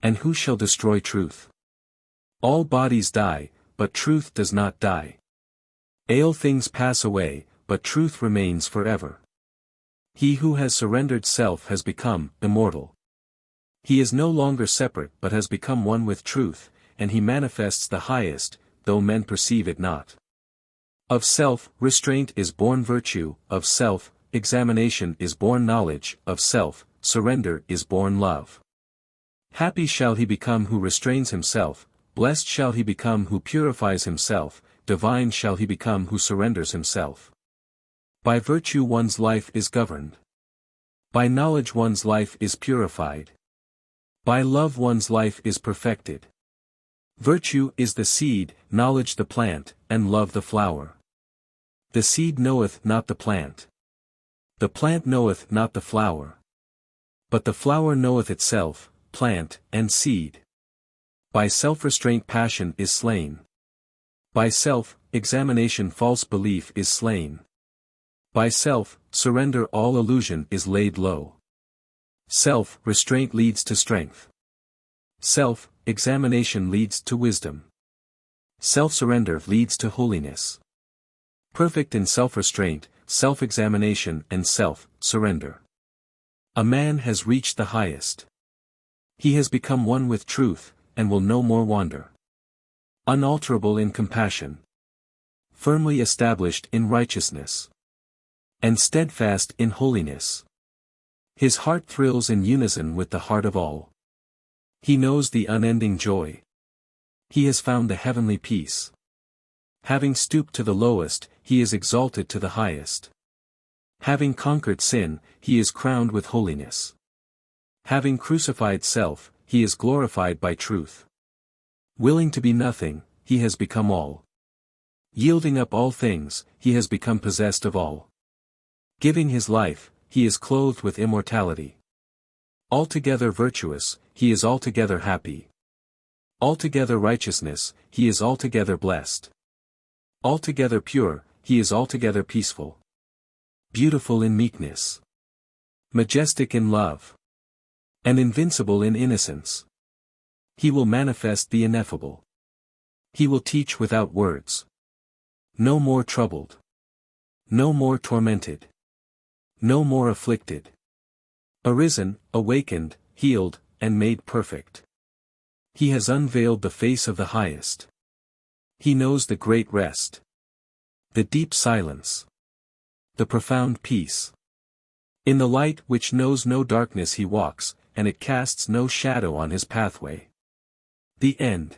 And who shall destroy truth? All bodies die, but truth does not die. All things pass away, but truth remains forever. He who has surrendered self has become immortal. He is no longer separate but has become one with truth, and he manifests the highest, though men perceive it not. Of self-restraint is born virtue, of self-examination is born knowledge, of self-surrender is born love. Happy shall he become who restrains himself, blessed shall he become who purifies himself, divine shall he become who surrenders himself. By virtue one's life is governed. By knowledge one's life is purified. By love one's life is perfected. Virtue is the seed, knowledge the plant, and love the flower. The seed knoweth not the plant. The plant knoweth not the flower. But the flower knoweth itself, plant, and seed. By self-restraint passion is slain. By self-examination false belief is slain. By self-surrender all illusion is laid low. Self-restraint leads to strength. Self-examination leads to wisdom. Self-surrender leads to holiness. Perfect in self-restraint, self-examination and self-surrender. A man has reached the highest. He has become one with truth, and will no more wander. Unalterable in compassion. Firmly established in righteousness. And steadfast in holiness. His heart thrills in unison with the heart of all. He knows the unending joy. He has found the heavenly peace. Having stooped to the lowest, he is exalted to the highest. Having conquered sin, he is crowned with holiness. Having crucified self, he is glorified by truth. Willing to be nothing, he has become all. Yielding up all things, he has become possessed of all. Giving his life, he is clothed with immortality. Altogether virtuous, he is altogether happy. Altogether righteousness, he is altogether blessed. Altogether pure, he is altogether peaceful. Beautiful in meekness. Majestic in love. And invincible in innocence. He will manifest the ineffable. He will teach without words. No more troubled. No more tormented. No more afflicted. Arisen, awakened, healed, and made perfect. He has unveiled the face of the highest. He knows the great rest. The deep silence. The profound peace. In the light which knows no darkness he walks, and it casts no shadow on his pathway. The end.